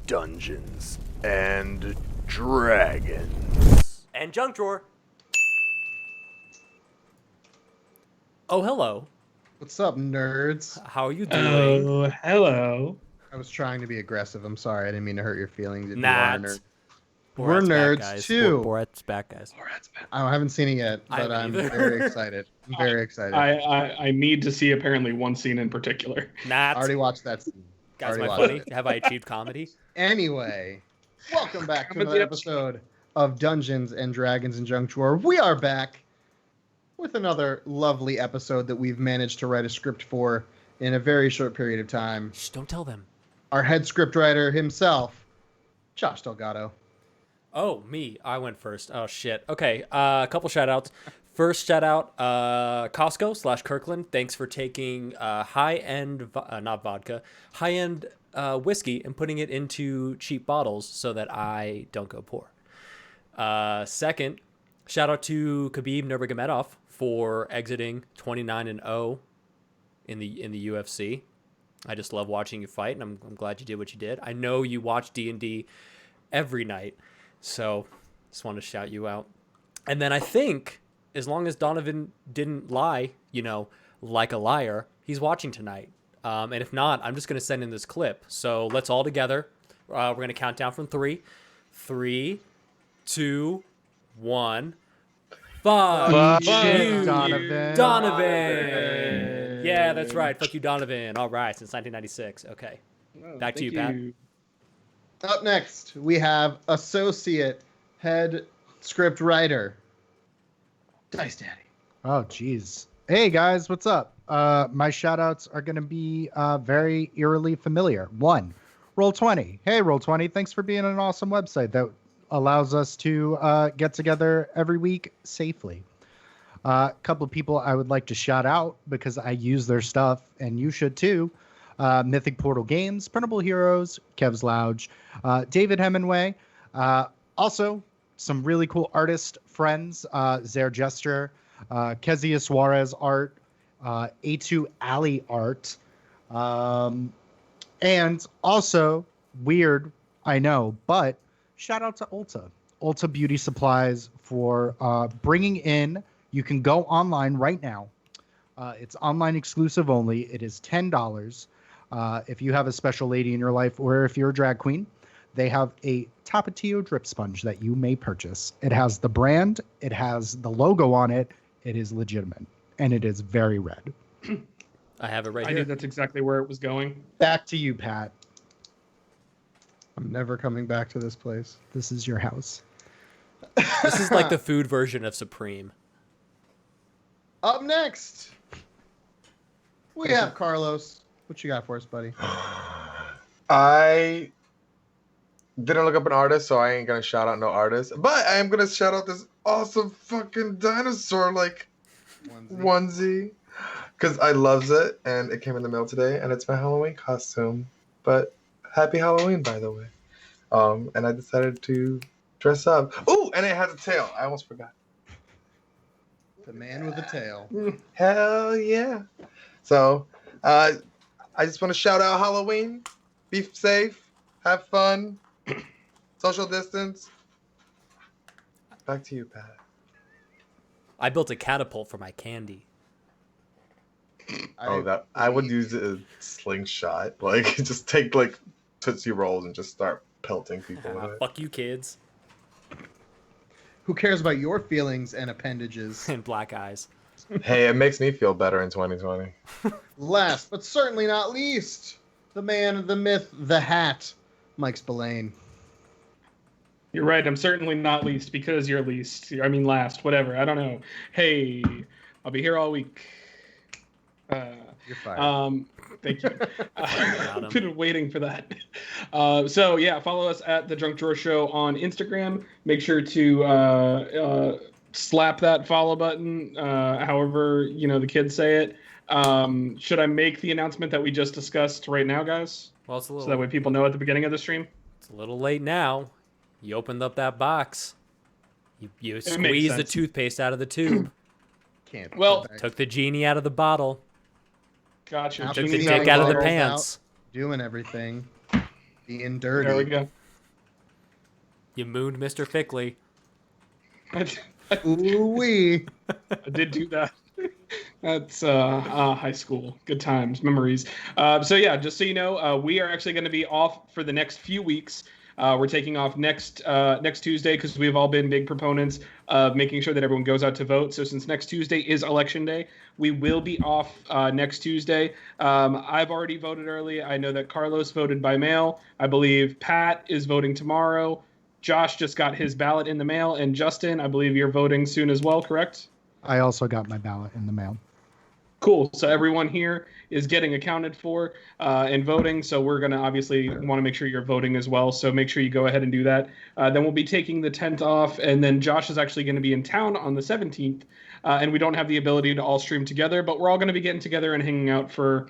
Dungeons and Dragons. And junk drawer. Oh, hello. What's up, nerds? How are you doing? Oh, hello. I was trying to be aggressive. I'm sorry. I didn't mean to hurt your feelings. If you Nah, are a nerd. Borat's We're back, nerds, guys. too. Borat's back, guys. I haven't seen it yet, I but I'm haven't either. very excited. I'm very excited. I need to see apparently one scene in particular. I already watched that scene. Guys, Already am I watched funny? it. Have I achieved comedy? Anyway, welcome back to But another the- episode of Dungeons and Dragons and Junk Drawer. We are back with another lovely episode that we've managed to write a script for in a very short period of time. Shh, don't tell them. Our head scriptwriter himself, Josh Delgado. Oh, me. I went first. Oh, shit. Okay, a couple shout-outs. First shout-out, Costco/Kirkland. Thanks for taking high-end, not vodka, high-end whiskey and putting it into cheap bottles so that I don't go poor. Second, shout-out to Khabib Nurmagomedov for exiting 29-0 in the UFC. I just love watching you fight, and I'm glad you did what you did. I know you watch D&D every night, so just want to shout you out. And then I think, as long as Donovan didn't lie, like a liar, he's watching tonight. And if not, I'm just going to send in this clip. So let's all together. We're going to count down from 3. 3, 2, 1. Fuck you, Donovan. Donovan. Yeah, that's right. Fuck you, Donovan. All right, since 1996. Okay. Back to you, Pat. Up next, we have associate head script writer, Dice Daddy. Oh, geez. Hey, guys, what's up? My shout-outs are going to be very eerily familiar. 1, Roll20. Hey, Roll20, thanks for being an awesome website that allows us to get together every week safely. A couple of people I would like to shout out because I use their stuff, and you should too. Mythic Portal Games, Printable Heroes, Kev's Lounge, David Hemingway. Also, some really cool artist friends, Zer Jester, Kezia Suarez art, A2 Alley art, and also, weird, I know, but shout out to Ulta Beauty Supplies for bringing in, you can go online right now. It's online exclusive only. It is $10. If you have a special lady in your life or if you're a drag queen, they have a Tapatio drip sponge that you may purchase. It has the brand, it has the logo on it, it is legitimate, and it is very red. I have it right I here. knew that's exactly where it was going. Back to you, Pat. I'm never coming back to this place. This is your house. This is like the food version of Supreme. Up next, we have Carlos. What you got for us, buddy? I didn't look up an artist, so I ain't gonna shout out no artist. But I am gonna shout out this awesome fucking dinosaur onesie. Because I loves it, and it came in the mail today, and it's my Halloween costume. But happy Halloween, by the way. And I decided to dress up. Ooh, and it has a tail. I almost forgot. The man with the tail. Hell yeah. So, I just want to shout out Halloween. Be safe. Have fun. Social distance. Back to you, Pat. I built a catapult for my candy. I would use a slingshot. Like, just take, Tootsie Rolls and just start pelting people with it. Fuck you, kids. Who cares about your feelings and appendages? And black eyes. Hey, it makes me feel better in 2020. Last, but certainly not least, the man, the myth, the hat, Mike Spillane. You're right. I'm certainly not least because you're least. I mean, last, whatever. I don't know. Hey, I'll be here all week. You're fired. Thank you. I've been waiting for that. So yeah, follow us at The Drunk Drawer Show on Instagram. Make sure to slap that follow button, however the kids say it. Should I make the announcement that we just discussed right now, guys? Well, it's a little. So that way people know at the beginning of the stream. It's a little late now. You opened up that box. You makes squeezed the sense. toothpaste out of the tube. Can't. Well, Took the genie out of the bottle. Gotcha. Now Took Genie the dick out of the bottles pants. doing everything. Being dirty. There we go. You mooned Mr. Fickley. Ooh-wee. I did do that. That's high school. Good times, memories. So yeah, just so you know, we are actually going to be off for the next few weeks. We're taking off next Tuesday because we've all been big proponents of making sure that everyone goes out to vote. So since next Tuesday is Election Day, we will be off next Tuesday. I've already voted early. I know that Carlos voted by mail. I believe Pat is voting tomorrow. Josh just got his ballot in the mail. And Justin, I believe you're voting soon as well, correct? I also got my ballot in the mail. Cool. So everyone here is getting accounted for and voting. So we're going to obviously want to make sure you're voting as well. So make sure you go ahead and do that. Then we'll be taking the 10th off. And then Josh is actually going to be in town on the 17th. And we don't have the ability to all stream together, but we're all going to be getting together and hanging out for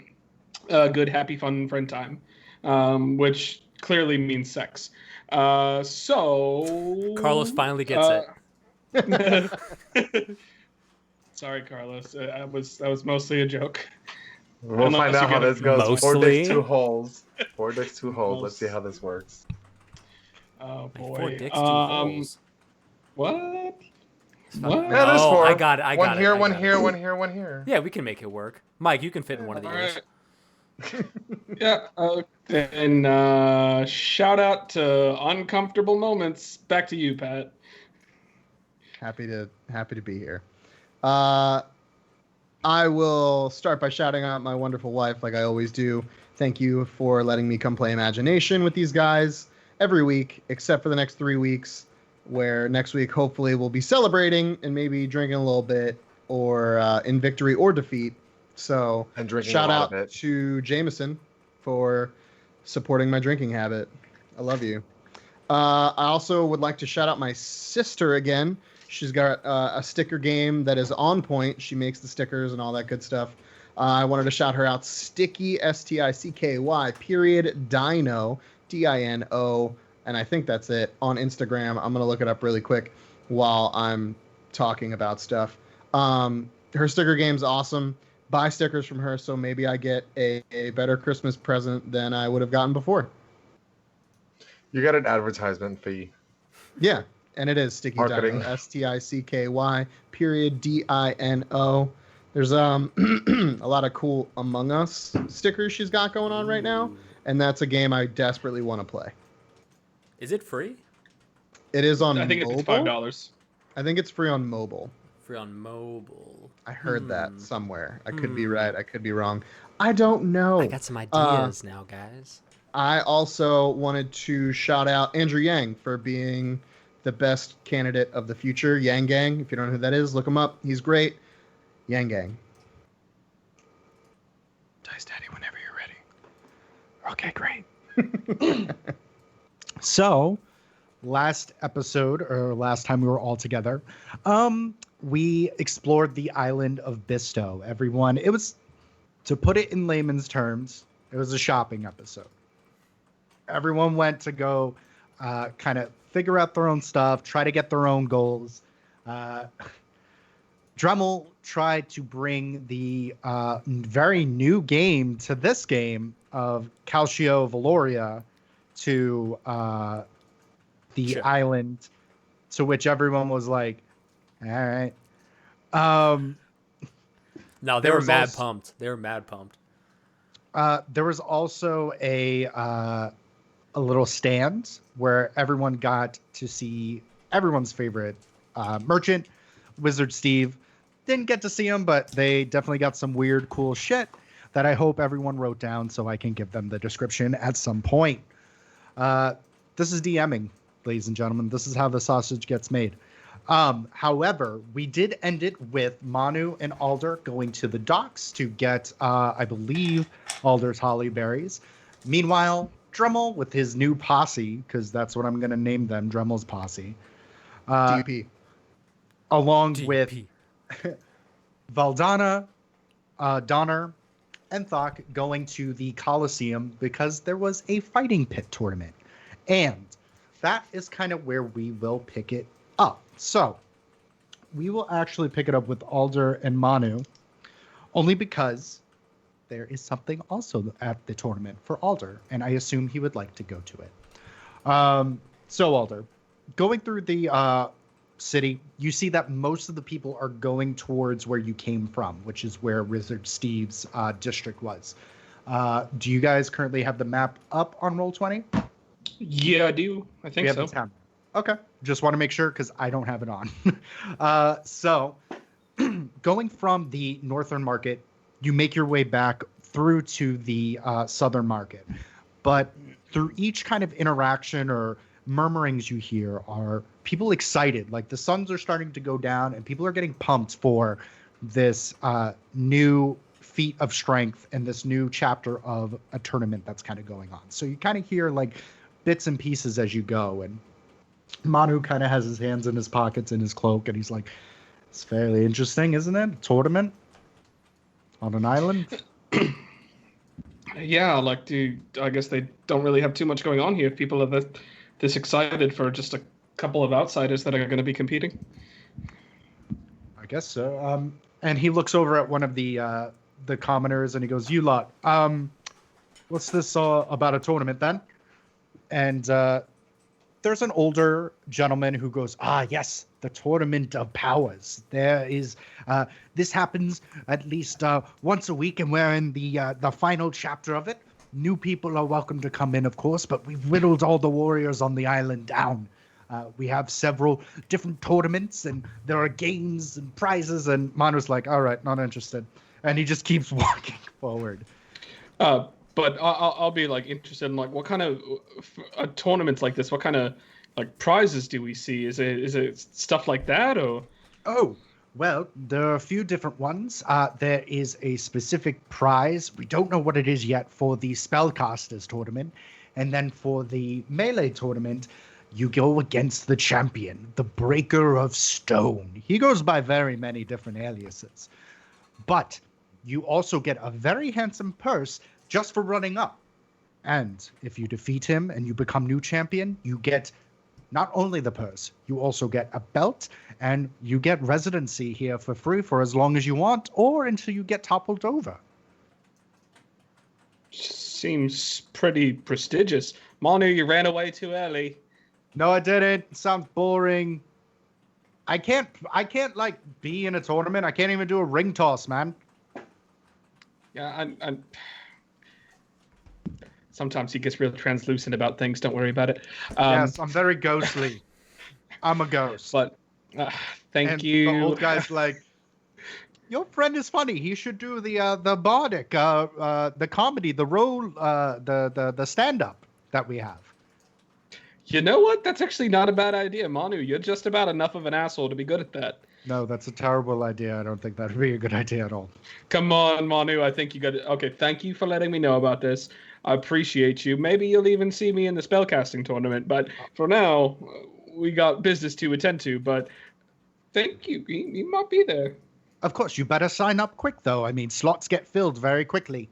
a good, happy, fun friend time, which clearly means sex. So Carlos finally gets it. Sorry, Carlos. That was mostly a joke. We'll find out how this goes. Mostly? 4 dicks, 2 holes. 4 dicks, 2 holes. Let's see how this works. Oh boy. 4 dicks, 2 holes. What? What? Yeah, there's 4. I got it. One here, one here, one here, one here. Yeah, we can make it work. Mike, you can fit in one of these. Right. Yeah. And shout out to Uncomfortable Moments. Back to you, Pat. Happy to be here. I will start by shouting out my wonderful wife, like I always do. Thank you for letting me come play Imagination with these guys every week, except for the next 3 weeks, where next week hopefully we'll be celebrating and maybe drinking a little bit, or in victory or defeat. So shout out to Jameson for supporting my drinking habit. I love you. I also would like to shout out my sister again. She's got a sticker game that is on point. She makes the stickers and all that good stuff. I wanted to shout her out. Sticky, STICKY, period, Dino, DINO, and I think that's it, on Instagram. I'm going to look it up really quick while I'm talking about stuff. Her sticker game's awesome. Buy stickers from her so maybe I get a better Christmas present than I would have gotten before. You got an advertisement fee. Yeah. And it is Sticky Marketing. Dino, STICKY, period, DINO. There's a lot of cool Among Us stickers she's got going on right now, and that's a game I desperately want to play. Is it free? It is on I think mobile. it's $5. I think it's free on mobile. Free on mobile. I heard that somewhere. I could be right. I could be wrong. I don't know. I got some ideas now, guys. I also wanted to shout out Andrew Yang for being the best candidate of the future. Yang Gang. If you don't know who that is, look him up. He's great. Yang Gang. Dice Daddy, whenever you're ready. Okay, great. So, last episode, or last time we were all together, we explored the island of Bistow. Everyone, it was, to put it in layman's terms, it was a shopping episode. Everyone went to go kind of figure out their own stuff, try to get their own goals. Dremel tried to bring the very new game to this game of Calcio Valoria to the island, to which everyone was like, all right. No, they were mad pumped. They were mad pumped. There was also a little stand where everyone got to see everyone's favorite merchant, Wizard Steve. Didn't get to see him, but they definitely got some weird, cool shit that I hope everyone wrote down so I can give them the description at some point. This is DMing, ladies and gentlemen. This is how the sausage gets made. However, we did end it with Manu and Alder going to the docks to get, I believe, Alder's holly berries. Meanwhile, Dremel with his new posse, because that's what I'm going to name them, Dremel's posse. DP. Along DP. with Valdana, Donner, and Thok going to the Coliseum because there was a fighting pit tournament. And that is kind of where we will pick it up. So we will actually pick it up with Alder and Manu, only because there is something also at the tournament for Alder, and I assume he would like to go to it. So Alder, going through the city, you see that most of the people are going towards where you came from, which is where Wizard Steve's district was. Do you guys currently have the map up on Roll20? Yeah, I do. I think so. Okay. Just want to make sure because I don't have it on. So going from the northern market, you make your way back through to the southern market. But through each kind of interaction or murmurings you hear are people excited. Like the suns are starting to go down and people are getting pumped for this new feat of strength and this new chapter of a tournament that's kind of going on. So you kind of hear like bits and pieces as you go. And Manu kind of has his hands in his pockets in his cloak and he's like, it's fairly interesting, isn't it? A tournament on an island. Yeah, like, I guess they don't really have too much going on here. People are this excited for just a couple of outsiders that are going to be competing. I guess so. And he looks over at one of the commoners and he goes, "You lot, what's this about a tournament then?" And there's an older gentleman who goes, yes, the Tournament of Powers. There is, this happens at least once a week, and we're in the final chapter of it. New people are welcome to come in, of course, but we've whittled all the warriors on the island down. We have several different tournaments, and there are games and prizes, and Manu's like, all right, not interested. And he just keeps walking forward. But I'll be like interested in like what kind of tournaments like this? What kind of like prizes do we see? Is it stuff like that or? Oh, well, there are a few different ones. There is a specific prize. We don't know what it is yet for the Spellcasters tournament, and then for the Melee tournament, you go against the champion, the Breaker of Stone. He goes by very many different aliases, but you also get a very handsome purse just for running up. And if you defeat him and you become new champion, you get not only the purse, you also get a belt, and you get residency here for free for as long as you want, or until you get toppled over. Seems pretty prestigious. Manu, you ran away too early. No, I didn't. It sounds boring. I can't like be in a tournament. I can't even do a ring toss, man. Yeah, I'm sometimes he gets real translucent about things. Don't worry about it. Yes, I'm very ghostly. I'm a ghost. But thank you. The old guy's like, your friend is funny. He should do the bardic, the comedy, the role, the stand up that we have. You know what? That's actually not a bad idea, Manu. You're just about enough of an asshole to be good at that. No, that's a terrible idea. I don't think that would be a good idea at all. Come on, Manu. I think you got it. Okay, thank you for letting me know about this. I appreciate you. Maybe you'll even see me in the spellcasting tournament. But for now, we got business to attend to. But thank you. You might be there. Of course, you better sign up quick, though. I mean, slots get filled very quickly.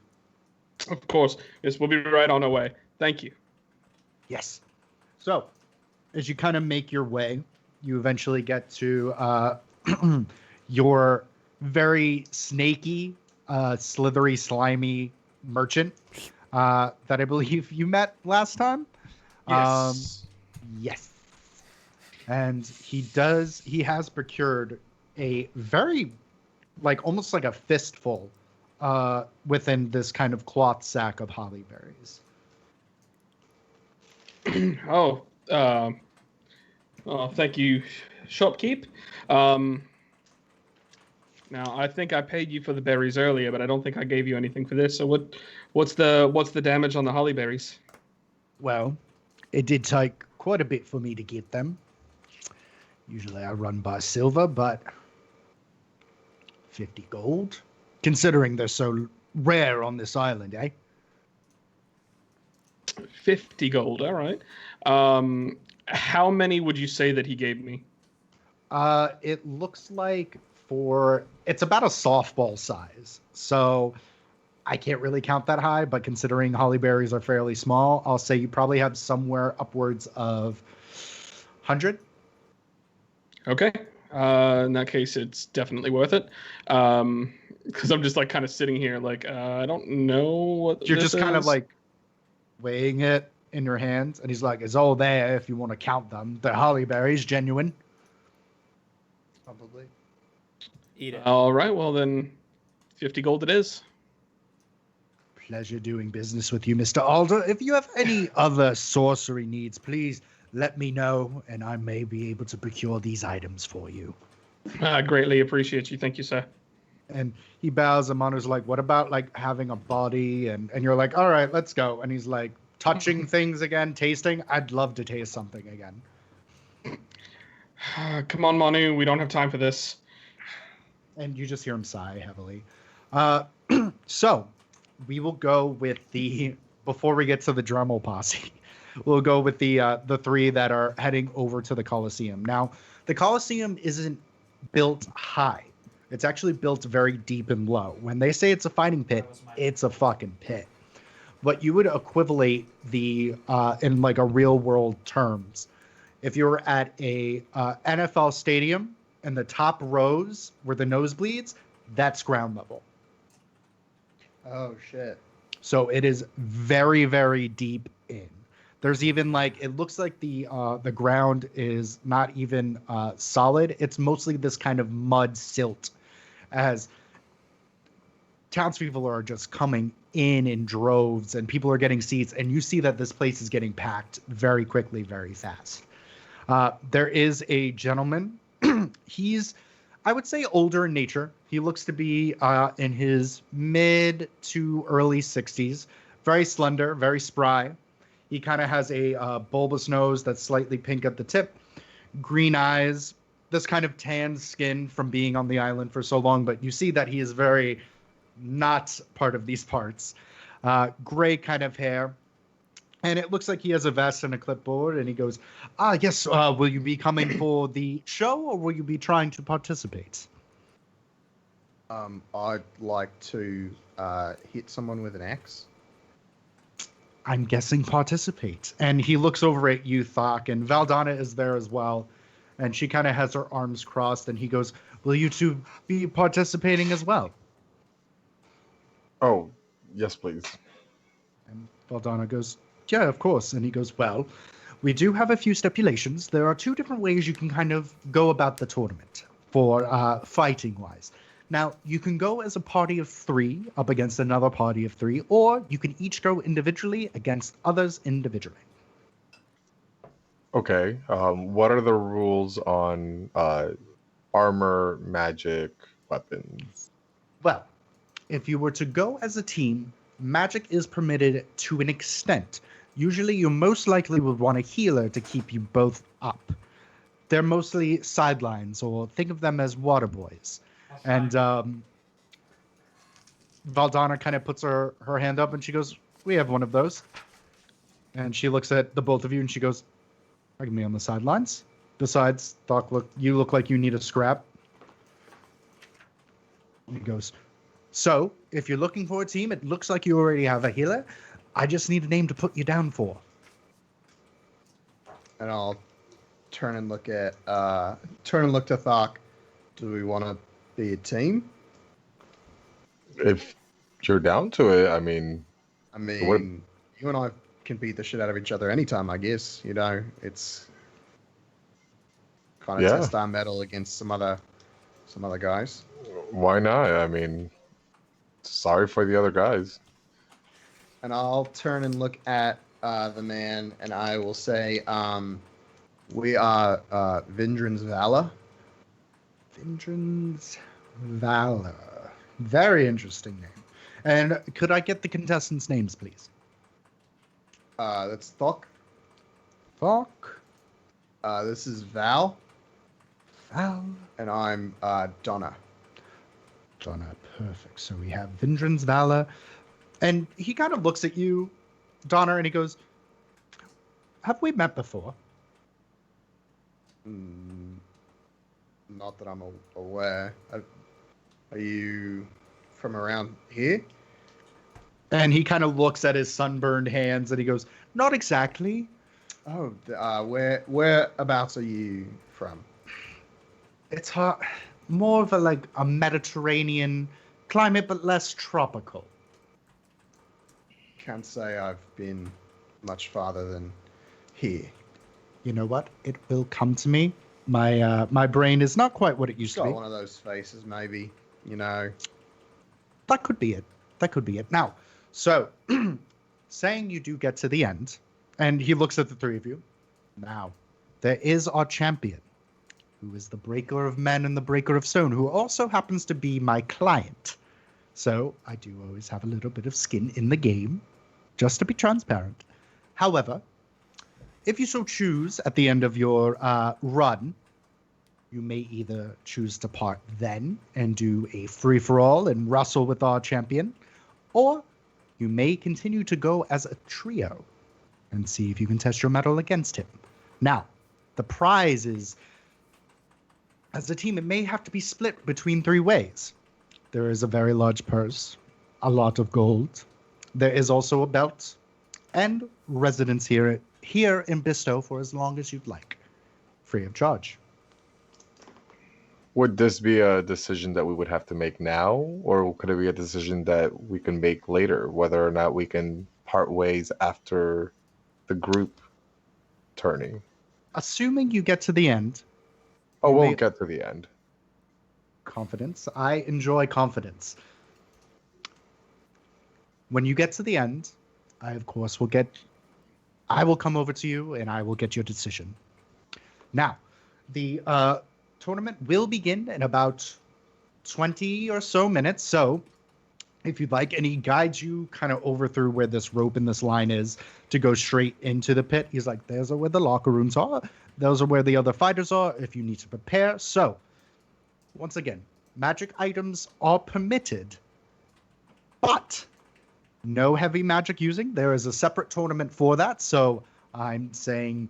Of course. Yes, we'll be right on our way. Thank you. Yes. So, as you kind of make your way, you eventually get to your very snaky, slithery, slimy merchant that I believe you met last time. Yes. Yes. And he has procured a very, like, almost like a fistful within this kind of cloth sack of holly berries. Oh, thank you, shopkeep. Now, I think I paid you for the berries earlier, but I don't think I gave you anything for this. So what's the damage on the holly berries? Well, it did take quite a bit for me to get them. Usually I run by silver, but 50 gold, considering they're so rare on this island, eh? 50 gold, all right. How many would you say that he gave me? It looks like it's about a softball size. So I can't really count that high, but considering holly berries are fairly small, I'll say you probably have somewhere upwards of 100. Okay. In that case, it's definitely worth it. Because I'm just like kind of sitting here like I don't know what You're this just kind of is. like weighing it in your hands, and he's like, "It's all there if you want to count them. The holly berries, genuine." Probably. Eat it. All right, well then, 50 gold it is. Pleasure doing business with you, Mr. Alder. If you have any other sorcery needs, please let me know, and I may be able to procure these items for you. Greatly appreciate you. Thank you, sir. And he bows, and Manu's like, "What about like having a body?" And you're like, "All right, let's go." And he's like, touching things again, tasting. I'd love to taste something again. Come on, Manu. We don't have time for this. And you just hear him sigh heavily. So we will go with before we get to the Dremel posse, we'll go with the three that are heading over to the Colosseum. Now, the Colosseum isn't built high. It's actually built very deep and low. When they say it's a fighting pit, it's a fucking pit. But you would equivalent in like a real world terms. If you were at a NFL stadium and the top rows were the nosebleeds, that's ground level. Oh shit. So it is very, very deep in. There's even like, it looks like the ground is not even solid. It's mostly this kind of mud silt, as townspeople are just coming in droves, and people are getting seats, and you see that this place is getting packed very quickly, very fast. There is a gentleman. He's, I would say, older in nature. He looks to be in his mid to early 60s. Very slender, very spry. He kind of has a bulbous nose that's slightly pink at the tip, green eyes, this kind of tan skin from being on the island for so long, but you see that he is very not part of these parts. Gray kind of hair. And it looks like he has a vest and a clipboard, and he goes, yes, will you be coming for the show, or will you be trying to participate? I'd like to hit someone with an axe. I'm guessing participate. And he looks over at you, Thok, and Valdana is there as well. And she kind of has her arms crossed, and he goes, will you two be participating as well? Oh, yes, please. And Valdana goes, yeah, of course. And he goes, well, we do have a few stipulations. There are two different ways you can kind of go about the tournament for fighting-wise. Now, you can go as a party of 3 up against another party of 3, or you can each go individually against others individually. Okay. What are the rules on armor, magic, weapons? Well, if you were to go as a team, magic is permitted to an extent. Usually, you most likely would want a healer to keep you both up. They're mostly sidelines, or think of them as water boys. And Valdana kind of puts her hand up, and she goes, we have one of those. And she looks at the both of you, and she goes, I can be on the sidelines. Besides, Thok, you look like you need a scrap. And he goes, so, if you're looking for a team, it looks like you already have a healer. I just need a name to put you down for. And I'll turn and look to Thok. Do we want to be a team? If you're down to it, I mean, you and I can beat the shit out of each other anytime, I guess. You know, it's kind of test our metal against some other guys. Why not? I mean, sorry for the other guys. And I'll turn and look at the man, and I will say, we are Vindran's Valor. Vindran's Valor. Very interesting name. And could I get the contestants' names, please? That's Thok. Thok. This is Val. Val. And I'm Donna. Donna, perfect. So we have Vindran's Valor. And he kind of looks at you, Donna, and he goes, have we met before? Not that I'm aware. Are you from around here? And he kind of looks at his sunburned hands, and he goes, not exactly. Oh, whereabouts are you from? It's more of a Mediterranean climate, but less tropical. Can't say I've been much farther than here. You know what? It will come to me. My brain is not quite what it used to Got be. one of those faces, maybe. You know. That could be it. That could be it. Now, so saying you do get to the end, and he looks at the three of you. Now, there is our champion, who is the breaker of men and the breaker of stone, who also happens to be my client. So I do always have a little bit of skin in the game, just to be transparent. However, if you so choose at the end of your run, you may either choose to part then and do a free-for-all and wrestle with our champion, or you may continue to go as a trio and see if you can test your mettle against him. Now, the prize is, as a team, it may have to be split between three ways. There is a very large purse, a lot of gold. There is also a belt, and residence here in Bistow for as long as you'd like, free of charge. Would this be a decision that we would have to make now, or could it be a decision that we can make later, whether or not we can part ways after the group turning? Assuming you get to the end. Oh, we'll get to the end. Confidence. I enjoy confidence. When you get to the end, I, of course, I will come over to you and I will get your decision. Now, the tournament will begin in about 20 or so minutes. So if you'd like, and he guides you kind of over through where this rope and this line is to go straight into the pit. He's like, those are where the locker rooms are. Those are where the other fighters are if you need to prepare. So once again, magic items are permitted, but no heavy magic using. There is a separate tournament for that. So I'm saying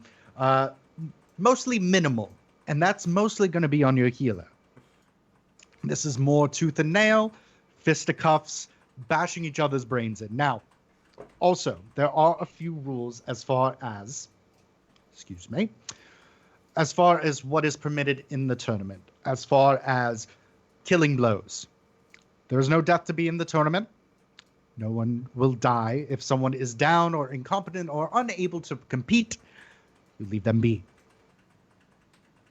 mostly minimal. And that's mostly going to be on your healer. This is more tooth and nail, fisticuffs, bashing each other's brains in. Now, also, there are a few rules as far as what is permitted in the tournament, as far as killing blows. There is no death to be in the tournament. No one will die. If someone is down or incompetent or unable to compete, you leave them be.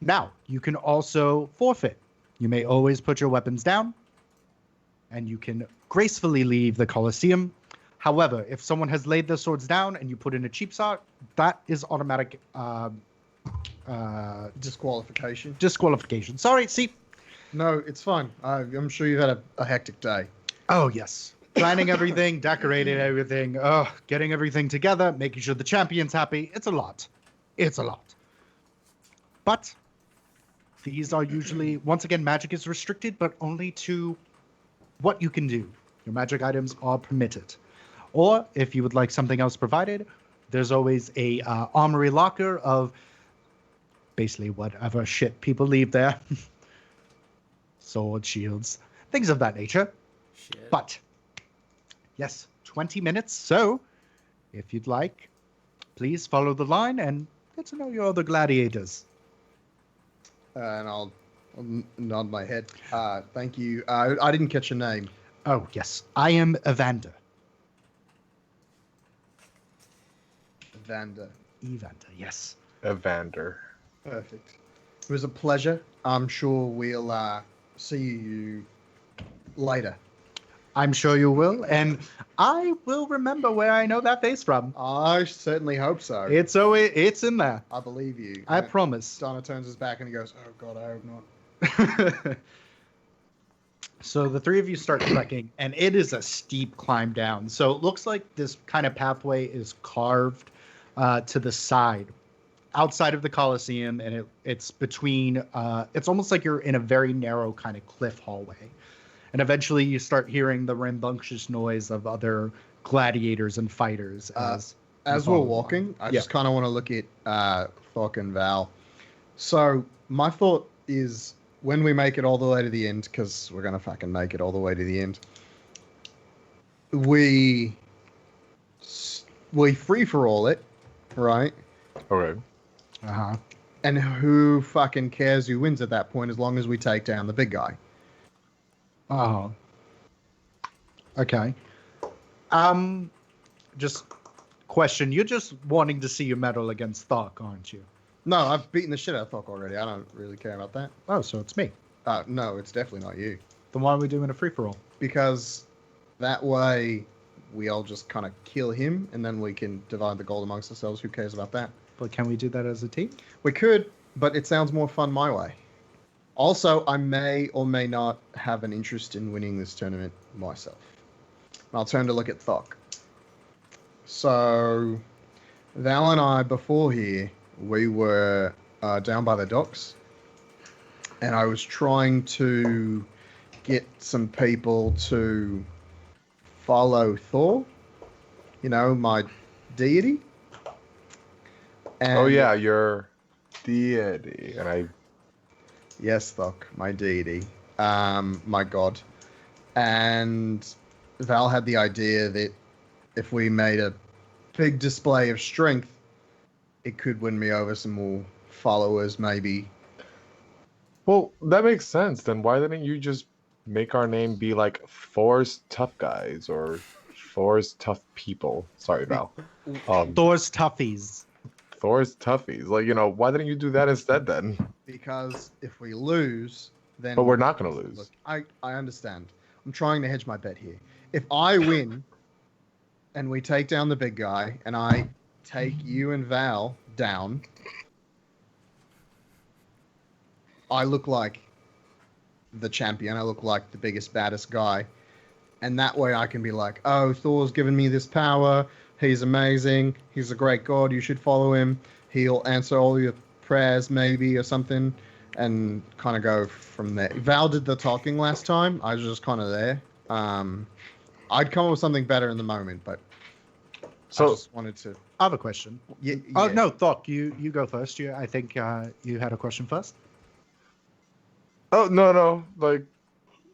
Now, you can also forfeit. You may always put your weapons down, and you can gracefully leave the Colosseum. However, if someone has laid their swords down and you put in a cheap shot, that is automatic Disqualification. disqualification. Sorry, see? No, it's fine. I'm sure you've had a hectic day. Oh, yes. Planning everything, decorating everything, getting everything together, making sure the champion's happy. It's a lot. It's a lot. But these are usually, once again, magic is restricted, but only to what you can do. Your magic items are permitted. Or if you would like something else provided, there's always a armory locker of basically whatever shit people leave there. Swords, shields, things of that nature. Shit. But, yes, 20 minutes. So, if you'd like, please follow the line and get to know your other gladiators. And I'll nod my head. Thank you. I didn't catch your name. Oh, yes. I am Evander. Evander. Yes. Evander. Perfect. It was a pleasure. I'm sure we'll see you later. I'm sure you will, and I will remember where I know that face from. I certainly hope so. It's in there. I believe you. I promise. Donna turns his back and he goes, "Oh God, I hope not." So the three of you start trekking, and it is a steep climb down. So it looks like this kind of pathway is carved to the side, outside of the Colosseum, and it's between. It's almost like you're in a very narrow kind of cliff hallway. And eventually you start hearing the rambunctious noise of other gladiators and fighters. As we're walking, I just kind of want to look at Thok and Val. So my thought is when we make it all the way to the end, because we're going to fucking make it all the way to the end, we free-for-all it, right? Okay. Uh-huh. And who fucking cares who wins at that point as long as we take down the big guy? Oh. Okay. Just question. You're just wanting to see your medal against Thark, aren't you? No, I've beaten the shit out of Thok already. I don't really care about that. Oh, so it's me. No, it's definitely not you. Then why are we doing a free-for-all? Because that way we all just kind of kill him, and then we can divide the gold amongst ourselves. Who cares about that? But can we do that as a team? We could, but it sounds more fun my way. Also, I may or may not have an interest in winning this tournament myself. I'll turn to look at Thok. So, Val and I, before here, we were down by the docks, and I was trying to get some people to follow Thor, you know, my deity. And Oh yeah, your deity, and I. Yes, Thok, my deity, my god. And Val had the idea that if we made a big display of strength, it could win me over some more followers, maybe. Well, that makes sense. Then why didn't you just make our name be like Thor's Tough Guys or Thor's Tough People? Sorry, Val. Thor's Toughies. Thor's Toughies. Like, why didn't you do that instead then? Because if we lose, then... But we're not going to lose. Look, I understand. I'm trying to hedge my bet here. If I win and we take down the big guy and I take you and Val down, I look like the champion. I look like the biggest, baddest guy. And that way I can be like, oh, Thor's given me this power. He's amazing. He's a great god. You should follow him. He'll answer all your prayers, maybe, or something. And kind of go from there. Val did the talking last time. I was just kind of there. I'd come up with something better in the moment, but So I just wanted to... I have a question. Yeah, Oh, yeah. no, Thok, you go first. I think you had a question first. Oh, no. Like,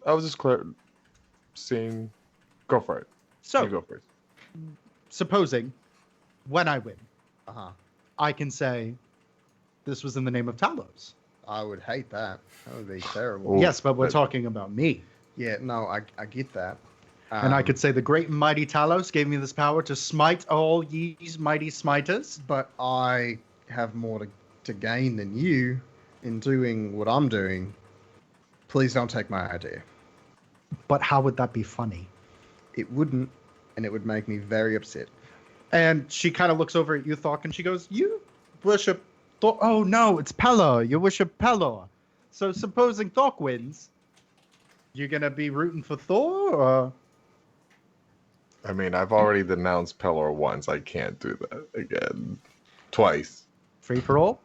I was just seeing. Go for it. So, You go first. supposing when I win, Uh-huh. I can say this was in the name of Talos. I would hate that. That would be terrible. Ooh. Yes, but we're but- talking about me. Yeah, no, I get that. And I could say the great and mighty Talos gave me this power to smite all ye's mighty smiters. But I have more to gain than you in doing what I'm doing. Please don't take my idea. But how would that be funny? It wouldn't, and it would make me very upset. And she kind of looks over at you, Thok, and she goes, you worship Thor. Oh, no, it's Pelor. You worship Pelor. So supposing Thok wins, you're going to be rooting for Thor? Or... I mean, I've already denounced Pelor once. I can't do that again. Twice. Free for all?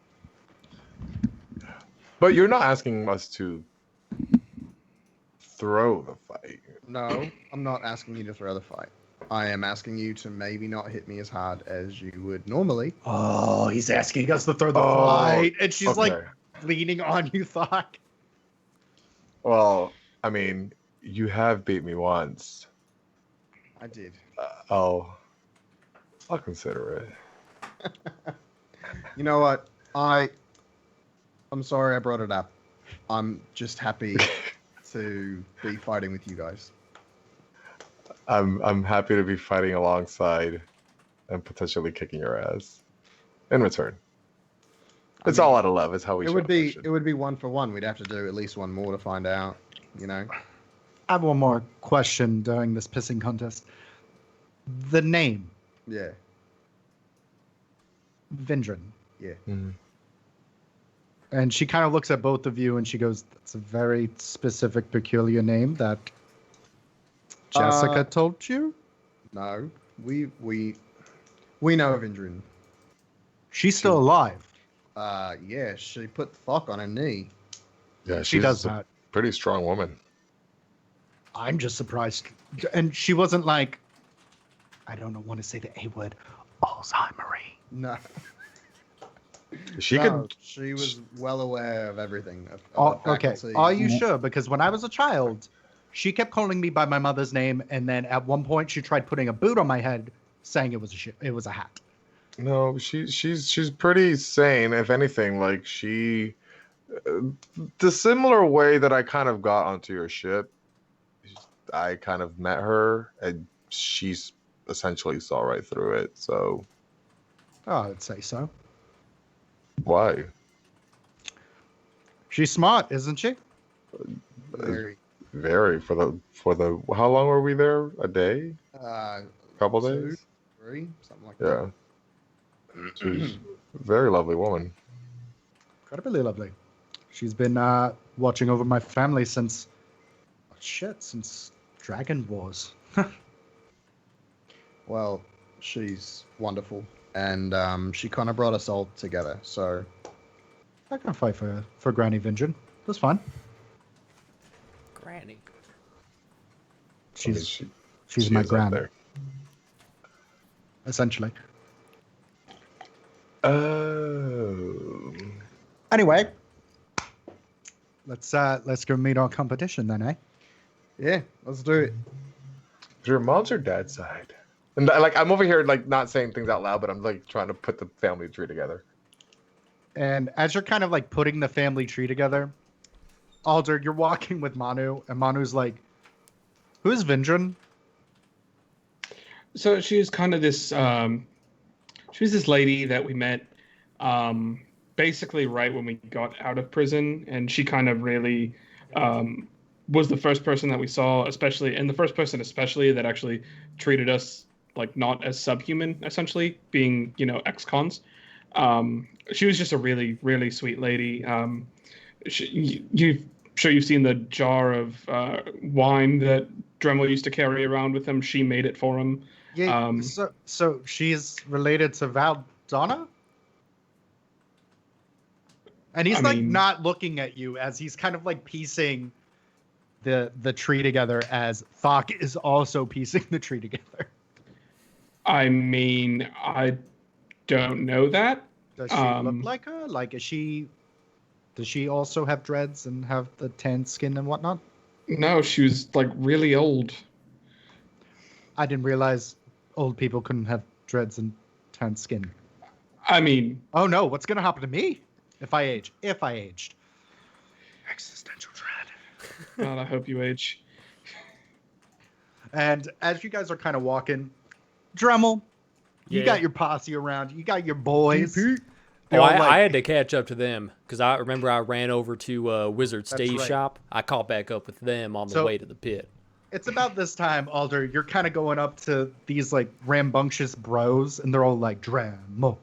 But you're not asking us to throw the fight. No, I'm not asking you to throw the fight. I am asking you to maybe not hit me as hard as you would normally. Oh, he's asking us to throw the Oh, fight. And she's like Okay. leaning on you, Thok. Well, I mean, you have beat me once. I did. I'll consider it. You know what? I'm sorry I brought it up. I'm just happy to be fighting with you guys. I'm happy to be fighting alongside and potentially kicking your ass in return. It's all out of love. It's how we. It show would be affection. it would be 1-for-1. We'd have to do at least one more to find out. You know. I have one more question during this pissing contest. The name, Yeah. Vindrin. Yeah. Mhm. And she kind of looks at both of you and she goes, that's a very specific, peculiar name that Jessica told you? No. We know of Indrin. She's still alive. Yeah. She put Thok on her knee. Yeah, She does a that. pretty strong woman. I'm just surprised. And she wasn't like, I don't want to say the A word, Alzheimer-y. No. She No, could. She was well aware of everything. Of Oh, the okay. faculty. Are you sure? Because when I was a child, she kept calling me by my mother's name, and then at one point she tried putting a boot on my head, saying it was a hat. No, she's pretty sane. If anything, like the similar way that I kind of got onto your ship, I kind of met her, and she's essentially saw right through it. So Oh, I'd say so. why? She's smart, isn't she? Very. Very for the how long were we there? A day? Couple 2, days? 3, something like Yeah. She's a very lovely woman. Incredibly lovely. She's been watching over my family since since Dragon Wars. Well, she's wonderful, and she kind of brought us all together. So I can fight for Granny Vinjan. That's fine. Granny. She's She my is up gran, there. essentially. Oh. Anyway, let's go meet our competition then, eh? yeah, let's do it. Is your mom's or dad's side? And like I'm over here like not saying things out loud, but I'm like trying to put the family tree together. And as you're kind of like putting the family tree together, Alder, you're walking with Manu, and Manu's like, "Who's Vinjan?" So she's kind of this. She was this lady that we met, basically right when we got out of prison, and she kind of really was the first person that we saw, especially, and the first person especially that actually treated us like not as subhuman, essentially being ex-cons. She was just a really, really sweet lady. You've seen the jar of wine that Dremel used to carry around with him. She made it for him. Yeah. So she's related to Valdonna? And he's not looking at you as he's kind of like piecing the tree together as Thok is also piecing the tree together. I mean, I don't know that. Does she look like her? Like, does she also have dreads and have the tan skin and whatnot? No, she was like really old. I didn't realize old people couldn't have dreads and tan skin. I mean, oh no, what's gonna happen to me if I age? If I aged. Existential dread. God, I hope you age. And as you guys are kind of walking, Dremel, you got your posse around. You got your boys. I had to catch up to them because I remember I ran over to Wizard Steve's right. shop. I caught back up with them on the way to the pit. It's about this time, Alder. You're kind of going up to these like rambunctious bros, and they're all like, Dremel.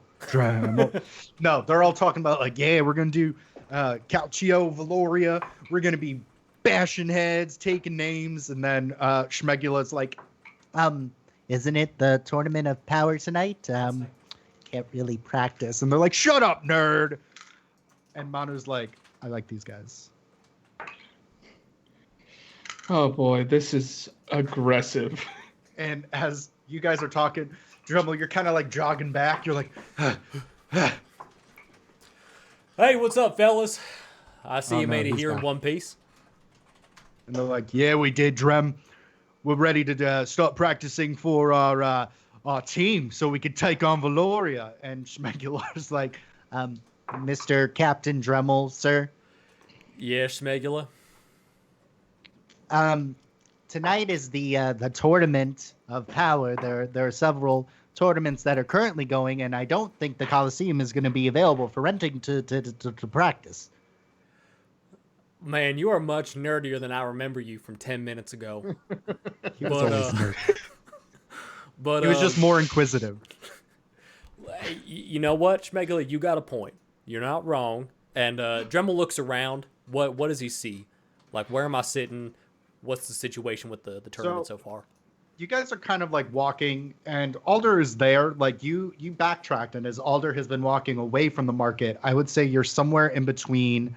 No, they're all talking about like, yeah, we're gonna do Calcio Valoria. We're gonna be bashing heads, taking names, and then Schmegula's like, isn't it the Tournament of Power tonight? Can't really practice. And they're like, shut up, nerd. And Manu's like, I like these guys. Oh boy, this is aggressive. And as you guys are talking, Dremel, you're kind of like jogging back. You're like, hey, what's up, fellas? I see you no, made it he's here in back. one piece. And they're like, yeah, we did, Drem. We're ready to start practicing for our team so we could take on Valoria. And Schmegular's like, Mr. Captain Dremel, sir. Yeah, Schmegula. Tonight is the Tournament of Power. There are several tournaments that are currently going, and I don't think the Coliseum is going to be available for renting to practice. Man, you are much nerdier than I remember you from 10 minutes ago. He was always nerd. But He was just more inquisitive. You know what, Schmegula, you got a point. You're not wrong. And Dremel looks around. What does he see? Like, where am I sitting? What's the situation with the tournament so far? You guys are kind of like walking, and Alder is there. Like you backtracked, and as Alder has been walking away from the market, I would say you're somewhere in between.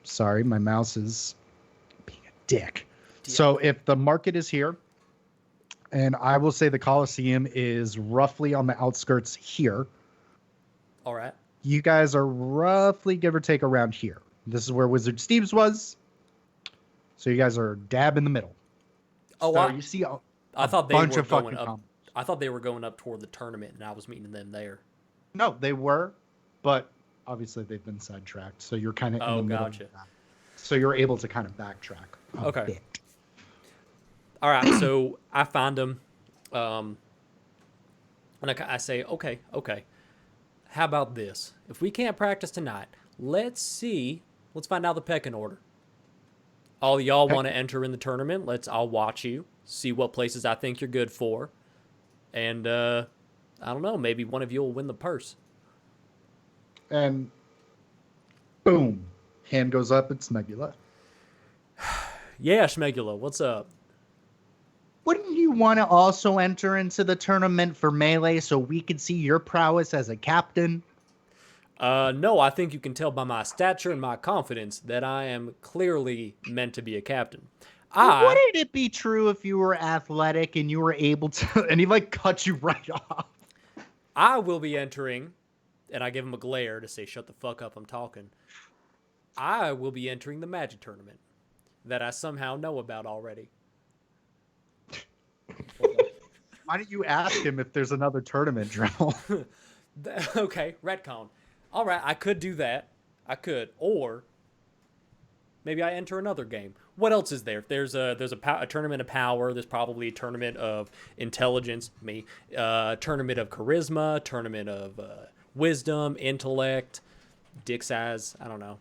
Sorry, my mouse is being a dick. Yeah. So if the market is here, and I will say the Coliseum is roughly on the outskirts here. All right. You guys are roughly, give or take, around here. This is where Wizard Steve's was. So you guys are dab in the middle. Oh, so you see I thought they bunch were of going fucking up. comments. I thought they were going up toward the tournament, and I was meeting them there. No, they were, but obviously they've been sidetracked. So you're kind of in the middle. Gotcha. Of that. So you're able to kind of backtrack a Okay. bit. All right, so I find him, and I say, okay. How about this? If we can't practice tonight, let's find out the pecking order. All y'all want to enter in the tournament. I'll watch you, see what places I think you're good for, and I don't know, maybe one of you will win the purse. And boom, hand goes up. It's Megula. Yeah, Schmegula, what's up? Wouldn't you want to also enter into the tournament for Melee so we could see your prowess as a captain? No, I think you can tell by my stature and my confidence that I am clearly meant to be a captain. Wouldn't it be true if you were athletic and you were able to, and he like cut you right off? I will be entering, and I give him a glare to say, shut the fuck up, I'm talking. I will be entering the Magic tournament that I somehow know about already. Why don't you ask him if there's another tournament, Dremel? Okay, retcon. All right, I could do that. I could, or maybe I enter another game. What else is there? If there's a tournament of power, there's probably a tournament of intelligence, tournament of charisma, tournament of wisdom, intellect, dick size. I don't know.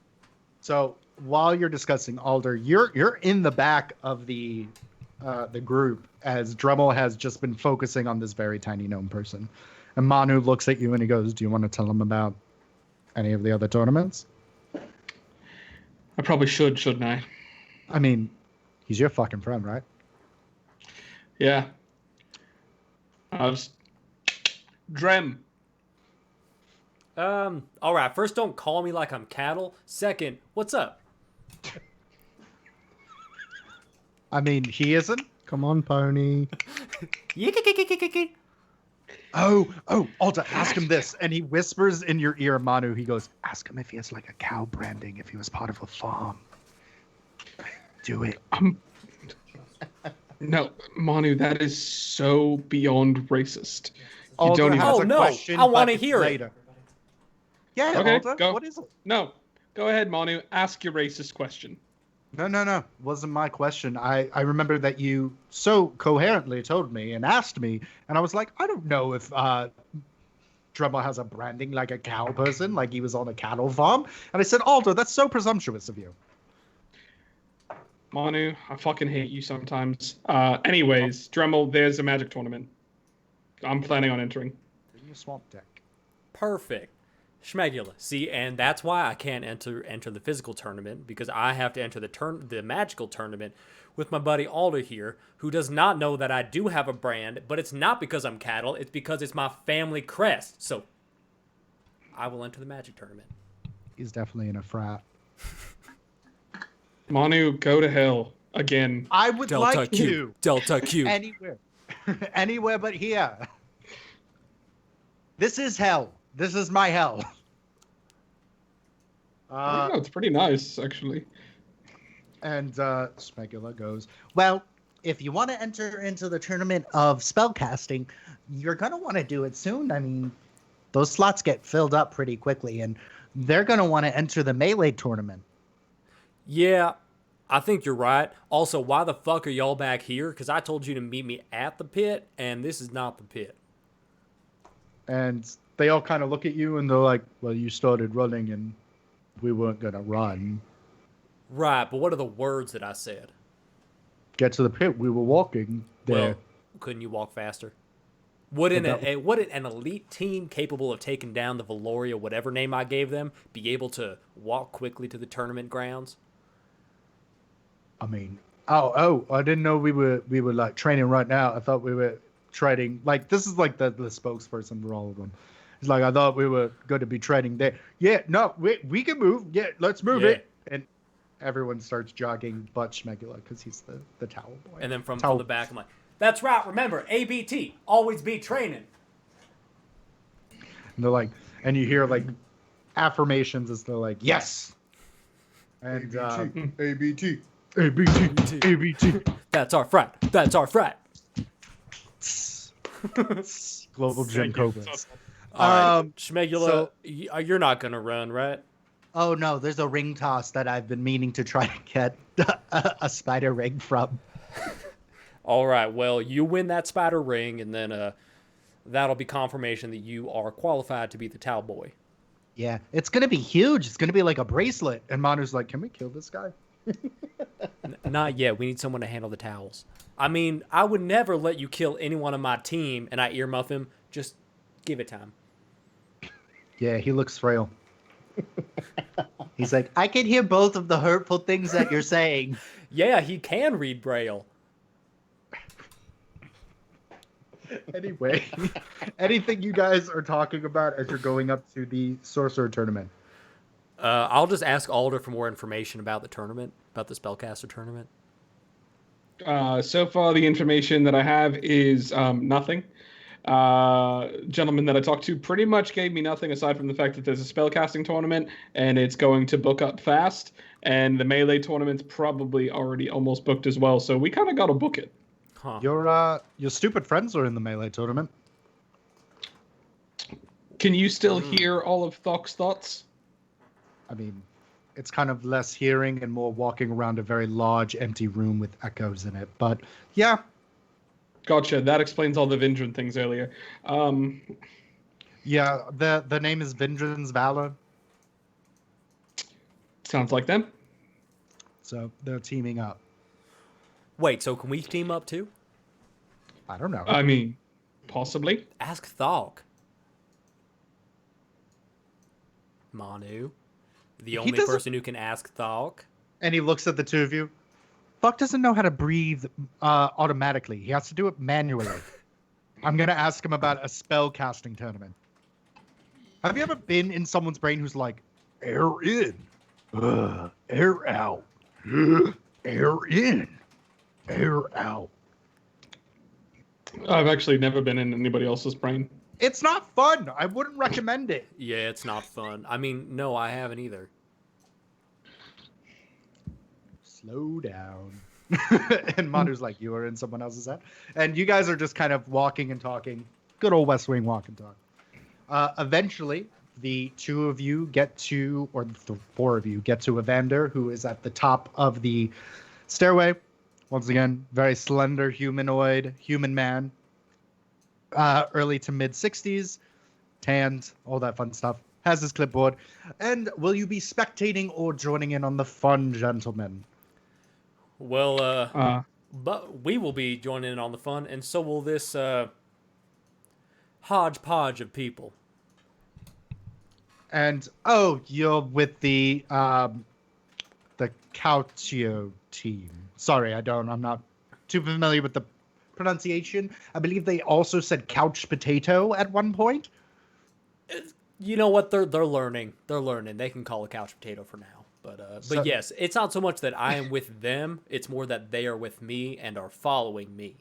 So while you're discussing Alder, you're in the back of the group as Dremel has just been focusing on this very tiny gnome person, and Manu looks at you and he goes, "Do you want to tell him about any of the other tournaments?" I probably shouldn't I? I mean, he's your fucking friend, right? Yeah. Drem. All right. First, don't call me like I'm cattle. Second, what's up? I mean, he isn't. Come on, pony. Oh, Alder, ask him this. And he whispers in your ear, Manu, he goes, ask him if he has like a cow branding, if he was part of a farm. Do it. No, Manu, that is so beyond racist. You Alder don't even. has Oh, a no, question, I wanna but it's hear it. later. Yeah, Okay, Alder, go. what is it? No, go ahead, Manu. Ask your racist question. No. Wasn't my question. I remember that you so coherently told me and asked me, and I was like, I don't know if Dremel has a branding like a cow person, like he was on a cattle farm. And I said, Alder, that's so presumptuous of you. Manu, I fucking hate you sometimes. Anyways, Dremel, there's a Magic tournament. I'm planning on entering. Bring your swamp deck. Perfect. Schmegula. See, and that's why I can't enter the physical tournament, because I have to enter the magical tournament with my buddy Alder here, who does not know that I do have a brand, but it's not because I'm cattle, it's because it's my family crest. So I will enter the Magic tournament. He's definitely in a frat. Manu, go to hell again. I would Delta like Q. to. Delta Q. Anywhere. Anywhere but here. This is hell. This is my hell. I don't know, it's pretty nice, actually. And Smegula goes, well, if you want to enter into the tournament of spellcasting, you're going to want to do it soon. I mean, those slots get filled up pretty quickly, and they're going to want to enter the Melee tournament. Yeah, I think you're right. Also, why the fuck are y'all back here? Because I told you to meet me at the pit, and this is not the pit. And they all kind of look at you, and they're like, well, you started running, and we weren't going to run. Right, but what are the words that I said? Get to the pit. We were walking there. Well, couldn't you walk faster? Wouldn't an elite team capable of taking down the Valoria, whatever name I gave them, be able to walk quickly to the tournament grounds? I mean, I didn't know we were like training right now. I thought we were training, like, this is like the spokesperson for all of them. He's like, I thought we were going to be training there. Yeah, no, we can move. Yeah, let's move it. And everyone starts jogging but Schmegula because he's the towel boy. And then from the back, I'm like, that's right, remember, ABT, always be training. And they're like, and you hear like affirmations as they're like, yes. And ABT. ABT. That's our frat. That's our frat. Global Gym Cobras. All right, Schmegula, you're not going to run, right? Oh, no, there's a ring toss that I've been meaning to try to get a spider ring from. All right. Well, you win that spider ring, and then that'll be confirmation that you are qualified to be the towel boy. Yeah, it's gonna be huge. It's gonna be like a bracelet. And Manu's like, "Can we kill this guy?" Not yet. We need someone to handle the towels. I mean, I would never let you kill anyone on my team, and I earmuff him. Just give it time. Yeah, he looks frail. He's like, I can hear both of the hurtful things that you're saying. Yeah, he can read Braille. Anyway, anything you guys are talking about as you're going up to the Sorcerer Tournament? I'll just ask Alder for more information about the tournament, about the Spellcaster tournament. So far, the information that I have is nothing. Gentleman that I talked to pretty much gave me nothing aside from the fact that there's a spellcasting tournament and it's going to book up fast, and the melee tournament's probably already almost booked as well. So we kind of got to book it. Huh. Your stupid friends are in the melee tournament. Can you still hear all of Thok's thoughts? I mean, it's kind of less hearing and more walking around a very large empty room with echoes in it. But yeah. Gotcha. That explains all the Vindran things earlier. Yeah, the name is Vindran's Valor. Sounds like them. So they're teaming up. Wait, so can we team up too? I don't know. I mean, possibly. Ask Thok. Manu. The only person who can ask Thok. And he looks at the two of you. Buck doesn't know how to breathe automatically. He has to do it manually. I'm going to ask him about a spell casting tournament. Have you ever been in someone's brain who's like, air in, air out, air in, air out? I've actually never been in anybody else's brain. It's not fun. I wouldn't recommend it. Yeah, it's not fun. I mean, no, I haven't either. Slow down. And Manu's like, you are in someone else's head. And you guys are just kind of walking and talking. Good old West Wing walk and talk. Eventually, the two of you get to, or the four of you get to Evander, who is at the top of the stairway. Once again, very slender humanoid, human man. Early to mid 60s, tanned, all that fun stuff. Has his clipboard. And will you be spectating or joining in on the fun, gentlemen? Well, but we will be joining in on the fun, and so will this hodgepodge of people. And you're with the Cautio team. Sorry, I'm not too familiar with the pronunciation. I believe they also said couch potato at one point. You know what? They're learning. They're learning. They can call a couch potato for now. But yes, it's not so much that I am with them. It's more that they are with me and are following me.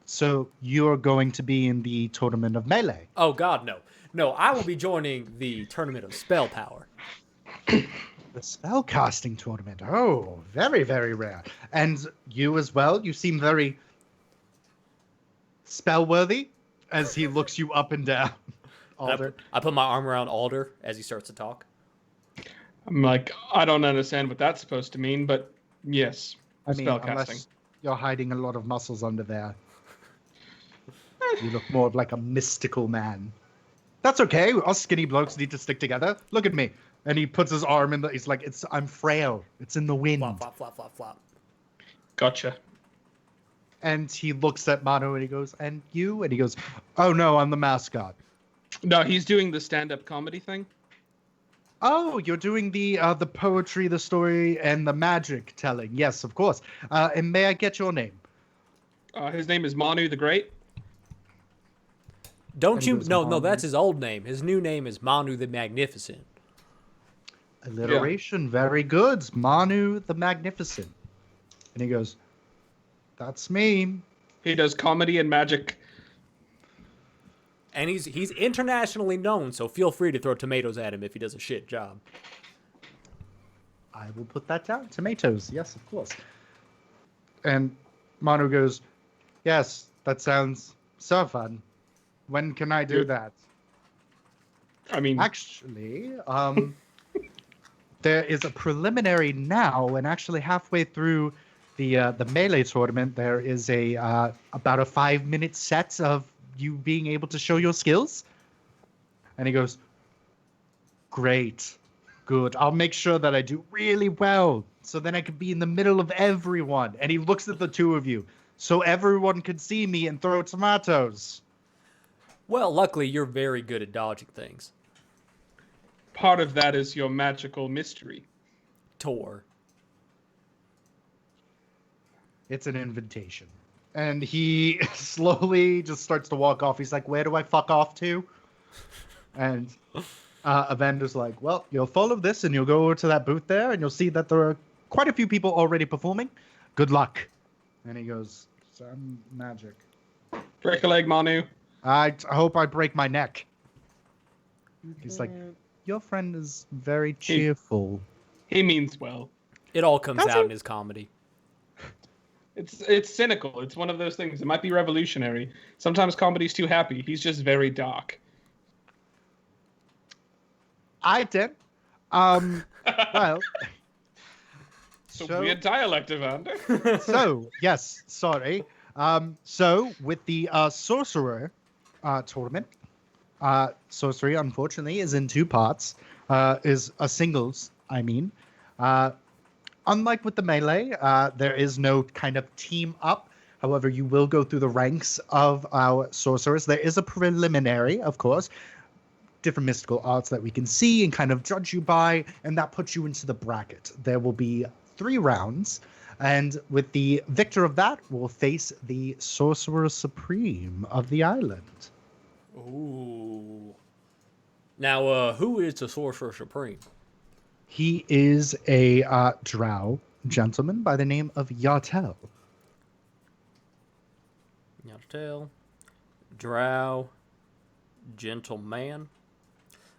So you're going to be in the tournament of melee? Oh God, no. No, I will be joining the tournament of spell power. The spellcasting tournament. Oh, very, very rare. And you as well? You seem very spell-worthy as he looks you up and down. Alder. I put my arm around Alder as he starts to talk. I'm like, I don't understand what that's supposed to mean, but yes, I mean, spellcasting. unless you're hiding a lot of muscles under there. You look more like a mystical man. That's okay. Us skinny blokes need to stick together. Look at me. And he puts his arm in he's like, I'm frail. It's in the wind. Flop, flop, flop, flop, flop. Gotcha. And he looks at Manu and he goes, and you? And he goes, oh no, I'm the mascot. No, he's doing the stand-up comedy thing. Oh, you're doing the poetry, the story, and the magic telling. Yes, of course. And may I get your name? His name is Manu the Great. Don't you? No, Manu. that's his old name. His new name is Manu the Magnificent. Alliteration, very good. Manu the Magnificent. And he goes, that's me. He does comedy and magic. And he's internationally known, so feel free to throw tomatoes at him if he does a shit job. I will put that down. Tomatoes, yes, of course. And Manu goes, yes, that sounds so fun. When can I do that? I mean, actually, there is a preliminary now, and actually halfway through the melee tournament, there is about a 5-minute set of you being able to show your skills. And he goes, great, good. I'll make sure that I do really well, so then I can be in the middle of everyone. And he looks at the two of you, so everyone can see me and throw tomatoes. Well, luckily, you're very good at dodging things. Part of that is your magical mystery. Tor. It's an invitation. And he slowly just starts to walk off. He's like, where do I fuck off to? And Evander's like, well, you'll follow this and you'll go over to that booth there and you'll see that there are quite a few people already performing. Good luck. And he goes, some magic. Break a leg, Manu. I hope I break my neck. He's like, your friend is very cheerful. He means well. It all comes out in his comedy. It's cynical. It's one of those things. It might be revolutionary. Sometimes comedy's too happy. He's just very dark. I did. Well. So weird dialect, Evander. Yes, sorry. So with the sorcerer tournament, sorcery unfortunately is in 2 parts. Is a singles, I mean. Unlike with the melee, there is no kind of team up. However, you will go through the ranks of our sorcerers. There is a preliminary, of course, different mystical arts that we can see and kind of judge you by, and that puts you into the bracket. There will be 3 rounds, and with the victor of that will face the Sorcerer Supreme of the island. Ooh. Now, who is the Sorcerer Supreme? He is a drow gentleman by the name of Yartel. Yartel. Drow. Gentleman.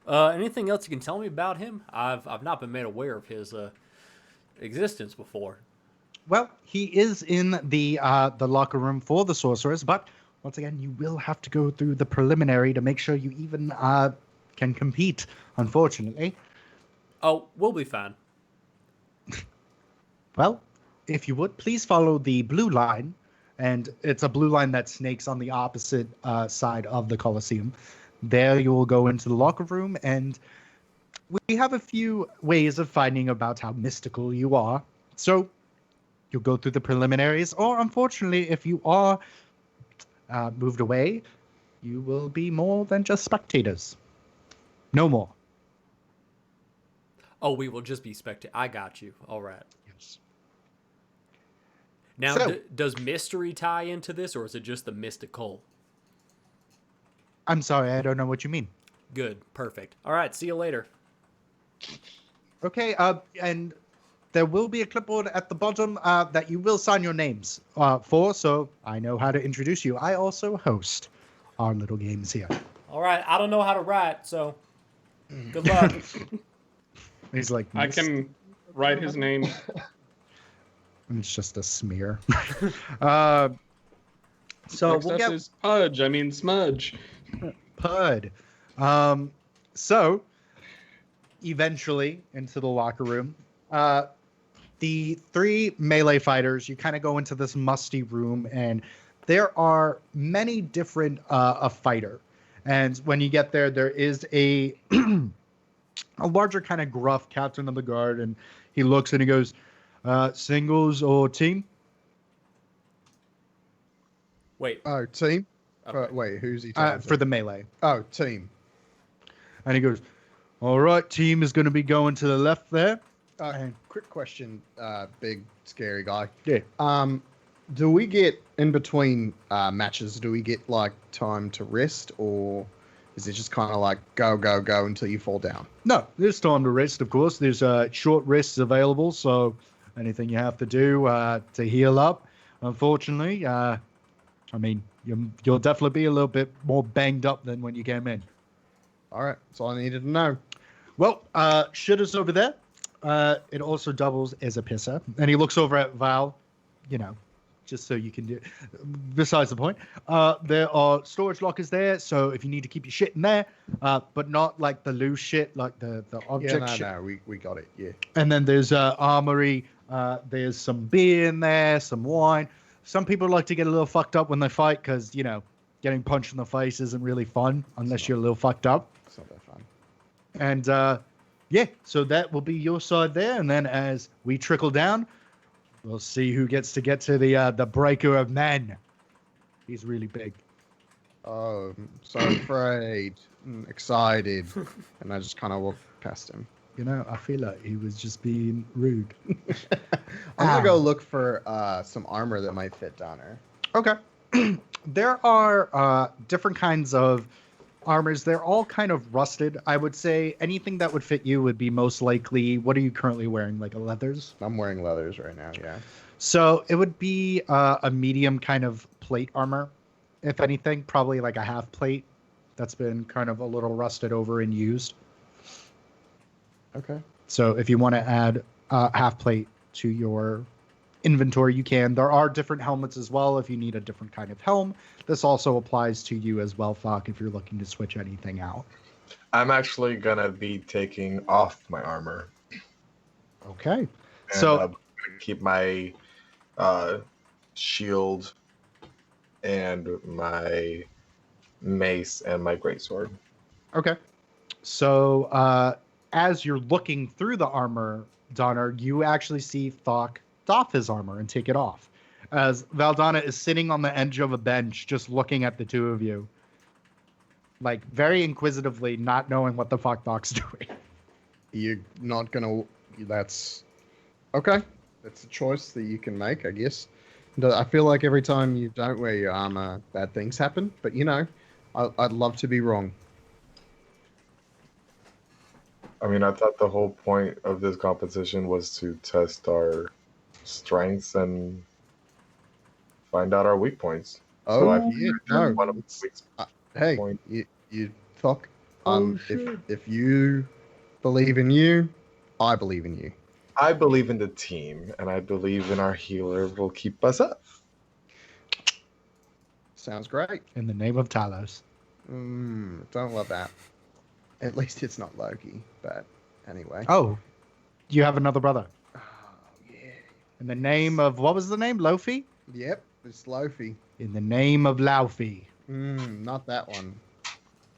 Anything else you can tell me about him? I've not been made aware of his existence before. Well, he is in the locker room for the sorcerers, but once again, you will have to go through the preliminary to make sure you even can compete, unfortunately. Oh, we'll be fine. Well, if you would, please follow the blue line, and it's a blue line that snakes on the opposite side of the Colosseum. There you will go into the locker room, and we have a few ways of finding about how mystical you are. So you'll go through the preliminaries, or unfortunately, if you are moved away, you will be more than just spectators. No more. Oh, we will just be spectators. I got you. All right. Yes. Now, So- does mystery tie into this, or is it just the mystical? I'm sorry, I don't know what you mean. Good. Perfect. All right. See you later. Okay, and there will be a clipboard at the bottom that you will sign your names for, so I know how to introduce you. I also host our little games here. All right. I don't know how to write, so good luck. He's like, I can write his name. It's just a smear. So Next we'll up get is Pudge. I mean Smudge. Pud. So eventually into the locker room, the 3 melee fighters, you kind of go into this musty room, and there are many different a fighter. And when you get there, there is a a larger kind of gruff captain of the guard, and he looks and he goes, singles or team? Wait. Oh, team? Okay. Wait, who's he talking For the melee. Oh, team. And he goes, all right, team is going to be going to the left there. Quick question, big scary guy. Yeah. Do we get in between matches? Do we get like time to rest, or is it just kind of like go until you fall down? No, there's time to rest, of course. There's short rests available, so anything you have to do to heal up. Unfortunately, I mean, you'll definitely be a little bit more banged up than when you came in. All right, that's all I needed to know. Well, Shitter's over there. It also doubles as a pisser. And he looks over at Val, just so you can do it. Besides the point, there are storage lockers there, so if you need to keep your shit in there, but not like the loose shit, like the object shit. No, we got it, yeah. And then there's armory There's some beer in there, some wine. Some people like to get a little fucked up when they fight because, getting punched in the face isn't really fun unless you're a little fucked up. It's not that fun. And so that will be your side there. And then as we trickle down, we'll see who gets to get to the breaker of men. He's really big. Oh, I'm so afraid, excited, and I just kind of walk past him. I feel like he was just being rude. I'm gonna go look for some armor that might fit Donner. Okay. There are different kinds of armors. They're all kind of rusted. I would say anything that would fit you would be most likely. What are you currently wearing? Like a leathers? I'm wearing leathers right now, yeah. So it would be a medium kind of plate armor. If anything, probably like a half plate that's been kind of a little rusted over and used. Okay. So if you want to add half plate to your inventory, you can. There are different helmets as well if you need a different kind of helm. This also applies to you as well, Falk, if you're looking to switch anything out. I'm actually gonna be taking off my armor. Okay. And, So keep my shield and my mace and my greatsword. okay. So as you're looking through the armor, Donner, you actually see Thok doff his armor and take it off. As Valdana is sitting on the edge of a bench just looking at the two of you. Like, very inquisitively, not knowing what the fuck Thok's doing. You're not gonna. That's okay. That's a choice that you can make, I guess. I feel like every time you don't wear your armor, bad things happen. But I'd love to be wrong. I mean, I thought the whole point of this competition was to test our strengths and find out our weak points. Oh, I yeah, no. one of the weak Hey, point. you fuck. If you believe in you, I believe in you. I believe in the team, and I believe in our healer will keep us up. Sounds great. In the name of Talos. Don't love that. At least it's not Loki, but anyway. Oh, you have another brother. Oh, yeah. In the name of, what was the name? Lofi? Yep, it's Lofi. In the name of Laufey. Not that one.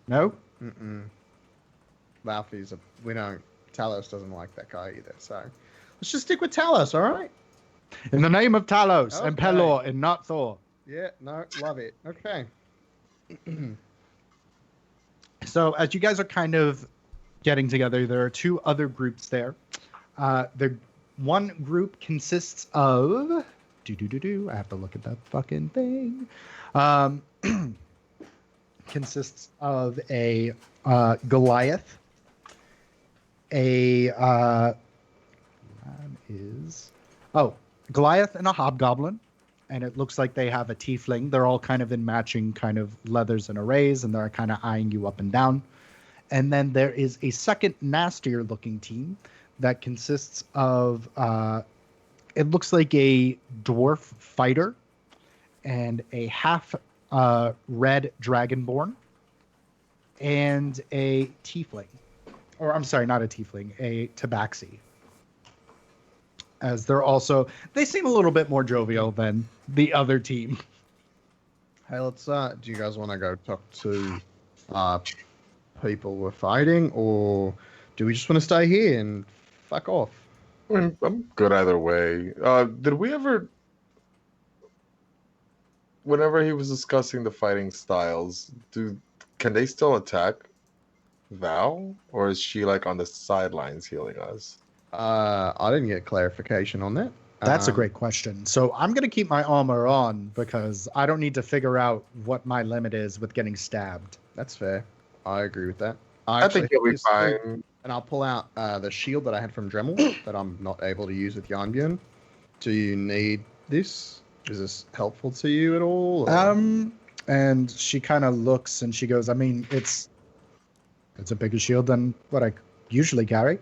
No? Laufey's Talos doesn't like that guy either, so let's just stick with Talos, all right? In the name of Talos and Okay. Pelor and not Thor. Yeah, no, love it. Okay. So as you guys are kind of getting together, there are two other groups there. The one group consists of... I have to look at that fucking thing. Consists of a Goliath. Goliath and a Hobgoblin. And it looks like they have a tiefling. They're all kind of in matching kind of leathers and arrays, and they're kind of eyeing you up and down. And then there is a second nastier looking team that consists of, it looks like a dwarf fighter and a half red dragonborn and a tiefling. Or I'm sorry, not a tiefling, a tabaxi. As they seem a little bit more jovial than the other team. Hey, let's. Do you guys want to go talk to people we're fighting, or do we just want to stay here and fuck off? I mean, I'm good either way. Did we ever, whenever he was discussing the fighting styles, can they still attack Val, or is she like on the sidelines healing us? I didn't get clarification on that. That's a great question. So I'm going to keep my armor on because I don't need to figure out what my limit is with getting stabbed. That's fair. I agree with that. I think you'll be this thing- fine. And I'll pull out the shield that I had from Dremel that I'm not able to use with Yarnbjörn. Do you need this? Is this helpful to you at all? Or? And she kind of looks and she goes, I mean, it's a bigger shield than what I usually carry.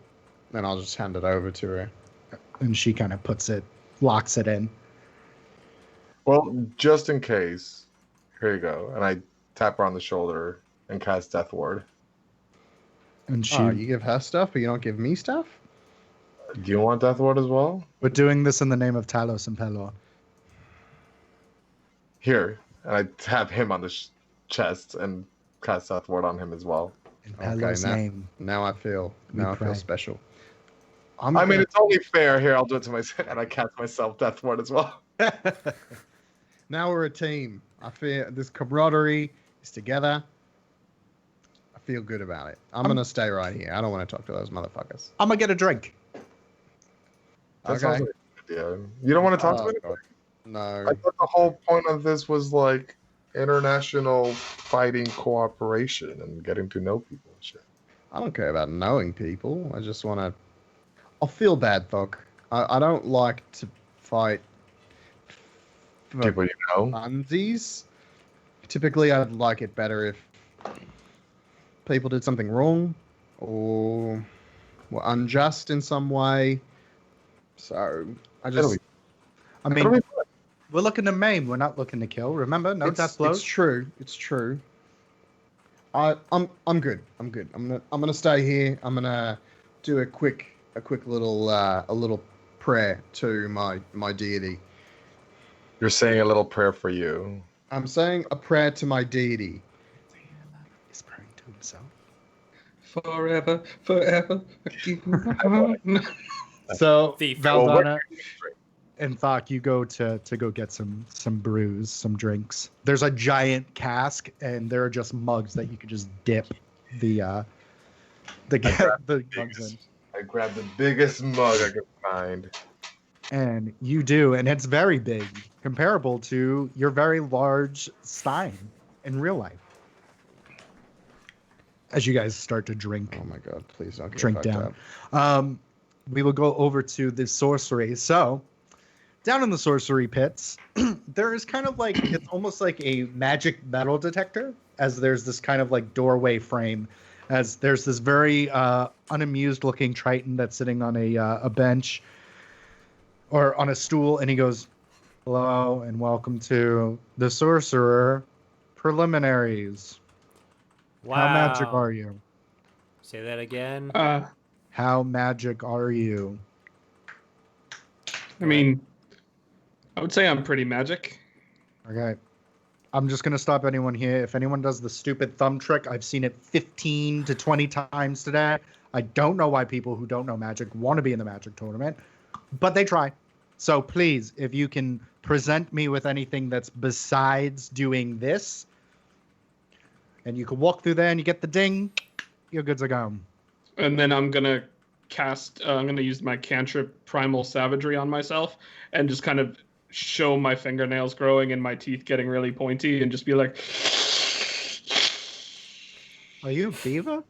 Then I'll just hand it over to her. And she kind of locks it in. Well, just in case, here you go. And I tap her on the shoulder and cast Death Ward. And she, You give her stuff, but you don't give me stuff? Do you want Death Ward as well? We're doing this in the name of Talos and Pelor. Here, and I tap him on the chest and cast Death Ward on him as well. In Pelor's name. Now I feel pray. special. I mean, it's only fair. Here, I'll do it to myself, and I cast myself Death Ward as well. Now we're a team. I feel this camaraderie is together. I feel good about it. I'm gonna stay right here. I don't want to talk to those motherfuckers. I'm gonna get a drink. That sounds like a good idea. You don't want to talk to me? No. I thought the whole point of this was like international fighting cooperation and getting to know people and shit. I don't care about knowing people. I just want to. I'll feel bad, Thok. I don't like to fight People you know. funsies. Typically, I'd like it better if people did something wrong or were unjust in some way. So I just. I mean, we're looking to maim. We're not looking to kill. Remember, no death blows. It's true. It's true. I'm good. I'm good. I'm gonna stay here. I'm gonna do a quick little prayer to my deity. You're saying a little prayer for you. I'm saying a prayer to my deity. He's praying to himself. Forever, forever. So Thief. Valdana and Thok, you go to go get some brews, some drinks. There's a giant cask, and there are just mugs that you could just dip the mugs in. I grabbed the biggest mug I could find. And you do, and it's very big, comparable to your very large stein in real life. As you guys start to drink. Oh my god! Please don't get Drink fucked down. up. We will go over to the sorcery. So, down in the sorcery pits, there is kind of like, it's almost like a magic metal detector, as there's this kind of like doorway frame, as there's this very unamused looking Triton that's sitting on a bench or on a stool, and he goes, "Hello and welcome to the sorcerer preliminaries. Wow. How magic are you? Say that again. How magic are you?" I mean, I would say I'm pretty magic. Okay. I'm just going to stop anyone here. If anyone does the stupid thumb trick, I've seen it 15 to 20 times today. I don't know why people who don't know magic want to be in the magic tournament, but they try. So please, if you can present me with anything that's besides doing this, and you can walk through there and you get the ding, you're good to go. And then I'm gonna I'm gonna use my cantrip Primal Savagery on myself and just kind of show my fingernails growing and my teeth getting really pointy and just be like, Are you Beaver?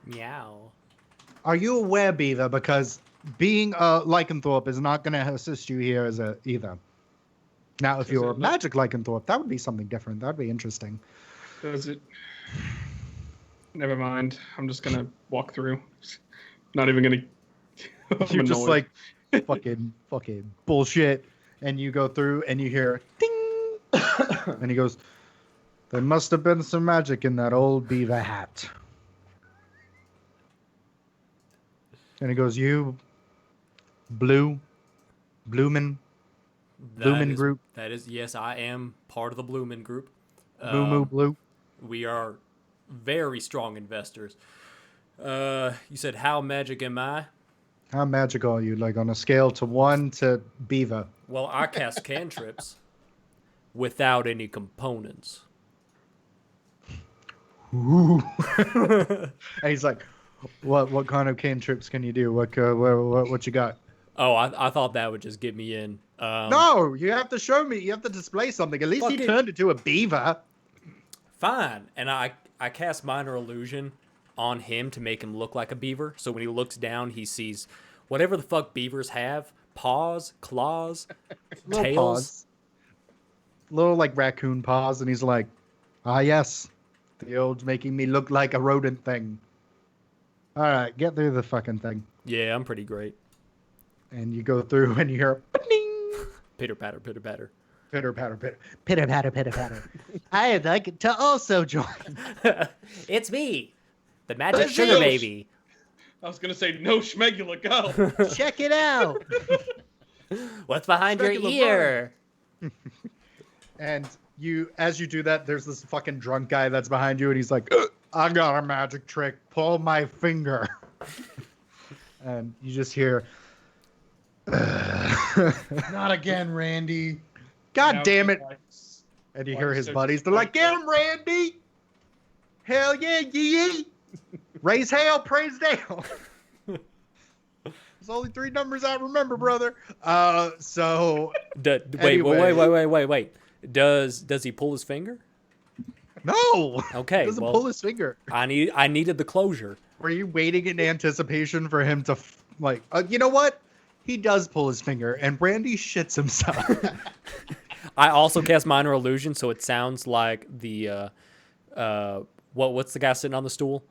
Meow. Are you aware, Beaver? Because being a lycanthrope is not going to assist you here either. Now, if you're a magic lycanthrope, that would be something different. That would be interesting. does it? Never mind. I'm just gonna walk through. Not even gonna. You're just like, fucking bullshit. And you go through and you hear ding. And he goes, "There must have been some magic in that old beaver hat." And he goes, "You, Bloomin' group." That is, yes, I am part of the Bloomin' group. Blue. We are very strong investors. You said, how magic am I? How magic are you? Like on a scale to 1 to beaver. Well, I cast cantrips without any components. Ooh. And he's like, what kind of cantrips can you do? What you got? Oh, I thought that would just get me in. No, you have to show me. You have to display something. At least he turned into a beaver. Fine. And I cast Minor Illusion on him to make him look like a beaver. So when he looks down, he sees whatever the fuck beavers have. Paws, claws, Little tails. paws. Little like raccoon paws. And he's like, "Ah, yes. The old making me look like a rodent thing. All right, get through the fucking thing." Yeah, I'm pretty great. And you go through and you hear ding. Pitter patter, pitter patter. Pitter patter, pitter. Pitter patter, pitter patter. I'd like to also join. It's me, the magic sugar baby. I was gonna say no Schmegula, go. Check it out. What's behind your Schmegula ear? And as you do that, there's this fucking drunk guy that's behind you, and he's like, I got a magic trick. Pull my finger. And you just hear, Not again, Randy. God Now damn he it. likes- And you Why hear is his there buddies. just They're like, like- get him, Randy. Hell yeah, yee. Raise hail, praise Dale. There's only 3 numbers I remember, brother. So Wait. Does he pull his finger? no. Okay, He doesn't well- pull his finger. I needed the closure. Were you waiting in anticipation for him to you know what? He does pull his finger, and Brandy shits himself. I also cast minor illusion, so it sounds like the what's the guy sitting on the stool?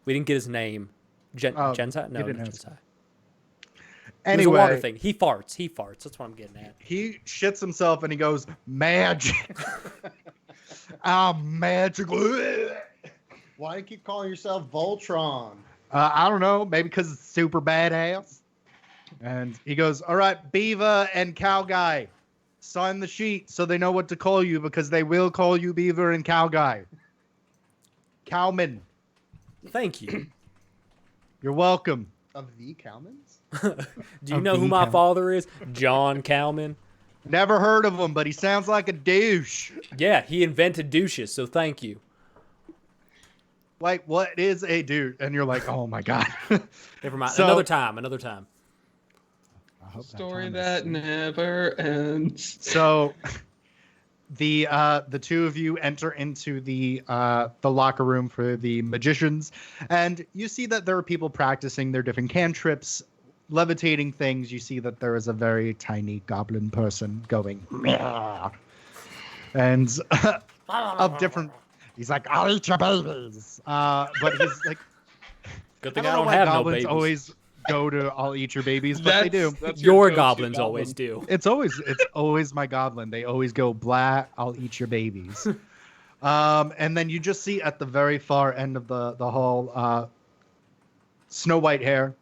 We didn't get his name. Gensai? No, you didn't not ask. Gensai. It was a water Anyway, thing. He farts. That's what I'm getting at. he shits himself, and he goes, magic. I'm magic. Why do you keep calling yourself Voltron? I don't know. Maybe because it's super badass. And he goes, all right, Beaver and Cow Guy, sign the sheet so they know what to call you, because they will call you Beaver and Cow Guy. Cowman, Thank you. you're welcome. Of the Cowmans? Do you Of know who the my Cal- father is? John Cowman. Never heard of him, but he sounds like a douche. Yeah, he invented douches, so thank you. Like, what is a dude? And you're like, oh my God. Never mind. So- Another time. I hope Story time is that soon. never ends. So the two of you enter into the locker room for the magicians, and you see that there are people practicing their different cantrips, levitating things. You see that there is a very tiny goblin person going, "Meow." And of different. He's like, I'll eat your babies. But he's like, Good I thing don't I know don't why have no goblins babies. always go to I'll eat your babies, but they do. That's Your go-to goblins goblin. always do. It's always my goblin. They always go blah, I'll eat your babies. And then you just see at the very far end of the hall, snow white hair,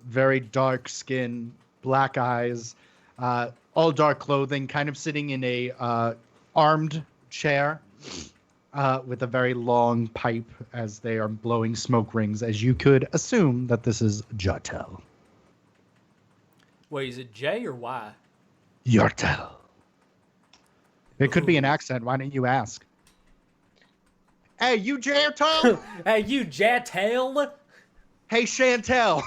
very dark skin, black eyes, all dark clothing, kind of sitting in a armed chair with a very long pipe as they are blowing smoke rings, as you could assume that this is Jartel. Wait, is it J or Y? Yartel. It could be an accent. Why didn't you ask? Hey, you Jartel? Hey, you Jattail! Hey, Chantel.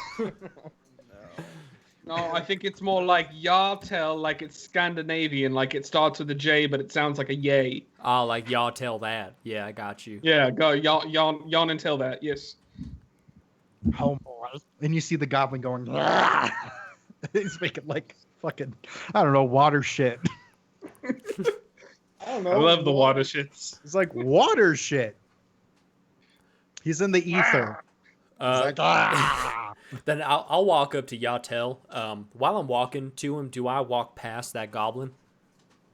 No, I think it's more like Yartel, like it's Scandinavian, like it starts with a J, but it sounds like a yay. Oh, like y'all tell that. Yeah, I got you. Yeah, go yawn and tell that. Yes. Homeboy. And you see the goblin going, "Ah." He's making like fucking, I don't know, water shit. I don't know. I love the water shits. It's like water shit. He's in the ether. Uh, Ah. then I'll walk up to Yatel. While I'm walking to him, do I walk past that goblin?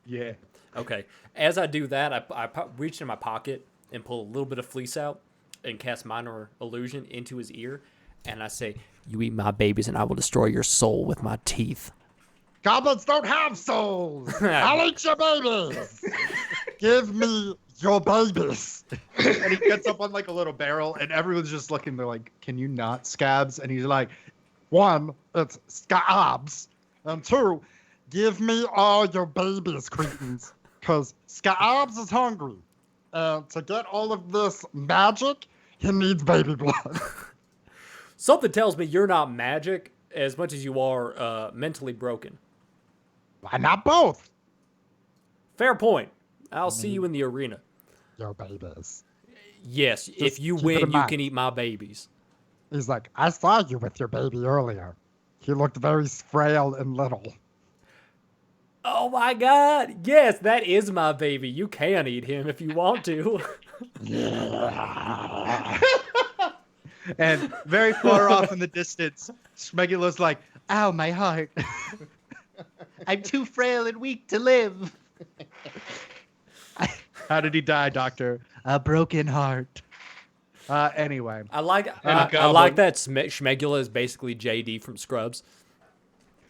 Yeah. Okay. As I do that, I reach in my pocket and pull a little bit of fleece out and cast minor illusion into his ear. And I say, you eat my babies and I will destroy your soul with my teeth. Goblins don't have souls. I'll eat your babies. Give me your babies. And he gets up on like a little barrel, and everyone's just looking. They're like, "Can you not, Scabs?" And he's like, "1, it's Scabs, and 2, give me all your babies, cretins, because Scabs is hungry. And to get all of this magic, he needs baby blood." Something tells me you're not magic as much as you are mentally broken. Why not both? Fair point. I'll see you in the arena. Your babies. Yes, if you keep it win, in you mind. can eat my babies. He's like, "I saw you with your baby earlier. He looked very frail and little." Oh my god! Yes, that is my baby. You can eat him if you want to. And very far off in the distance, Schmegula's like, "Ow, my heart. I'm too frail and weak to live." How did he die, Doctor? A broken heart. Anyway. I like that Schmegula is basically JD from Scrubs.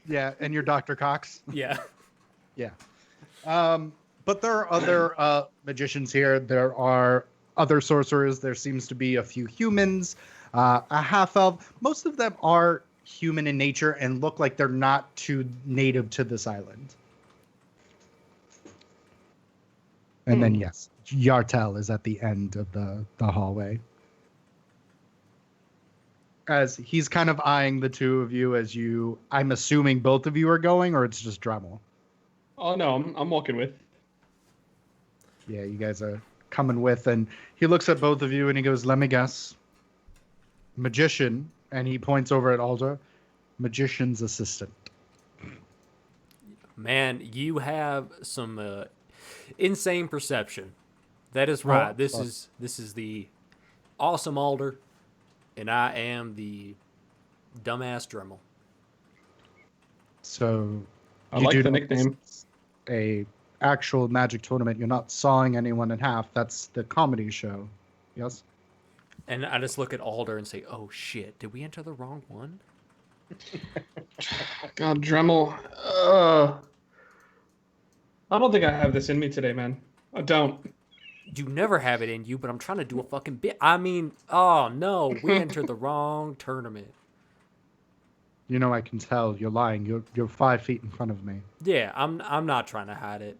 Yeah, and you're Dr. Cox. Yeah. Yeah. But there are other magicians here. There are other sorcerers. There seems to be a few humans, a half-elf. Most of them are human in nature and look like they're not too native to this island. And then, yes, Yartel is at the end of the hallway. As he's kind of eyeing the two of you as you, I'm assuming both of you are going, or it's just Dremel? Oh, no, I'm walking with. Yeah, you guys are coming with, and he looks at both of you and he goes, let me guess. Magician, and he points over at Alder. Magician's assistant. Man, you have some insane perception. That is right. This is the awesome Alder, and I am the dumbass Dremel. So I like the nickname. A actual magic tournament. You're not sawing anyone in half. That's the comedy show. Yes? And I just look at Alder and say, oh shit, did we enter the wrong one? God, Dremel. I don't think I have this in me today, man. I don't. You never have it in you, but I'm trying to do a fucking bit. I mean, oh no, we entered the wrong tournament. You know, I can tell you're lying. You're 5 feet in front of me. Yeah, I'm not trying to hide it.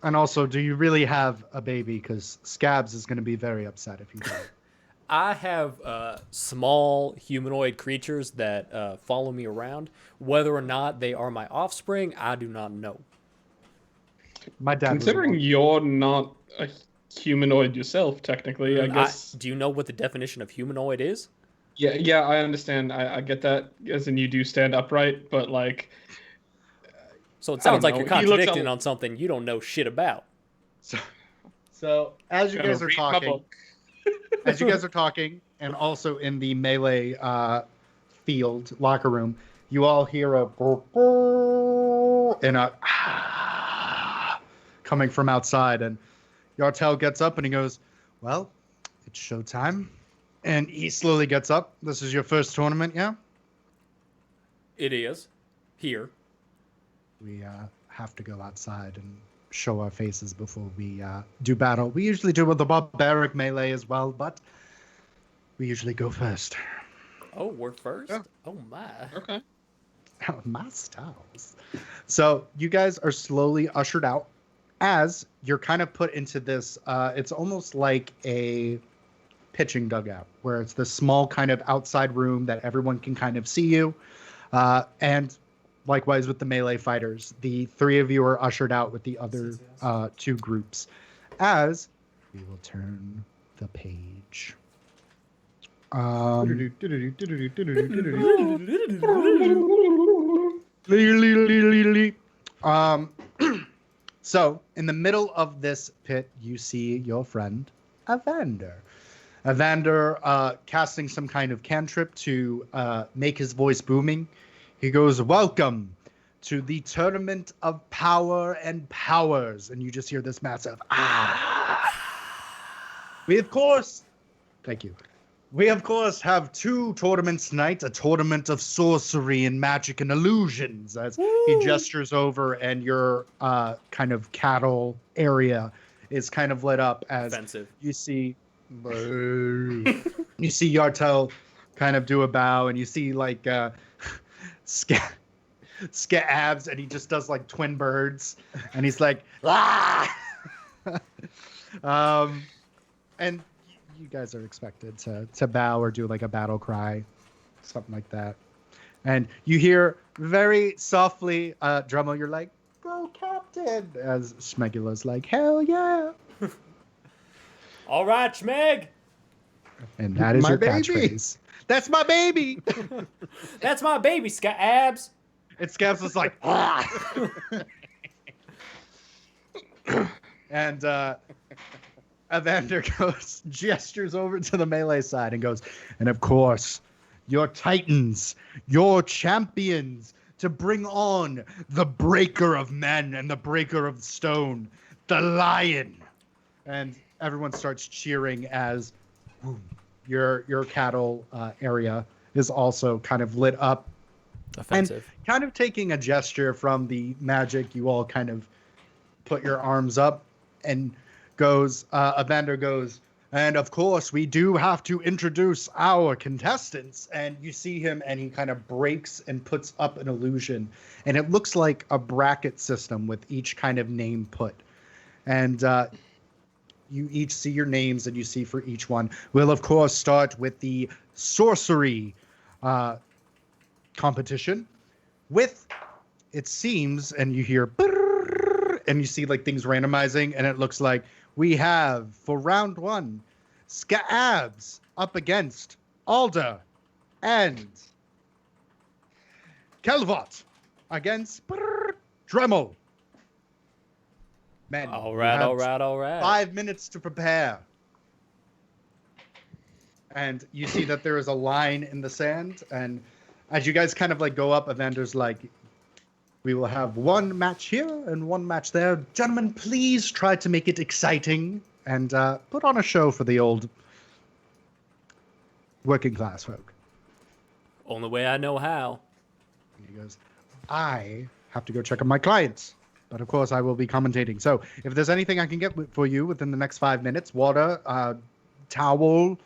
And also, do you really have a baby? Because Scabs is going to be very upset if you don't. I have small humanoid creatures that follow me around. Whether or not they are my offspring, I do not know. My dad. Considering you're not a humanoid yourself, technically, I guess. Do you know what the definition of humanoid is? Yeah, I understand. I get that, as in you do stand upright, but like. So it sounds like you're contradicting on something you don't know shit about. So as you guys are talking, and also in the melee field locker room, you all hear a and a coming from outside, and Yartel gets up and he goes, "Well, it's showtime," and he slowly gets up. This is your first tournament, yeah? It is here. We have to go outside and show our faces before we do battle. We usually do with the barbaric melee as well, but we usually go first. Oh, we're first? Yeah. Oh, my. Okay. My styles. So you guys are slowly ushered out as you're kind of put into this, it's almost like a pitching dugout, where it's this small kind of outside room that everyone can kind of see you. And likewise with the melee fighters, the three of you are ushered out with the other two groups as we will turn the page. So in the middle of this pit, you see your friend Evander. Evander casting some kind of cantrip to make his voice booming. He goes, "Welcome to the Tournament of Power and Powers." And you just hear this massive, ah. We, of course, thank you. We, of course, have two tournaments tonight, a tournament of sorcery and magic and illusions, as he gestures over and your kind of cattle area is kind of lit up as offensive. You see Yartel kind of do a bow, and you see like Scabs, and he just does like twin birds, and he's like, ah! And you guys are expected to bow or do like a battle cry, something like that. And you hear very softly, Dremel, you're like, "Go, Captain!" As Schmegula's like, "Hell yeah!" All right, Schmeg. And that is My your baby. catchphrase. That's my baby. That's my baby, Scabs. And Scabs was like, ah! And Evander gestures over to the melee side and goes, "And of course, your titans, your champions, to bring on the breaker of men and the breaker of stone, the lion." And everyone starts cheering as boom, your cattle area is also kind of lit up. Offensive. And kind of taking a gesture from the magic, you all kind of put your arms up and Evander goes, and of course, we do have to introduce our contestants. And you see him, and he kind of breaks and puts up an illusion. And it looks like a bracket system with each kind of name put. And you each see your names, and you see for each one. We'll, of course, start with the sorcery competition with, it seems, and you hear, and you see like things randomizing, and it looks like we have, for round 1, Skaabs up against Alda, and Kelvot against Dremel. Men, All you right, have all right. 5 minutes to prepare. And you see that there is a line in the sand, and as you guys kind of like go up, Evander's like, we will have one match here and one match there. Gentlemen, please try to make it exciting and put on a show for the old working class folk. Only way I know how. And he goes, I have to go check on my clients. But of course, I will be commentating. So if there's anything I can get for you within the next 5 minutes, water, towel,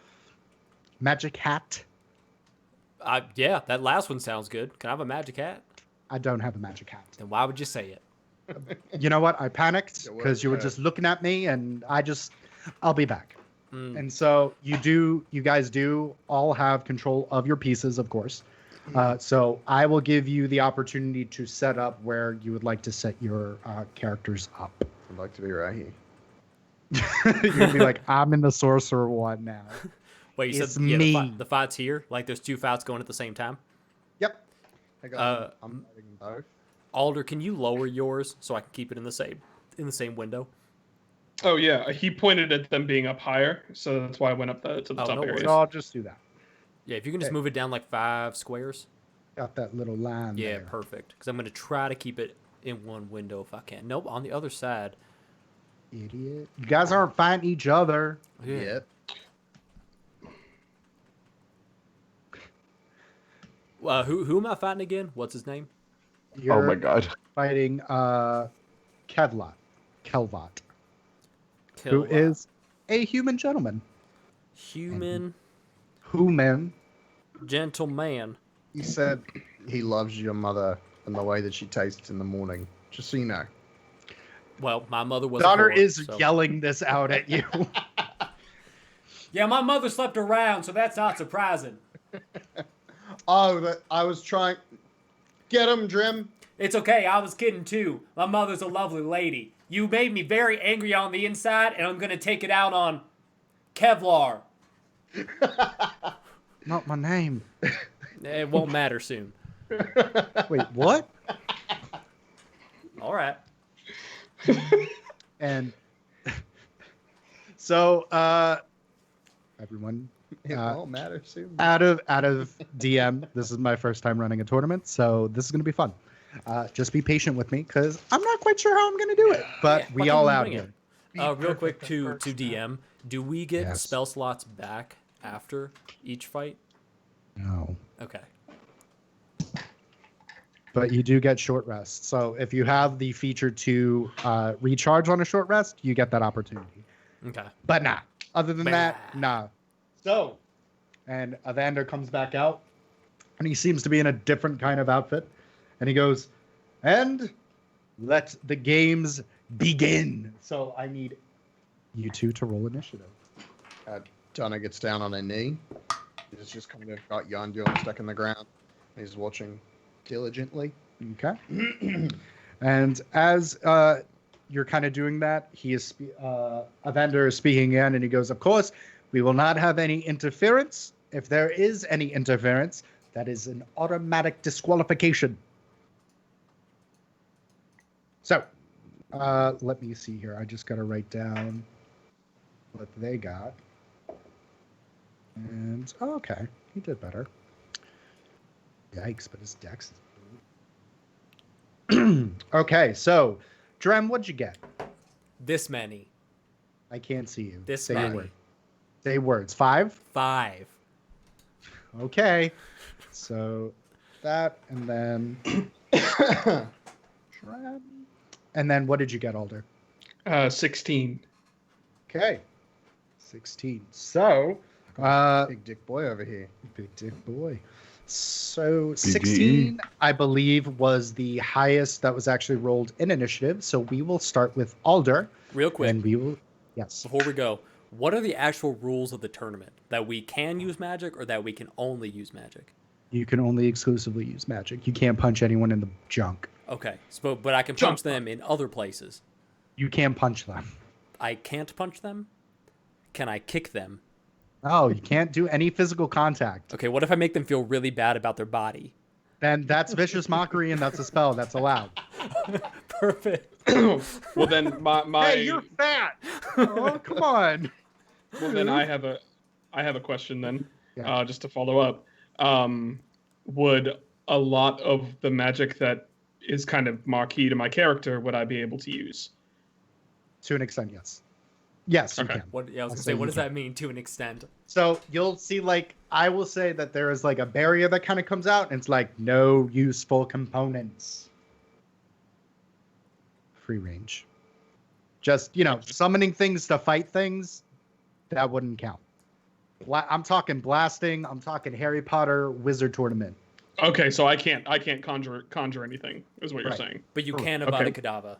magic hat. Yeah, that last one sounds good. Can I have a magic hat? I don't have a magic hat. Then why would you say it? You know what? I panicked because you were just looking at me, and I'll be back. And so you guys do all have control of your pieces, of course. So I will give you the opportunity to set up where you would like to set your characters up. I'd like to be right here. You're gonna be like, I'm in the sorcerer one now. Wait, you It's said me. the fight's here? Like there's 2 fights going at the same time? Yep. I'm fighting both. Alder, can you lower yours so I can keep it in the same window? Oh yeah, he pointed at them being up higher, so that's why I went up to the top no area. worries. So I'll just do that. Yeah, if you can just move it down like 5 squares. Got that little line Yeah, there. perfect. Because I'm going to try to keep it in one window if I can. Nope, on the other side. Idiot. You guys aren't fighting each other. Yeah. Yep. Who am I fighting again? What's his name? You're Oh my god. fighting Kelvot, who Kill, is a human gentleman. human Human. gentleman. He said he loves your mother and the way that she tastes in the morning. Just so you know. Well, my mother was. Daughter a whore, is so- yelling this out at you. Yeah, my mother slept around, so that's not surprising. Oh, I was trying. Get him, Drim. It's okay, I was kidding too. My mother's a lovely lady. You made me very angry on the inside, and I'm gonna take it out on Kevlar. Not my name. It won't matter soon. Wait, what? All right. And so everyone It won't matter soon. out of DM, this is my first time running a tournament, so this is going to be fun. Just be patient with me because I'm not quite sure how I'm going to do it, but Yeah, we fucking all out bring here. it. Real quick to DM, do we get Yes. spell slots back after each fight? No, Okay. but you do get short rest. So if you have the feature to recharge on a short rest, you get that opportunity. Okay. But nah. Other than Bah. that, nah. So, and Evander comes back out, and he seems to be in a different kind of outfit. And he goes, and let the games begin. So I need you two to roll initiative. Donna gets down on her knee. He's just kind of got Yondu stuck in the ground. He's watching diligently. Okay. And as you're kind of doing that, he is Evander is speaking in, and he goes, of course, we will not have any interference. If there is any interference, that is an automatic disqualification. So, let me see here. I just got to write down what they got. And, oh, okay, he did better. Yikes, but his dex is... Okay, so, Drem, what'd you get? This many. I can't see you. This Say many. your word. Say words. 5? 5. Okay. So that, and then... and then what did you get, Alder? 16. Okay. 16. So... Big dick boy over here. Big dick boy. So 16, I believe, was the highest that was actually rolled in initiative. So we will start with Alder. Real quick. And we will... Yes. Before we go, what are the actual rules of the tournament? That we can use magic or that we can only use magic? You can only exclusively use magic. You can't punch anyone in the junk. Okay. So, but I can punch them in other places. You can punch them. I can't punch them? Can I kick them? Oh, you can't do any physical contact. Okay, what if I make them feel really bad about their body? Then that's vicious mockery, and that's a spell that's allowed. Perfect. Well, then my Hey, you're fat. Oh, come on. Well, then I have a question then, Yeah. just to follow up. Would a lot of the magic that is kind of marquee to my character, would I be able to use? To an extent, yes. Yes, you Okay. can. I was going to say say, what you does can. that mean to an extent? So you'll see, like, I will say that there is like a barrier that kind of comes out, and it's like no useful components. Free range. Just, summoning things to fight things, that wouldn't count. I'm talking blasting. I'm talking Harry Potter wizard tournament. Okay, so I can't conjure anything, is what you're Right. saying. But you can Okay. Avada Kedavra.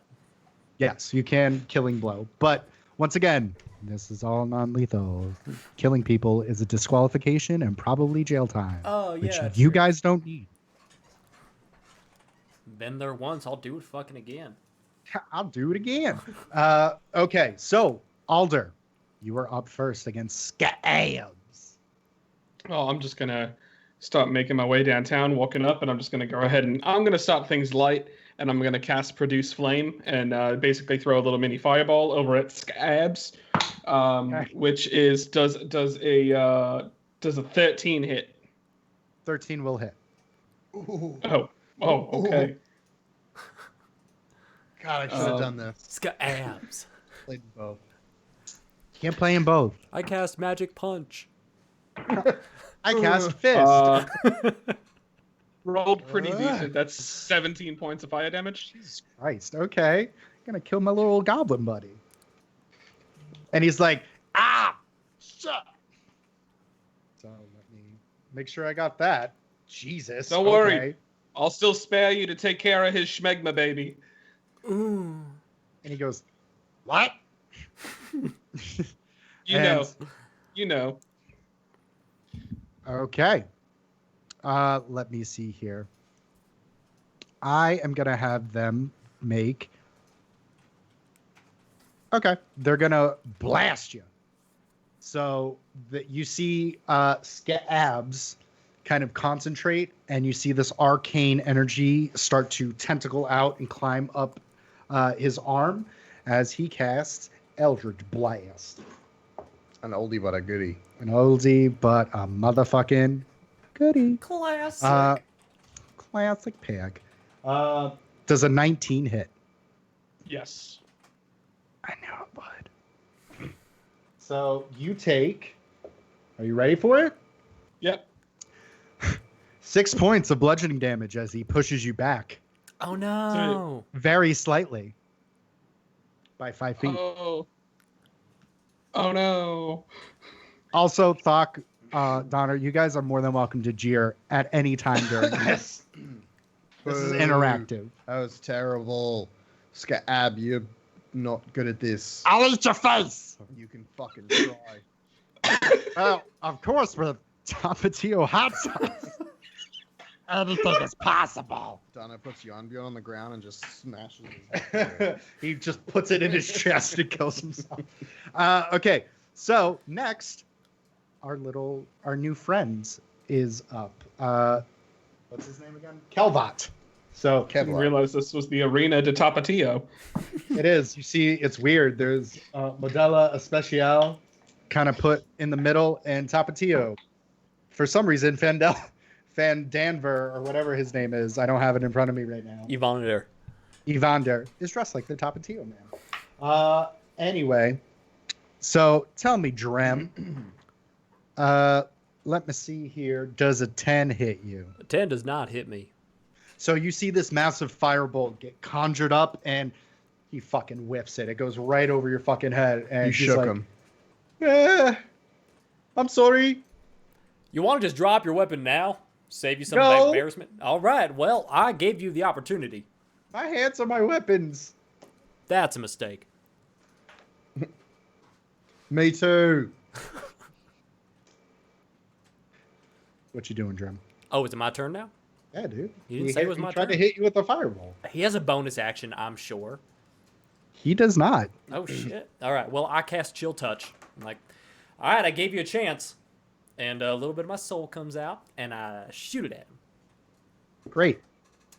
Yes, you can killing blow. But once again, this is all non-lethal. Killing people is a disqualification and probably jail time. Oh, which yeah. you guys don't need. Been there once, I'll do it fucking again. I'll do it again. Okay, so Alder, you are up first against Scabs. Oh, I'm just gonna start making my way downtown, walking up, and I'm just gonna go ahead and I'm gonna start things light, and I'm gonna cast Produce Flame and basically throw a little mini fireball over at Scabs, which is does a 13 hit. 13 will hit. Ooh. Oh, okay. God, I should have done this. Scabs. Played both. Can't play in both. I cast Magic Punch. I cast Fist. Rolled pretty decent. That's 17 points of fire damage. Jesus Christ. Okay. Gonna kill my little goblin buddy. And he's like, shit. So let me make sure I got that. Jesus. Don't worry. Okay. I'll still spare you to take care of his schmegma, baby. Ooh. And he goes, what? You know. Okay. Let me see here. I am going to have them make... Okay. They're going to blast you. So that you see Scabs kind of concentrate, and you see this arcane energy start to tentacle out and climb up his arm as he casts Eldritch Blast. An oldie but a goodie. An oldie, but a motherfucking goodie. Classic. Classic pick. Does a 19 hit? Yes. I knew it would. So you take... Are you ready for it? Yep. 6 points of bludgeoning damage as he pushes you back. Oh, no. Very slightly. By 5 feet. Oh no. Also, Thok, Donner, you guys are more than welcome to jeer at any time during this. This is Boo. interactive. That was terrible. Scab, you're not good at this. I'll eat your face! You can fucking try. Well, of course, with Tapatio hot sauce. Anything is possible. Donna puts Yonbjorn on the ground and just smashes his head. He just puts it in his chest and kills himself. Okay, so next, our new friends is up. What's his name again? Kelvot. So Didn't realize this was the arena de Tapatio. it is. You see, it's weird. There's Modella Especial kind of put in the middle, and Tapatio. For some reason, Fandanver, or whatever his name is, I don't have it in front of me right now. Evander Evander is dressed like the Tapatio man. Anyway, So tell me, Drem. Let me see here. Does a 10 hit you? A 10 does not hit me. So you see this massive firebolt get conjured up, and he fucking whiffs it. It goes right over your fucking head, and You he's shook like, him. I'm sorry. You want to just drop your weapon now? Save you some No. embarrassment? All right. Well, I gave you the opportunity. My hands are my weapons. That's a mistake. Me too. What you doing, Drem? Oh, is it my turn now? Yeah, dude. You didn't say it was my He tried turn? to hit you with a fireball. He has a bonus action, I'm sure. He does not. Oh, shit. All right. Well, I cast Chill Touch. I'm like, all right, I gave you a chance. And a little bit of my soul comes out, and I shoot it at him. Great.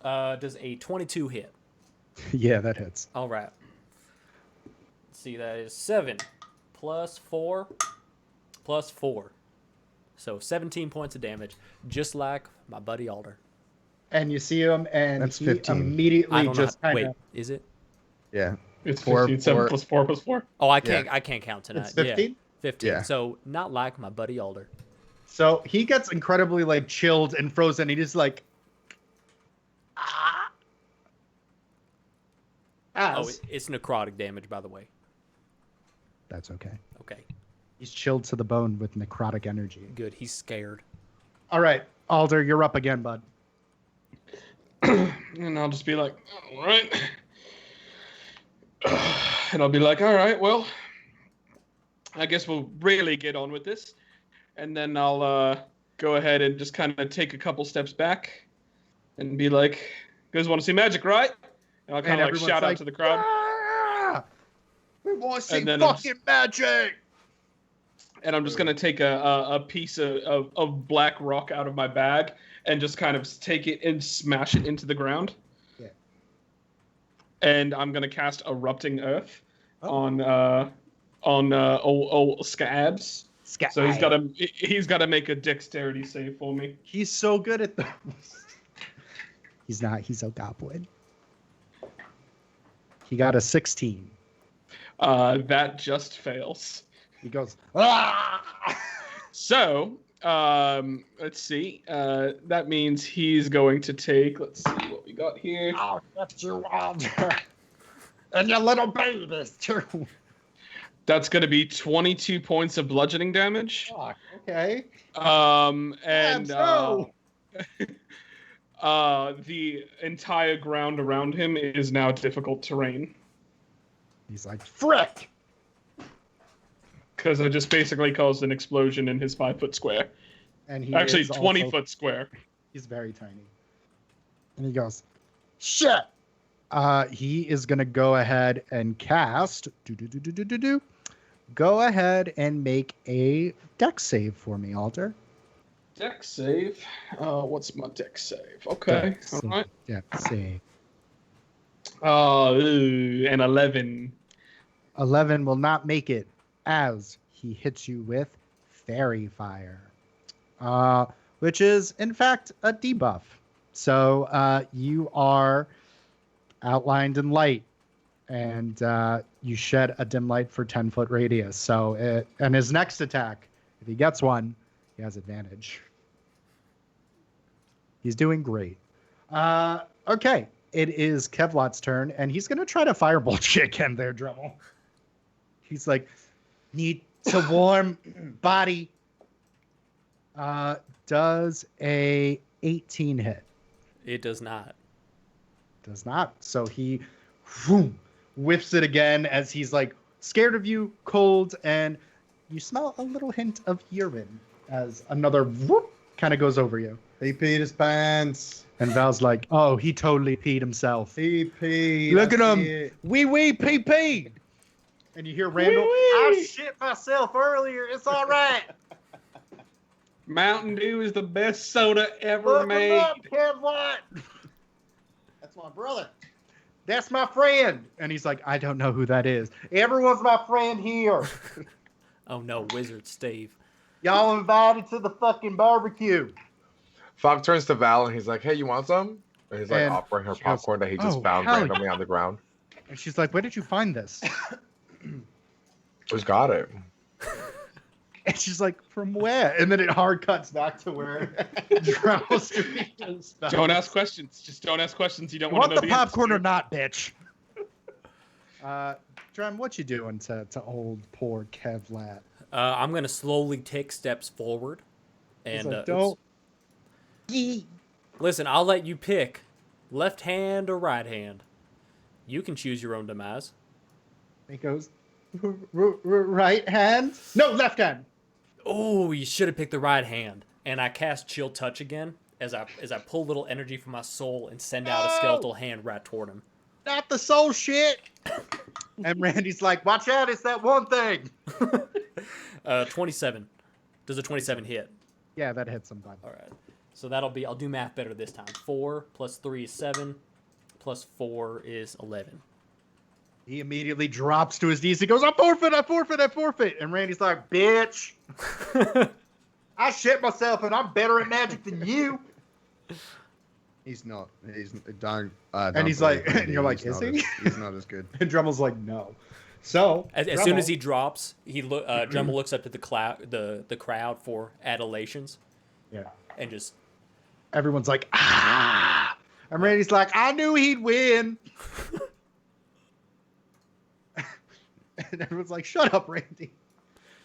Does a 22 hit? Yeah, that hits. All right. Let's see, that is 7 plus 4 plus 4. So 17 points of damage, just like my buddy Alder. And you see him, and That's he 15. I immediately don't just know. kind Wait, of... is it? Yeah. It's Four, 15. 7 four. plus 4 plus 4. Oh, I can't count tonight. It's 15? Yeah, 15. Yeah. So not like my buddy Alder. So he gets incredibly, like, chilled and frozen. He just, like... Oh, it's necrotic damage, by the way. That's okay. Okay, He's chilled to the bone with necrotic energy. good. He's scared. All right, Alder, you're up again, bud. And I'll just be like, all right. And I'll be like, all right, well, I guess we'll really get on with this. And then I'll go ahead and just kind of take a couple steps back and be like, you guys want to see magic, right? And I'll kind of like everyone's shout out like, to the crowd. "Ah! We want to see And then fucking magic! And I'm just going to take a piece of black rock out of my bag and just kind of take it and smash it into the ground. Yeah. And I'm going to cast Erupting Earth Oh. on old Scabs. So Sky. he's got to make a dexterity save for me. He's so good at those. He's not. He's a goblin. He got a 16. That just fails. He goes, ah! So, let's see. That means he's going to take, let's see what we got here. I'll get you, Alder. And your little babies, too. That's going to be 22 points of bludgeoning damage. Fuck, okay. And no. the entire ground around him is now difficult terrain. He's like, frick! Because I just basically caused an explosion in his 5-foot square. And he Actually, is 20-foot square. He's very tiny. And he goes, shit! He is going to go ahead and cast... Go ahead and make a dex save for me, Alder. Dex save? What's my dex save? Okay, Dex all save. right. Dex save. An 11. 11 will not make it as he hits you with Fairy Fire, which is, in fact, a debuff. So you are outlined in light, and you shed a dim light for 10-foot radius. So, and his next attack, if he gets one, he has advantage. He's doing great. Okay, it is Kevlot's turn, and he's going to try to firebolt you again there, Dremel. He's like, need to warm body. Does a 18 hit? It does not. Does not. So he whiffs it again as he's like scared of you, cold, and you smell a little hint of urine as another whoop kind of goes over you. He peed his pants. And Val's like, oh, he totally peed himself. He peed. Look I at him. see it. Wee pee pee. And you hear Randall, I shit myself earlier. It's all right. Mountain Dew is the best soda ever Look him made. up, Kevlot. That's my brother. That's my friend. And he's like, I don't know who that is. Everyone's my friend here. Oh no, Wizard Steve. Y'all invited to the fucking barbecue. Fog turns to Val and he's like, "Hey, you want some?" And he's like And offering her she goes, popcorn that he just "Oh, found hell randomly on the ground. And she's like, where did you find this? Who's got it? And she's like, from where? And then it hard cuts back to where Dremmel's doing stuff. Don't ask questions. Just don't ask questions. You don't You want want to know the popcorn answer. or not, bitch? Drem, what you doing to old poor Kevlat? I'm gonna slowly take steps forward, He's and like, don't. listen. I'll let you pick, left hand or right hand. You can choose your own demise. He goes, right hand? No, left hand. Oh, you should have picked the right hand. And I cast Chill Touch again as I pull a little energy from my soul and send out a skeletal hand right toward him. Not the soul shit. And Randy's like, watch out, it's that one thing. 27. Does a 27 hit? Yeah, that hits him, bud. All right. So that'll be, I'll do math better this time. 4 plus 3 is 7, plus 4 is 11. He immediately drops to his knees. He goes, I forfeit, I forfeit, I forfeit. And Randy's like, bitch. I shit myself and I'm better at magic than you. He's not. He's don't. And he's like, and you're like, is he? He's not as good. And Dremmel's like, no. So As soon as he drops, Dremel looks up to the crowd for adulations. Yeah. And just everyone's like, ah. And Randy's like, I knew he'd win. And everyone's like, shut up, Randy.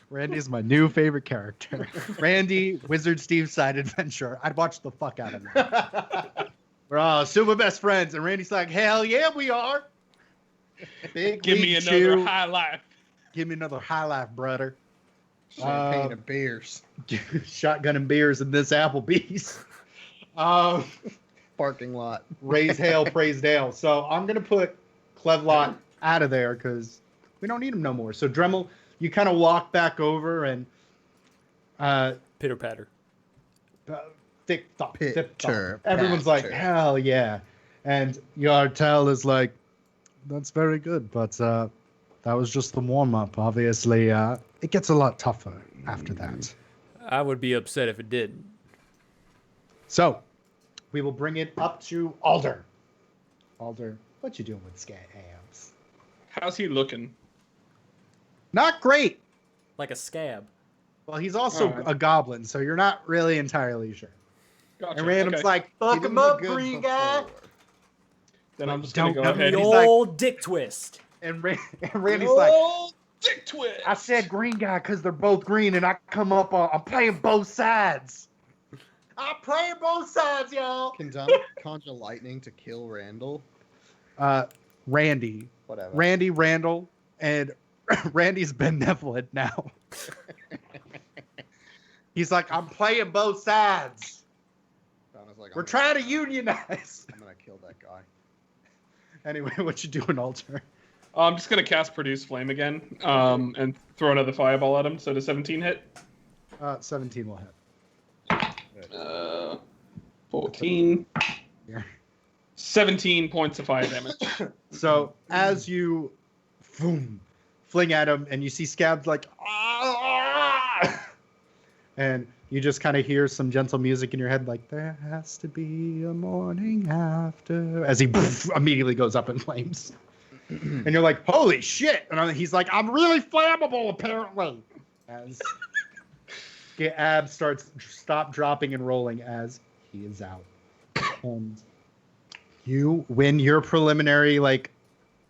Randy's my new favorite character. Randy, Wizard Steve's Side Adventure. I'd watch the fuck out of him. We're all super best friends. And Randy's like, hell yeah, we are. Big Give me League another 2. high life. Give me another high life, brother. Champagne and beers. Shotgun and beers in this Applebee's. Parking lot. Raise hail, praise Dale. So I'm going to put Clevlot out of there because we don't need him no more. So Dremel, you kind of walk back over and pitter patter. Thick thump. Pitter Everyone's like, patter. hell yeah. And Yartel is like, that's very good, but that was just the warm-up. Obviously, it gets a lot tougher after that. I would be upset if it didn't. So, we will bring it up to Alder. Alder, what you doing with scabs? How's he looking? Not great. Like a scab. Well, he's also Alright. a goblin, so you're not really entirely sure. Gotcha. And Random's okay. like, He fuck didn't him look up, good green guy. before. Then I'm Like, just gonna go don't ahead. The He's like- old dick twist. And Randy's like, Oh, dick twist. I said green guy because they're both green, and I come up on, I'm playing both sides. I'm playing both sides, y'all. Can Dom conjure lightning to kill Randall? Randy. Whatever. Randy, Randall, and Randy's benevolent now. He's like, I'm playing both sides. Donna's like, We're I'm trying to gonna- unionize. I'm gonna kill that guy. Anyway, what you doing, Alter? I'm just gonna cast Produce Flame again, and throw another fireball at him. So does 17 hit? 17 will hit. 14. Yeah. 17 points of fire damage. So as you boom, fling at him, and you see Scab's like, ah! And you just kind of hear some gentle music in your head, like, there has to be a morning after, as he immediately goes up in flames. And you're like, holy shit. And he's like, I'm really flammable, apparently. As Ab stop dropping and rolling as he is out. And you win your preliminary, like,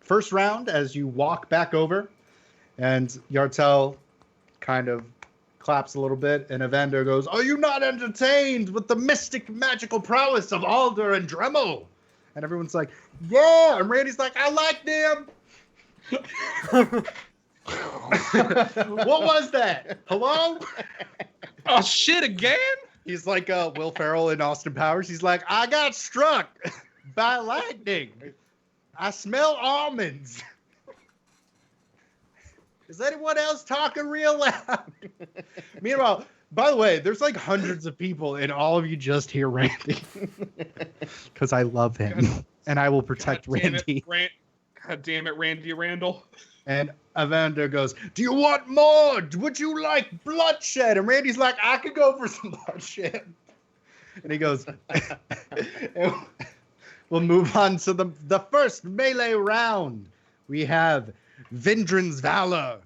first round as you walk back over. And Yartel kind of claps a little bit, and Evander goes, are you not entertained with the mystic magical prowess of Alder and Dremel? And everyone's like, yeah. And Randy's like, I like them. What was that? Hello? Oh shit again? He's like Will Ferrell in Austin Powers. He's like, I got struck by lightning. I smell almonds. Is anyone else talking real loud? Meanwhile, by the way, there's like hundreds of people, and all of you just hear Randy. Because I love him, and I will protect Randy. God damn it, Randy Randall. And Evander goes, do you want more? Would you like bloodshed? And Randy's like, I could go for some bloodshed. And he goes, we'll move on to the first melee round. We have Vindran's Valor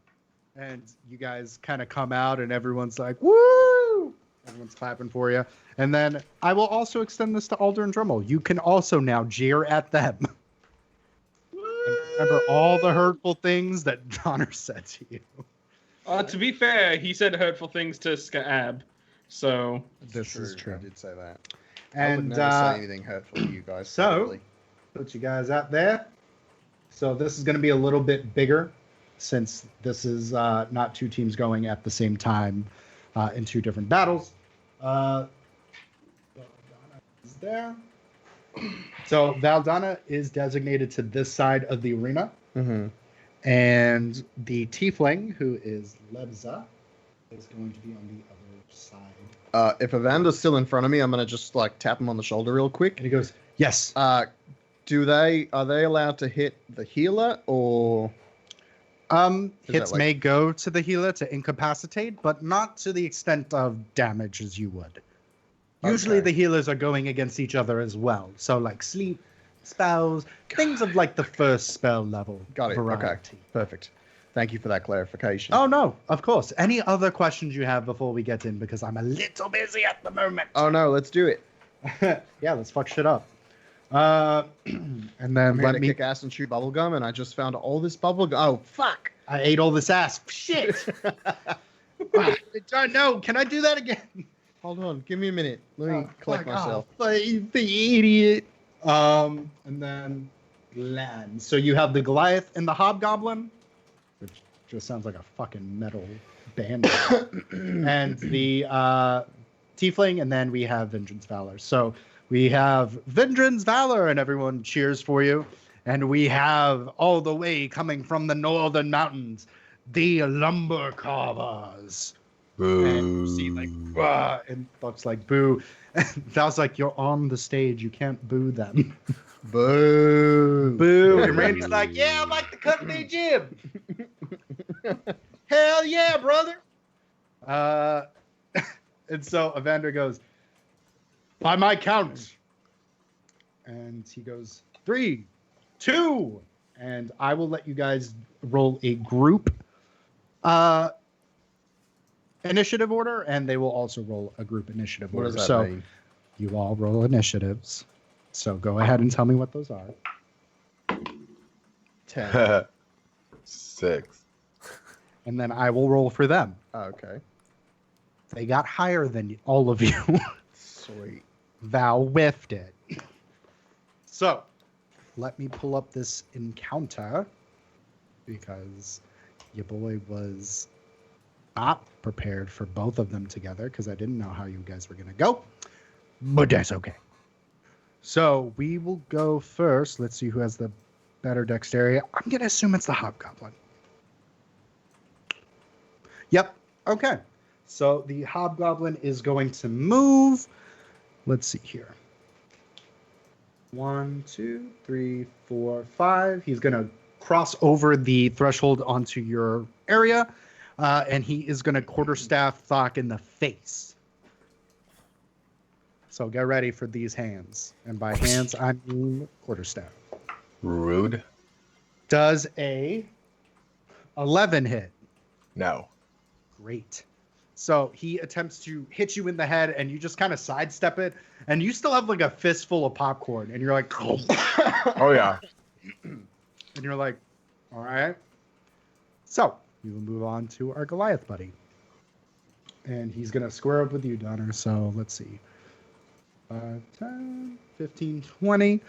And you guys kind of come out, and everyone's like, "Woo!" Everyone's clapping for you. And then I will also extend this to Alder and Drummel. You can also now jeer at them. And remember all the hurtful things that Donner said to you. To be fair, he said hurtful things to Skaab, so This is true. I did say that. And I would never say anything hurtful to you guys. so- probably. put you guys out there. So this is going to be a little bit bigger since this is not two teams going at the same time in two different battles. Valdana is there. So Valdana is designated to this side of the arena. Mm-hmm. And the tiefling, who is Lebza, is going to be on the other side. If Evander's still in front of me, I'm gonna just like tap him on the shoulder real quick. And he goes, yes. Are they allowed to hit the healer or? Hits like- may go to the healer to incapacitate, but not to the extent of damage as you would. Usually Okay. the healers are going against each other as well. So like sleep, spells, things of like the first spell level Got it. variety. Okay. Perfect. Thank you for that clarification. Oh no, of course. Any other questions you have before we get in? Because I'm a little busy at the moment. Oh no, let's do it. Yeah, let's fuck shit up. And then I'm here let to me. kick ass and shoot bubblegum, and I just found all this bubblegum. Oh fuck! I ate all this ass. Shit. I don't know. Can I do that again? Hold on, give me a minute. Let me collect fuck myself. off, the idiot. And then land. So you have the Goliath and the Hobgoblin, which just sounds like a fucking metal band. And the Tiefling, and then we have Vengeance Valor. So we have Vengeance Valor, and everyone cheers for you. And we have all the way coming from the northern mountains, the Lumber Carvers. And you see like, "Wah," and Buck's like, boo. And Val's like, you're on the stage. You can't boo them. Boo! Boo. And Randy's like, yeah, I like the company gym. Hell yeah, brother. And so Evander goes, by my count. And he goes, 3, 2. And I will let you guys roll a group initiative order, and they will also roll a group initiative What order. does that So mean? you all roll initiatives. So go ahead and tell me what those are. 10. 6. And then I will roll for them. Oh, okay. They got higher than all of you. Sweet. Val whiffed it. So let me pull up this encounter because your boy was not prepared for both of them together because I didn't know how you guys were going to go. But that's okay. So we will go first. Let's see who has the better dexterity. I'm going to assume it's the Hobgoblin. Yep. Okay. So the Hobgoblin is going to move. Let's see here. 1, 2, 3, 4, 5. He's going to cross over the threshold onto your area, and he is going to quarterstaff Thok in the face. So get ready for these hands. And by hands, I mean quarterstaff. Rude. Does a 11 hit? No. Great. So he attempts to hit you in the head, and you just kind of sidestep it, and you still have like a fistful of popcorn, and you're like, Oh yeah. and you're like, all right. So we will move on to our Goliath buddy, and he's gonna square up with you, Donner. So let's see, 5, 10, 15, 20.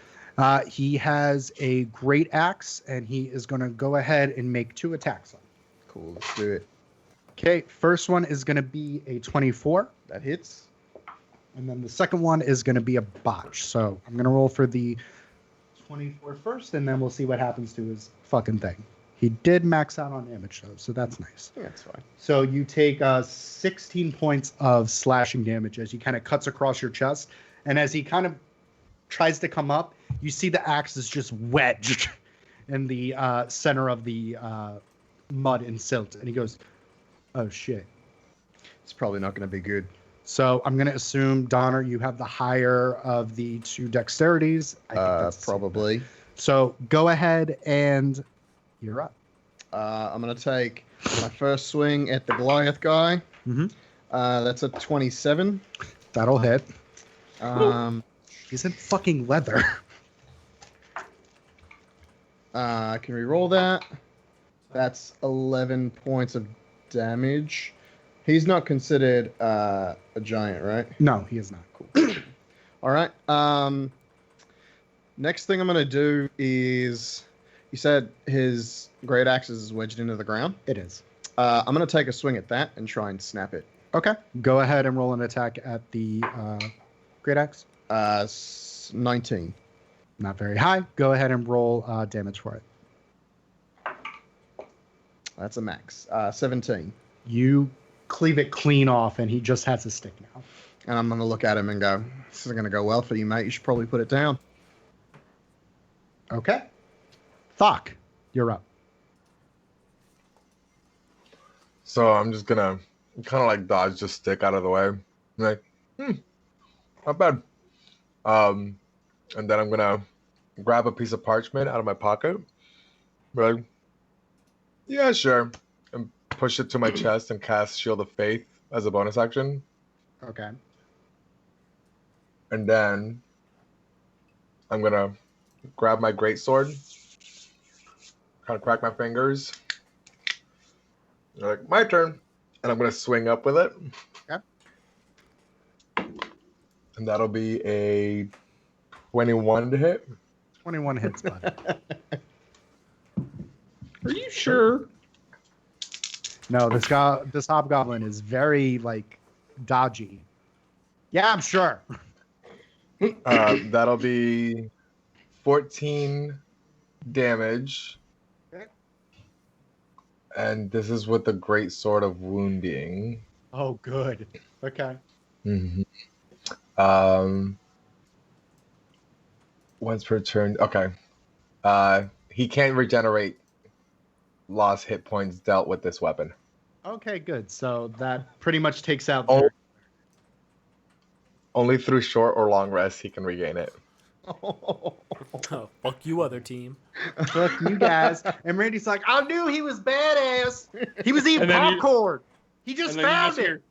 He has a great axe, and he is gonna go ahead and make 2 attacks on you. Cool. Let's do it. Okay, first one is going to be a 24, That hits. and then the second one is going to be a botch. So I'm going to roll for the 24 first, and then we'll see what happens to his fucking thing. He did max out on damage, though, so that's nice. Yeah, that's fine. So you take 16 points of slashing damage as he kind of cuts across your chest, and as he kind of tries to come up, you see the axe is just wedged in the center of the mud and silt, and he goes, oh shit. It's probably not going to be good. So I'm going to assume, Donner, you have the higher of the 2 dexterities. I think that's Probably. So go ahead and you're up. I'm gonna take my first swing at the Goliath guy. Mm-hmm. That's a 27. That'll hit. He's in fucking leather. Can we roll that? That's 11 points of damage. He's not considered a giant, right? No, he is not. Cool. All right. Next thing I'm gonna do is, you said his great axe is wedged into the ground. It is. I'm gonna take a swing at that and try and snap it. Okay. Go ahead and roll an attack at the great axe. 19. Not very high. Go ahead and roll damage for it. That's a max. 17. You cleave it clean off, and he just has a stick now. And I'm gonna look at him and go, "This isn't gonna go well for you, mate. You should probably put it down." Okay. Thok, you're up. So I'm just gonna kind of like dodge the stick out of the way. I'm like, not bad. And then I'm gonna grab a piece of parchment out of my pocket. Be like, yeah, sure. And push it to my chest and cast Shield of Faith as a bonus action. Okay. And then I'm gonna grab my greatsword, kind of crack my fingers. Like, my turn. And I'm gonna swing up with it. Okay. And that'll be a 21 to hit. 21 hits, bud. Are you sure? No, this hobgoblin is very like dodgy. Yeah, I'm sure. That'll be 14 damage. Okay. And this is with the great sword of wounding. Oh, good. Okay. Mm-hmm. Once per turn. Okay. He can't regenerate lost hit points dealt with this weapon. Okay, good. So that pretty much takes out. Only through short or long rest he can regain it. Oh, fuck you, other team. Fuck you guys. And Randy's like, I knew he was badass. He was eating And then popcorn. He just found it.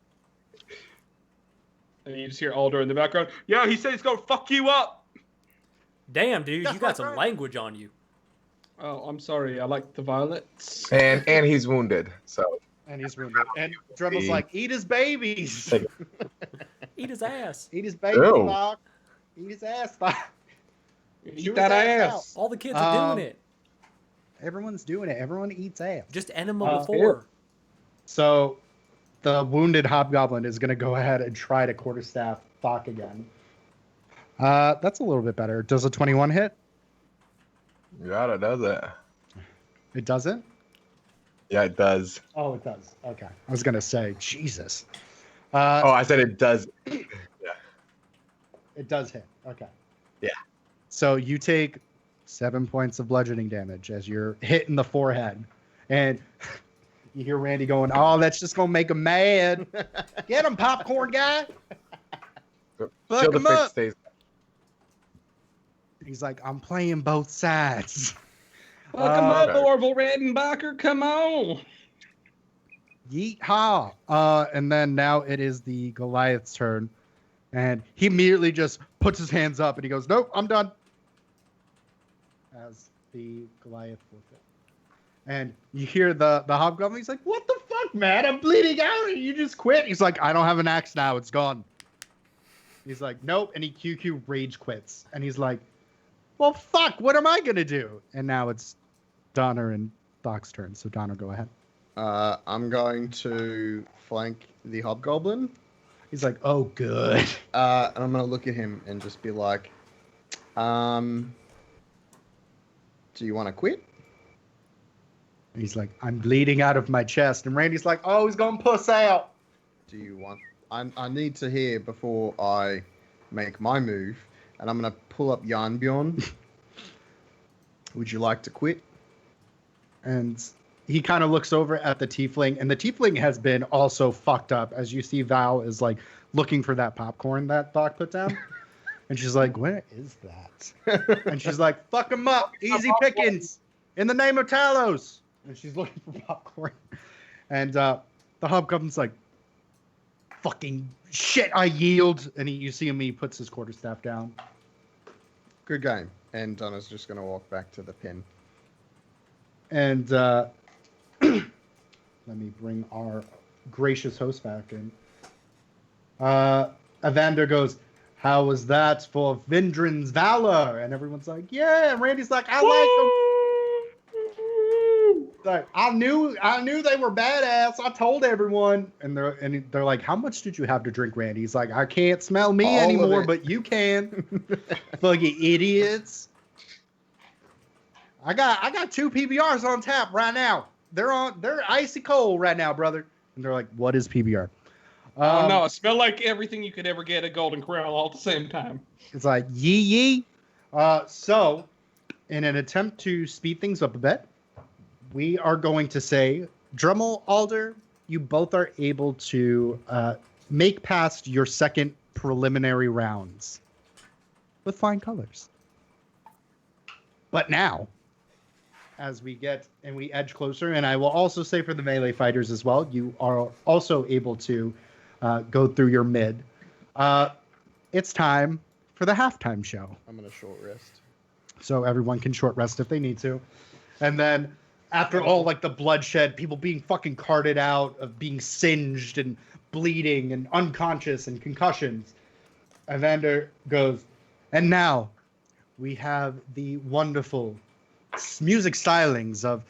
And you just hear Alder in the background. Yeah, he said he's gonna fuck you up. Damn, dude, you got some language on you. Oh, I'm sorry. I like the violets. And he's wounded, so. And he's wounded. And Dremel's like, eat his babies. Eat his ass. Eat his baby, Ew. Doc. Eat his ass, Doc. Eat that ass. All the kids are doing it. Everyone's doing it. Everyone eats ass. Just enema before. So the wounded hobgoblin is going to go ahead and try to quarterstaff Thok again. That's a little bit better. Does a 21 hit? Yeah, that does it. It doesn't? Yeah, it does. Oh, it does. Okay. I was going to say, Jesus. I said it does. Yeah. It does hit. Okay. Yeah. So you take 7 points of bludgeoning damage as you're hit in the forehead. And you hear Randy going, oh, that's just going to make him mad. Get him, popcorn guy. Fuck Shield him of Faith up. stays. He's like, I'm playing both sides. Welcome up, Orville Redenbacher. Come on. Yeet-haw. And then now it is the Goliath's turn. And he immediately just puts his hands up and he goes, nope, I'm done. As the Goliath forfeit. And you hear the hobgoblin. He's like, what the fuck, man? I'm bleeding out and you just quit. He's like, I don't have an axe now. It's gone. He's like, nope. And he QQ rage quits. And he's like, well, fuck, what am I going to do? And now it's Donner and Thok's turn. So Donner, go ahead. I'm going to flank the hobgoblin. He's like, oh, good. And I'm going to look at him and just be like, do you want to quit? He's like, I'm bleeding out of my chest. And Randy's like, oh, he's going to puss out. Do you want... I need to hear before I make my move. And I'm going to pull up Yarnbjorn. Would you like to quit? And he kind of looks over at the tiefling. And the tiefling has been also fucked up. As you see, Val is like looking for that popcorn that Thok put down. And she's like, where is that? And she's like, fuck him up. Easy pickings. In the name of Talos. and she's looking for popcorn. And the hobgoblin's like, fucking shit, I yield. And you see him, he puts his quarterstaff down. Good game. And Donna's just going to walk back to the pin. And let me bring our gracious host back in. Evander goes, how was that for Vindrin's valor? And everyone's like, yeah. And Randy's like, I like them. Like, I knew they were badass. I told everyone. And they're like, how much did you have to drink, Randy? He's like, I can't smell me All anymore, of it. but you can. Fucking idiots. I got 2 PBRs on tap right now. They're icy cold right now, brother. And they're like, what is PBR? Oh no, it smelled like everything you could ever get at Golden Corral all at the same time. It's like, yee. So, in an attempt to speed things up a bit, we are going to say, Drummel, Alder, you both are able to make past your second preliminary rounds with flying colors. But now, as we get and we edge closer, and I will also say for the melee fighters as well, you are also able to go through your mid. It's time for the halftime show. I'm going to short rest. So everyone can short rest if they need to. And then after all, like the bloodshed, people being fucking carted out, of being singed and bleeding and unconscious and concussions, Evander goes, and now we have the wonderful music stylings of,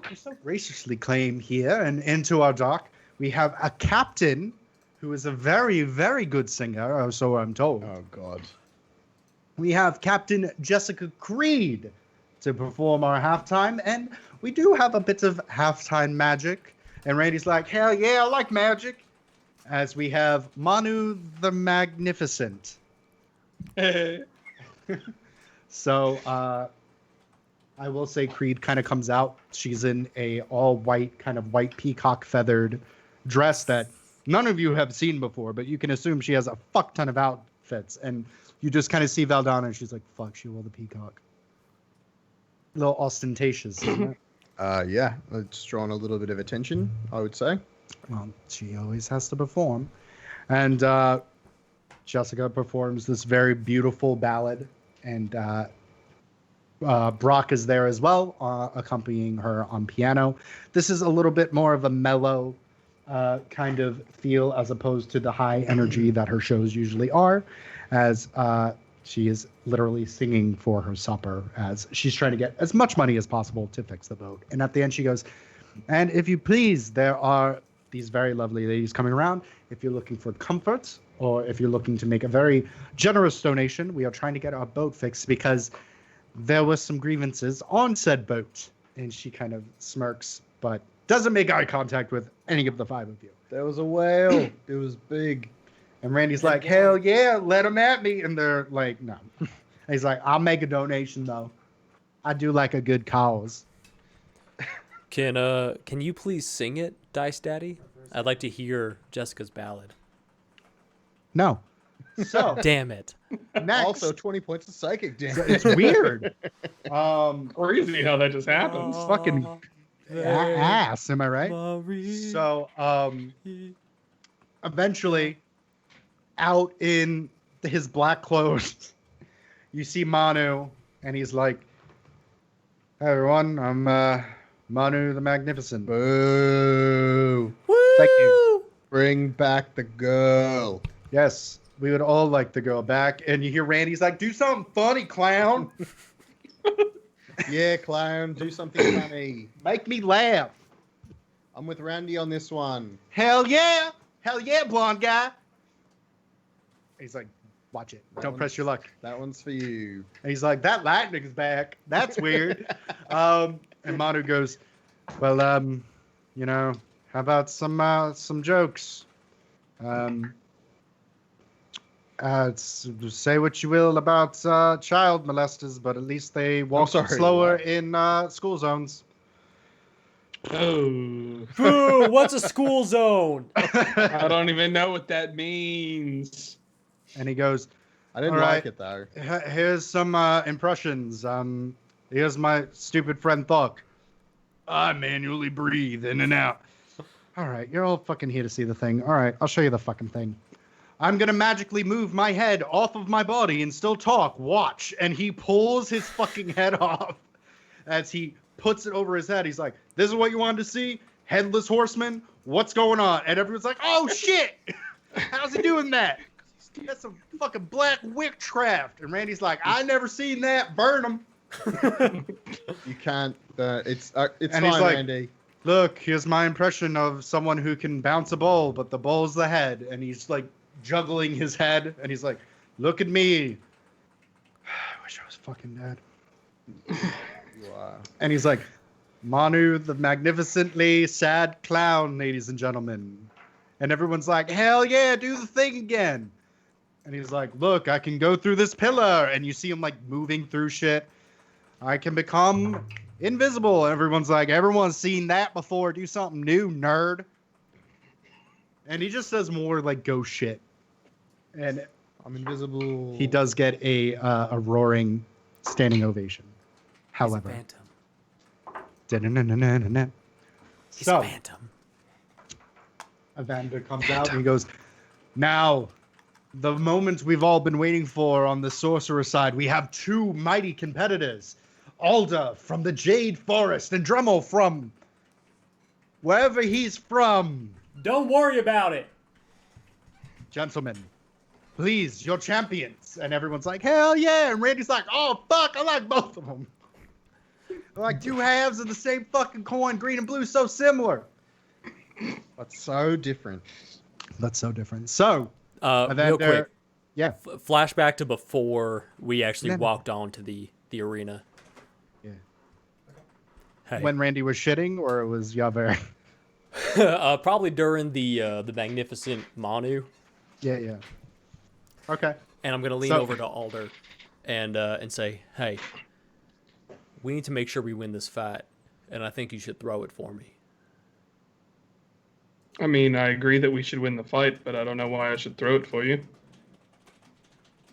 you so graciously claim here and into our dock, we have a captain who is a very, very good singer, or so I'm told. Oh, God. We have Captain Jessica Creed to perform our halftime, and we do have a bit of halftime magic. And Randy's like, hell yeah, I like magic. As we have Manu the Magnificent. So, I will say Creed kind of comes out. She's in a all white, kind of white peacock feathered dress that none of you have seen before, but you can assume she has a fuck ton of outfits. And you just kind of see Valdana, and she's like, fuck, she wore the peacock. A little ostentatious, isn't it? Yeah, it's drawn a little bit of attention, I would say. Well, she always has to perform. And Jessica performs this very beautiful ballad, and Brock is there as well, accompanying her on piano. This is a little bit more of a mellow kind of feel as opposed to the high energy that her shows usually are, as she is literally singing for her supper as she's trying to get as much money as possible to fix the boat. And at the end she goes, and if you please, there are these very lovely ladies coming around. If you're looking for comfort, or if you're looking to make a very generous donation, we are trying to get our boat fixed because there were some grievances on said boat. And she kind of smirks, but doesn't make eye contact with any of the 5 of you. There was a whale. It was big. And Randy's like, hell yeah, let them at me. And they're like, no. And he's like, I'll make a donation, though. I do like a good cause. Can you please sing it, Dice Daddy? I'd like to hear Jessica's ballad. No. So, Damn it. next. Also, 20 points of psychic damage. It's weird. Crazy how that just happens. Fucking ass, am I right? Marie. So, eventually, out in his black clothes, you see Manu, and he's like, hey everyone, I'm Manu the Magnificent. Boo. Woo! Thank you. Bring back the girl. Yes, we would all like the girl back. And you hear Randy's like, do something funny, clown. Yeah, clown, do something funny. Make me laugh. I'm with Randy on this one. Hell yeah. Hell yeah, blonde guy. He's like, watch it. Don't press your luck. That one's for you. And he's like, that lightning's back. That's weird. And Manu goes, well, you know, how about some jokes? Say what you will about child molesters, but at least they walk slower in school zones. Oh. Boo, what's a school zone? I don't even know what that means. And he goes, I didn't All like right. it, though. Here's some impressions. Here's my stupid friend Thok. I manually breathe in and out. All right, you're all fucking here to see the thing. All right, I'll show you the fucking thing. I'm going to magically move my head off of my body and still talk. Watch. And he pulls his fucking head off as he puts it over his head. He's like, this is what you wanted to see? Headless horseman? What's going on? And everyone's like, oh, shit. How's he doing that? That's some fucking black witchcraft. And Randy's like, I never seen that. Burn him. You can't. It's And fine, he's like, Randy. Look, here's my impression of someone who can bounce a ball, but the ball's the head. And he's like juggling his head. And he's like, look at me. I wish I was fucking dead. You are. And he's like, Manu, the magnificently sad clown, ladies and gentlemen. And everyone's like, hell yeah, do the thing again. And he's like, look, I can go through this pillar. And you see him like moving through shit. I can become invisible. And everyone's like, everyone's seen that before. Do something new, nerd. And he just says more like ghost shit. And I'm invisible. he does get a roaring standing ovation. However. He's a phantom. Da-na-na-na-na-na. He's So, a phantom. Evander comes out and he goes, now, the moment we've all been waiting for on the sorcerer side, we have two mighty competitors. Alda from the Jade Forest and Dremel from wherever he's from. Don't worry about it. Gentlemen, please, your champions. And everyone's like, hell yeah. And Randy's like, oh, fuck, I like both of them. They're like two halves of the same fucking coin, green and blue, so similar. But so different. That's so different. So, Real quick. Yeah. Flashback to before we actually walked onto the arena. Yeah. Hey. When Randy was shitting, or it was Yaver? Probably during the magnificent Manu. Yeah. Okay. And I'm gonna lean over to Alder and say, hey, we need to make sure we win this fight, and I think you should throw it for me. I mean, I agree that we should win the fight, but I don't know why I should throw it for you.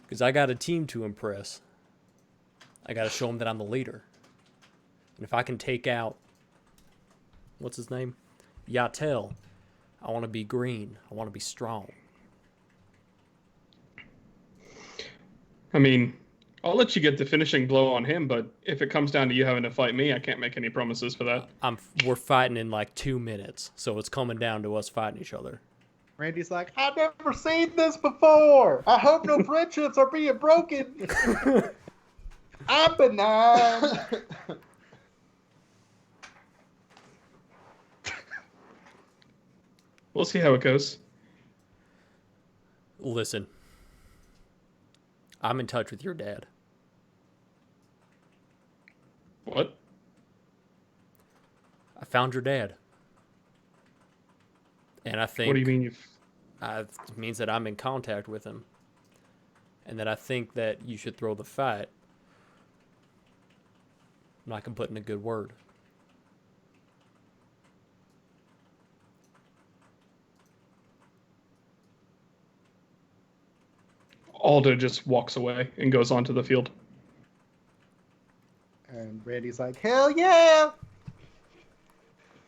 Because I got a team to impress. I got to show them that I'm the leader. And if I can take out, what's his name? Yatel. I want to be green. I want to be strong. I mean, I'll let you get the finishing blow on him, but if it comes down to you having to fight me, I can't make any promises for that. We're fighting in like 2 minutes, so it's coming down to us fighting each other. Randy's like, I've never seen this before. I hope no friendships are being broken. I'm benign. We'll see how it goes. Listen, I'm in touch with your dad. What? I found your dad. And I think... What do you mean you've... It means that I'm in contact with him. And that I think that you should throw the fight. I'm not going to put in a good word. Aldo just walks away and goes onto the field. And Randy's like, hell yeah.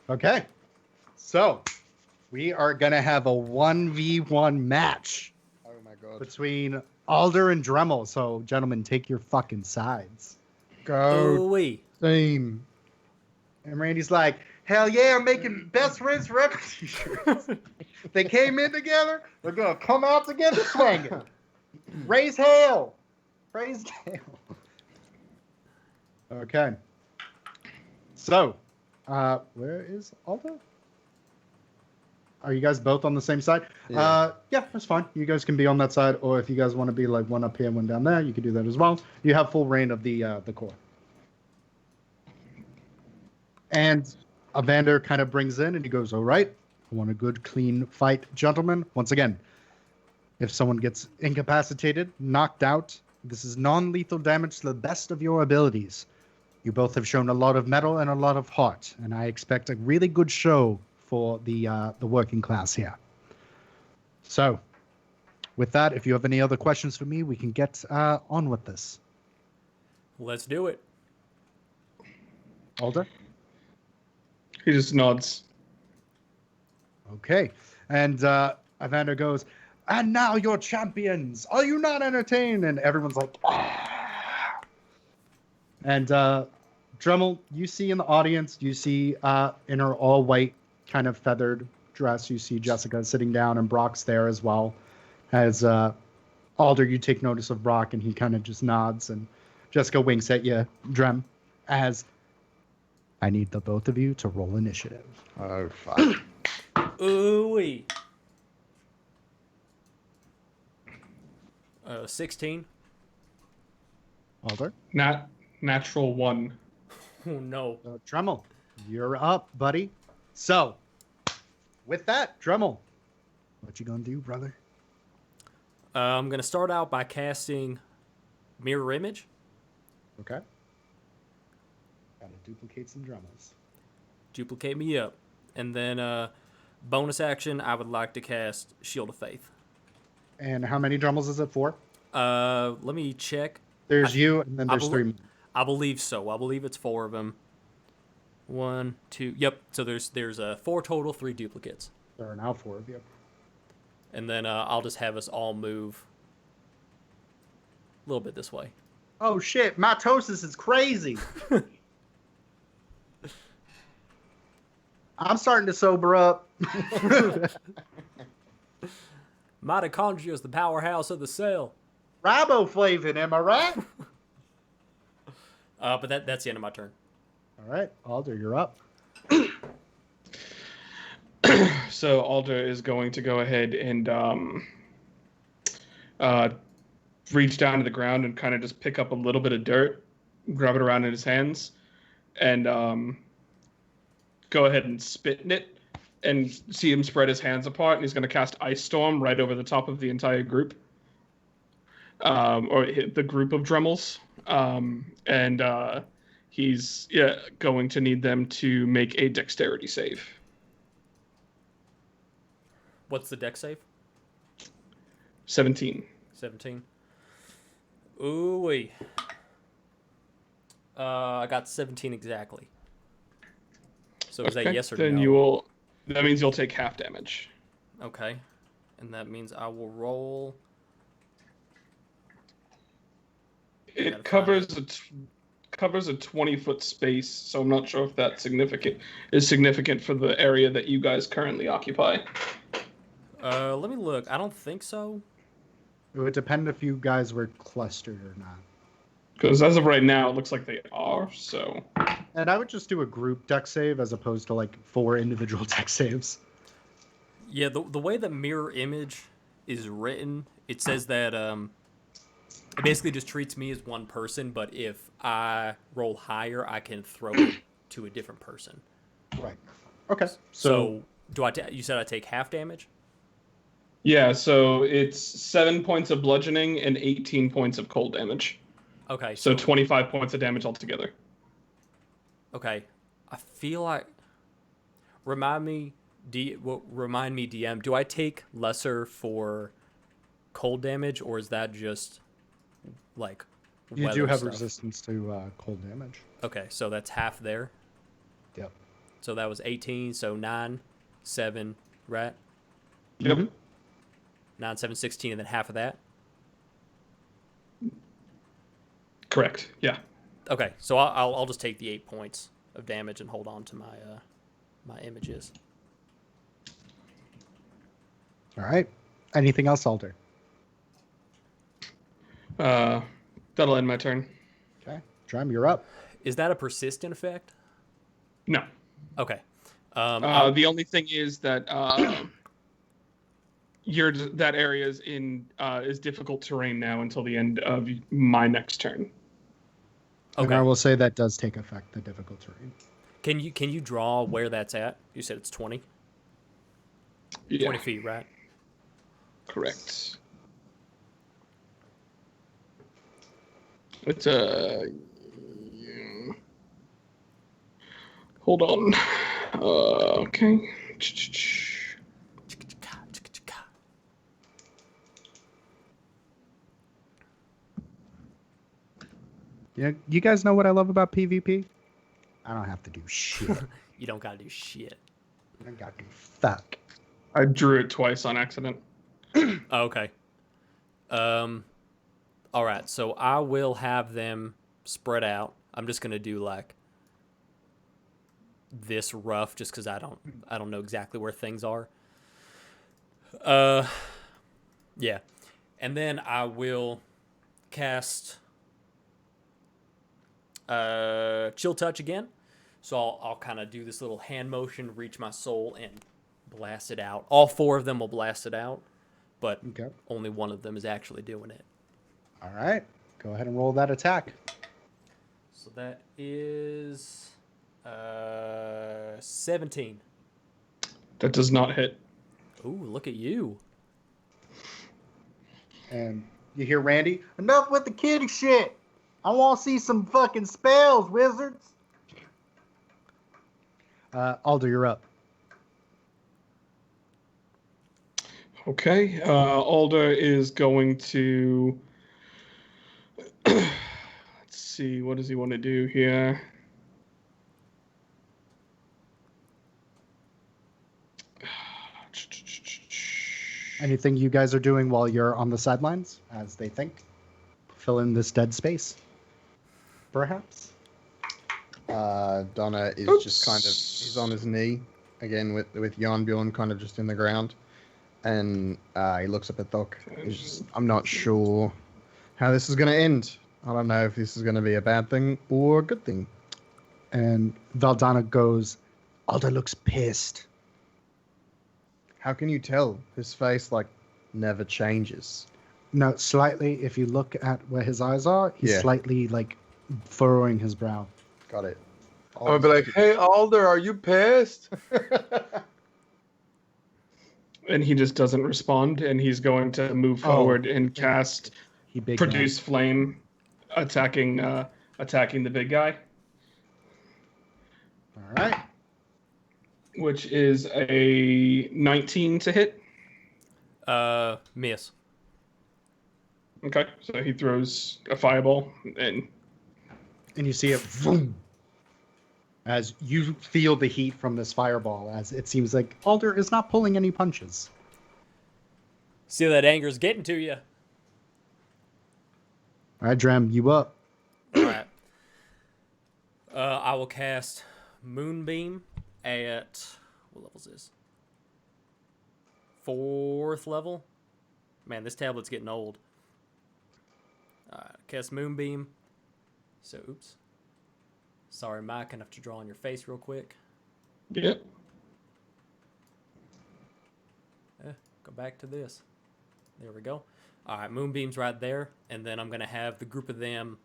Okay. So, we are going to have a 1v1 match Oh my god. between Alder and Dremel. So, gentlemen, take your fucking sides. Go Ooh-wee. team. And Randy's like, hell yeah, I'm making best friends forever t-shirts. They came in together. They're going to come out together swinging. Raise hell. Raise hell. Okay. So, where is Aldo? Are you guys both on the same side? Yeah. Yeah, that's fine. You guys can be on that side, or if you guys want to be like one up here and one down there, you can do that as well. You have full reign of the core. And Evander kind of brings in and he goes, all right, I want a good, clean fight, gentlemen. Once again, if someone gets incapacitated, knocked out, this is non-lethal damage to the best of your abilities. You both have shown a lot of mettle and a lot of heart, and I expect a really good show for the working class here. So, with that, if you have any other questions for me, we can get on with this. Let's do it. Alder? He just nods. Okay. And Evander goes, and now your champions. Are you not entertained? And everyone's like, ah. And Dremel, you see in the audience, you see in her all white kind of feathered dress, you see Jessica sitting down and Brock's there as well. As Alder, you take notice of Brock and he kind of just nods and Jessica winks at you, Drem, as I need the both of you to roll initiative. Oh, fuck. Ooh-wee. 16. Alder? Natural 1. Oh, no. Dremel, you're up, buddy. So, with that, Dremel, what you gonna do, brother? I'm going to start out by casting Mirror Image. Okay. Gotta duplicate some Dremels. Duplicate me up. And then bonus action, I would like to cast Shield of Faith. And how many Dremels is it for? Let me check. There's you, and then there's 3 more. I believe so. I believe it's 4 of them. 1, 2. Yep. So there's 4 total, 3 duplicates. There are now 4 of you. And then I'll just have us all move a little bit this way. Oh shit, mitosis is crazy. I'm starting to sober up. Mitochondria is the powerhouse of the cell. Riboflavin, am I right? But that's the end of my turn. All right, Alder, you're up. So Alder is going to go ahead and reach down to the ground and kind of just pick up a little bit of dirt, grab it around in his hands, and go ahead and spit in it, and see him spread his hands apart, and he's going to cast Ice Storm right over the top of the entire group, or hit the group of Dremels, and he's going to need them to make a Dexterity save. What's the dex save? 17. 17. Ooh-wee. I got 17 exactly. So is that yes or then no? That means you'll take half damage. Okay. And that means I will roll. It covers a 20-foot space, so I'm not sure if that's significant for the area that you guys currently occupy. Let me look. I don't think so. It would depend if you guys were clustered or not. Because as of right now, it looks like they are, so... And I would just do a group deck save as opposed to like 4 individual deck saves. Yeah, the way the mirror image is written, it says that it basically just treats me as one person, but if I roll higher, I can throw it to a different person. Right. Okay. So you said I take half damage? Yeah, so it's 7 points of bludgeoning and 18 points of cold damage. Okay. So 25 points of damage altogether. Okay. I feel like... Remind me, DM, do I take lesser for cold damage, or is that just, like, you do have stuff? resistance to cold damage. Okay, so that's half there. Yep. So that was 18, so 9, 7, right? Yep. Mm-hmm. 9, 7, 16, and then half of that? Correct, yeah. Okay, so I'll just take the 8 points of damage and hold on to my my images. All right. Anything else, Alder? That'll end my turn. Okay. Drem, you're up. Is that a persistent effect? No. Okay. The only thing is that that area is difficult terrain now until the end of my next turn. Okay. And I will say that does take effect, the difficult terrain. Can you draw where that's at? You said it's 20? Yeah. 20 feet, right? Correct. It's hold on. Okay. Yeah, you guys know what I love about PvP? I don't have to do shit. You don't gotta do shit. I got to fuck. I drew it twice on accident. Oh, okay. All right. So I will have them spread out. I'm just gonna do like this rough, just because I don't know exactly where things are. Yeah, and then I will cast Chill Touch again. So I'll kind of do this little hand motion, reach my soul, and blast it out. All 4 of them will blast it out, but only one of them is actually doing it. All right. Go ahead and roll that attack. So that is 17. That does not hit. Ooh, look at you. And you hear Randy, enough with the kitty shit. I want to see some fucking spells, wizards. Alder, you're up. Okay. Alder is going to... Let's see. What does he want to do here? Anything you guys are doing while you're on the sidelines, as they think? Fill in this dead space, perhaps? Donna is just kind of, he's on his knee again with Jarnbjorn kind of just in the ground, and he looks up at Thok. I'm not sure how this is going to end. I don't know if this is going to be a bad thing or a good thing. And Valdana goes, Alder looks pissed. How can you tell? His face never changes. No, slightly. If you look at where his eyes are, he's slightly furrowing his brow. Got it. I'm gonna be like, "Hey, Alder, are you pissed?" And he just doesn't respond, and he's going to move forward and cast Produce Flame, attacking the big guy. All right. Which is a 19 to hit. Miss. Okay, so he throws a fireball, and you see it boom, as you feel the heat from this fireball, as it seems like Alder is not pulling any punches. See that anger's getting to you. All right, Drem, you up. All right. I will cast Moonbeam at, what level is this? 4th level? Man, this tablet's getting old. Cast Moonbeam. So, oops. Sorry, Mike, I have to draw on your face real quick. Yep. Go back to this. There we go. All right, Moonbeam's right there, and then I'm going to have the group of them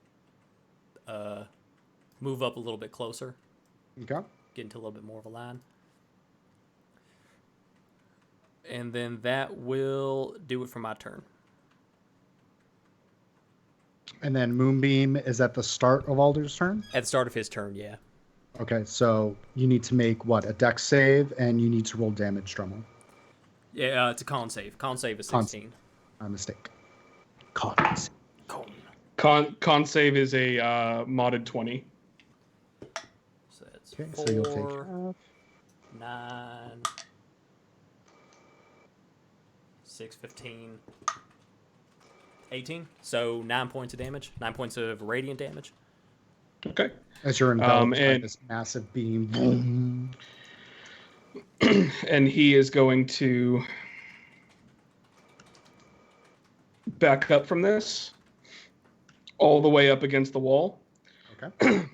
move up a little bit closer. Okay. Get into a little bit more of a line. And then that will do it for my turn. And then Moonbeam is at the start of Alder's turn? At the start of his turn, yeah. Okay, so you need to make, a dex save, and you need to roll damage, Drummel. Yeah, it's a con save. Con save is 16. My mistake. Con. Con save is a modded 20. So that's Okay, 4, so you'll take 9, 6, 15, 18. So 9 points of damage. 9 points of radiant damage. Okay. As you're enveloped by this massive beam. Boom. And he is going to back up from this all the way up against the wall. Okay.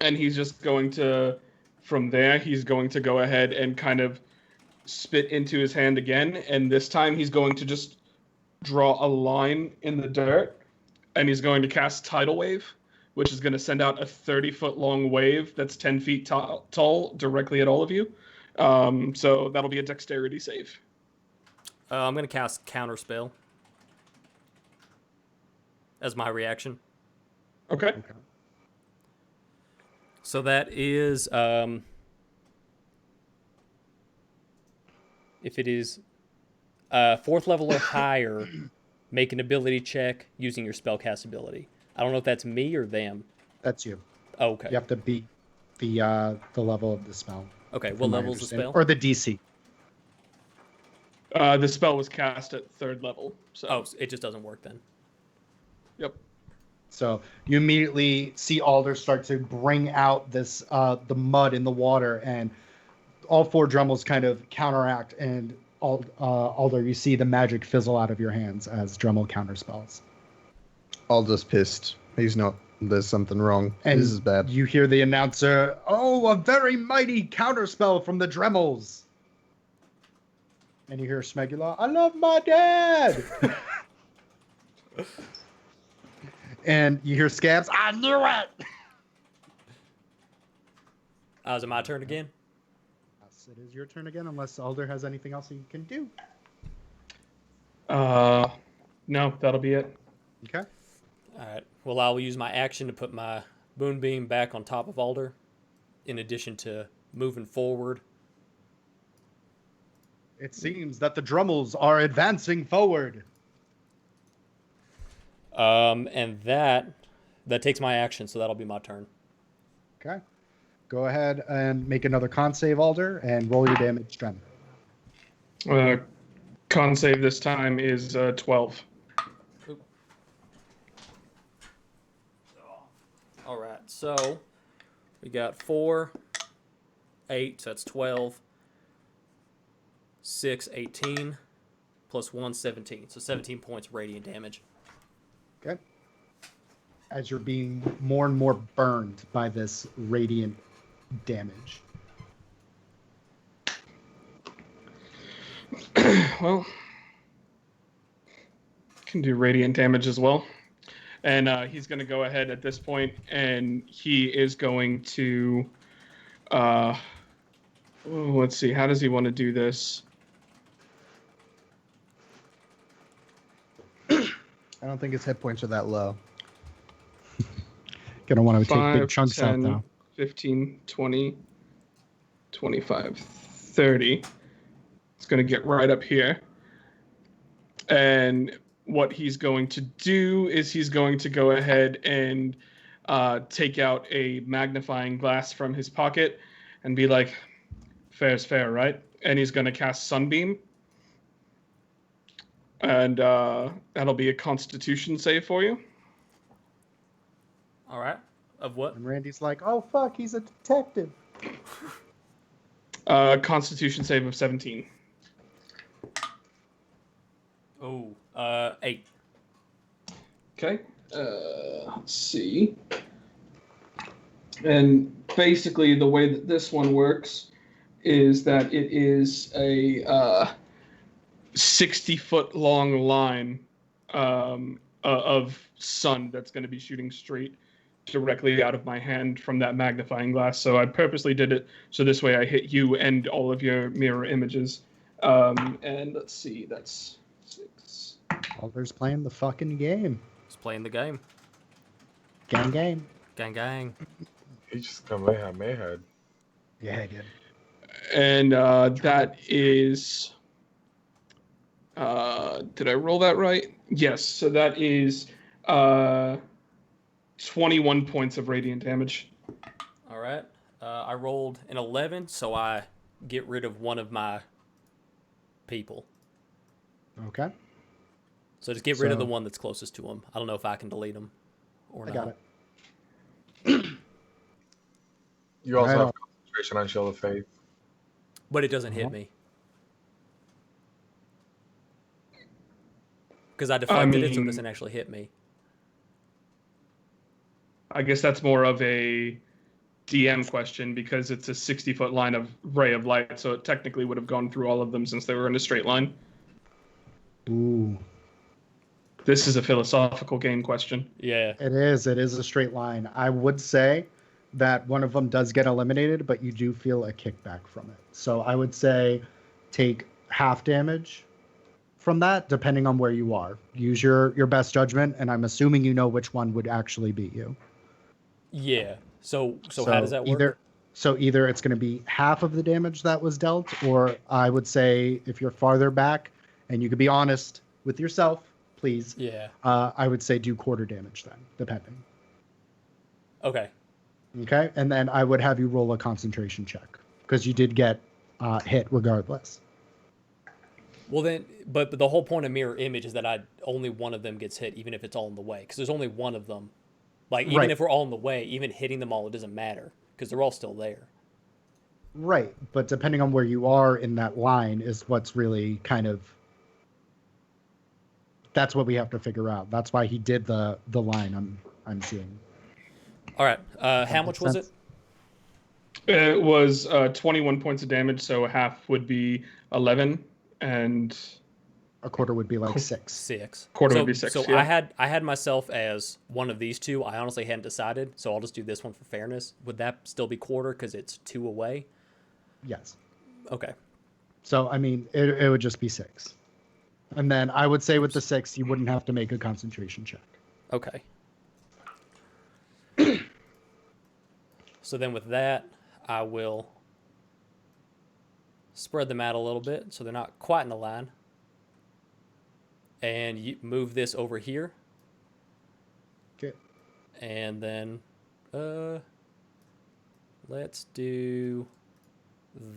And he's just going to, from there, he's going to go ahead and kind of spit into his hand again. And this time he's going to just draw a line in the dirt. And he's going to cast Tidal Wave, which is going to send out a 30-foot long wave that's 10 feet tall directly at all of you. So that'll be a dexterity save. I'm going to cast Counterspell as my reaction. Okay. So that is, if it is 4th level or higher, make an ability check using your spellcast ability. I don't know if that's me or them. That's you. Oh, okay. You have to beat the level of the spell. Okay, from what my level's the understanding. spell? Or the DC. The spell was cast at 3rd level. So. Oh, it just doesn't work then. Yep. So you immediately see Alder start to bring out this the mud in the water, and all 4 Dremels kind of counteract, and Alder, you see the magic fizzle out of your hands as Dremel counterspells. Alder's pissed. He's not. There's something wrong. And this is bad. You hear the announcer, "Oh, a very mighty counterspell from the Dremels." And you hear Smegula, "I love my dad." And you hear Scabs, "I knew it." Is it my turn again? Yes, it is your turn again, unless Alder has anything else he can do. No, that'll be it. Okay. All right. Well, I will use my action to put my Moonbeam back on top of Alder, in addition to moving forward. It seems that the Dremels are advancing forward. And that takes my action, so that'll be my turn. Okay. Go ahead and make another con save, Alder, and roll your damage strength. Con save this time is 12. All right. So we got 4, 8, so that's 12. 6, 18, plus 1, 17. So 17 points radiant damage. Okay. As you're being more and more burned by this radiant damage. Well, can do radiant damage as well. And he's going to go ahead at this point, and he is going to... let's see, how does he want to do this? I don't think his hit points are that low. Gonna want to 5, take big chunks 10, out, though. 15, 20, 25, 30. It's going to get right up here. And what he's going to do is he's going to go ahead and take out a magnifying glass from his pocket and be like, fair's fair, right? And he's going to cast Sunbeam. And that'll be a Constitution save for you. All right. Of what? And Randy's like, "Oh, fuck, he's a detective." Constitution save of 17. Oh, 8. Okay. Let's see. And basically, the way that this one works is that it is a 60-foot long line of sun that's going to be shooting straight directly out of my hand from that magnifying glass. So I purposely did it so this way I hit you and all of your mirror images. And let's see, that's 6. Alder's playing the fucking game. He's playing the game. Game. Gang, gang. He just got mayhead. Yeah, he did. And that is... did I roll that right? Yes, so that is 21 points of radiant damage. All right. I rolled an 11, so I get rid of one of my people. Okay. So just get rid of the one that's closest to him. I don't know if I can delete him or not. I got it. You also Right have on. concentration on Shield of Faith. But it doesn't hit me. Because I deflected it, so it doesn't actually hit me. I guess that's more of a DM question because it's a 60-foot line of ray of light, so it technically would have gone through all of them since they were in a straight line. Ooh. This is a philosophical game question. Yeah. It is a straight line. I would say that one of them does get eliminated, but you do feel a kickback from it. So I would say take half damage from that, depending on where you are. Use your best judgment, and I'm assuming you know which one would actually beat you. Yeah. So how does that work? Either it's going to be half of the damage that was dealt, or I would say if you're farther back, and you could be honest with yourself, please. Yeah. I would say do quarter damage then, depending. Okay. Okay, and then I would have you roll a concentration check because you did get hit regardless. Well then, but the whole point of mirror image is that only one of them gets hit, even if it's all in the way, because there's only one of them. Like even Right. if we're all in the way, even hitting them all, it doesn't matter because they're all still there. Right, but depending on where you are in that line is what's really kind of. That's what we have to figure out. That's why he did the line I'm seeing. All right, how much was it? It was 21 points of damage, so half would be 11, and A quarter would be like 6. 6. Quarter would be 6. So yeah. I had myself as one of these two. I honestly hadn't decided, so I'll just do this one for fairness. Would that still be quarter because it's 2 away? Yes. Okay. So I mean, it would just be 6, and then I would say with the 6, you wouldn't have to make a concentration check. Okay. So then with that, I will spread them out a little bit so they're not quite in a line. And you move this over here. Okay. And then let's do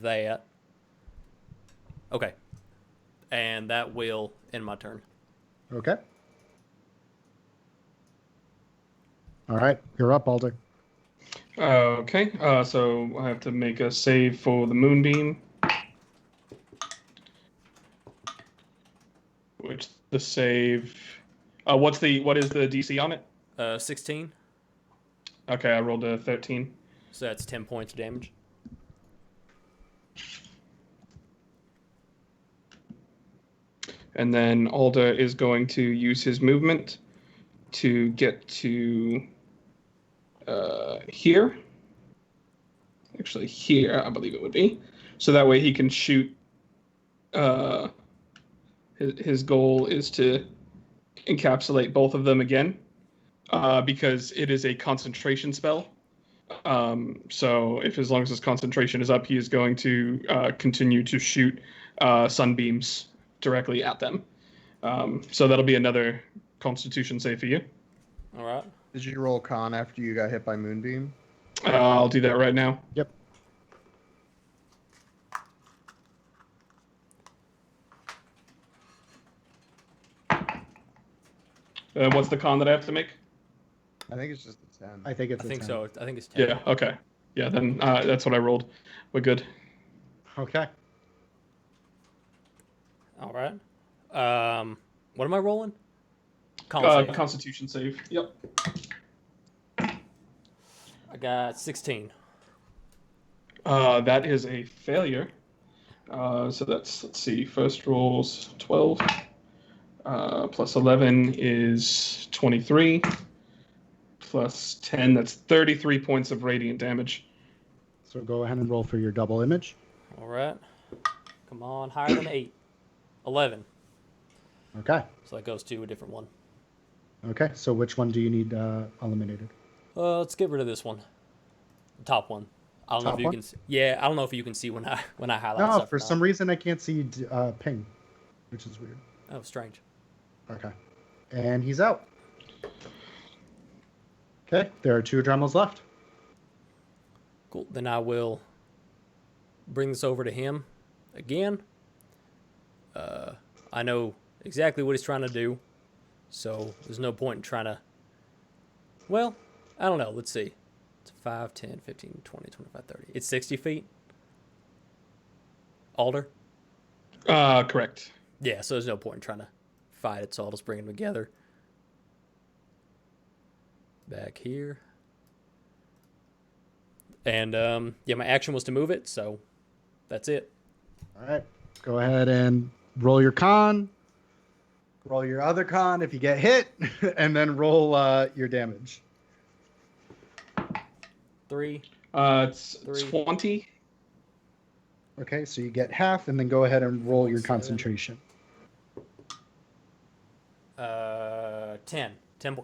that. Okay. And that will end my turn. Okay. All right, you're up, Alder. Okay, so I have to make a save for the moonbeam. Which the save... what is the DC on it? 16. Okay, I rolled a 13. So that's 10 points of damage. And then Alder is going to use his movement to get to here. Actually, here, I believe it would be. So that way he can shoot. His goal is to encapsulate both of them again, because it is a concentration spell. So as long as his concentration is up, he is going to continue to shoot sunbeams directly at them. So that'll be another Constitution save for you. All right. Did you roll con after you got hit by Moonbeam? I'll do that right now. Yep. What's the con that I have to make? I think it's just a 10. I think it's. I a think 10. so. I think it's 10. Yeah, okay. Yeah, then that's what I rolled. We're good. Okay. All right. What am I rolling? Con save. Constitution save. Yep. I got 16. That is a failure. So let's see, first roll's 12. Plus 11 is 23. Plus 10, that's 33 points of radiant damage. So go ahead and roll for your double image. All right. Come on, higher than 8. 11. Okay. So that goes to a different one. Okay. So which one do you need eliminated? Let's get rid of this one. The top one. I don't know Top if you one? can see. Yeah, I don't know if you can see when I highlight No, stuff. for some reason I can't see ping, which is weird. Oh, strange. Okay. And he's out. Okay. There are 2 Dremels left. Cool. Then I will bring this over to him again. I know exactly what he's trying to do, so there's no point in trying to... Well, I don't know. Let's see. It's 5, 10, 15, 20, 25, 30. It's 60 feet? Alder? Correct. Yeah, so there's no point in trying to fight it, so I'll just bring them together. Back here. And, yeah, my action was to move it, so that's it. All right. Go ahead and roll your con. Roll your other con if you get hit, and then roll your damage. 3. It's 3. 20. Okay, so you get half, and then go ahead and roll your 7. concentration. 10. 10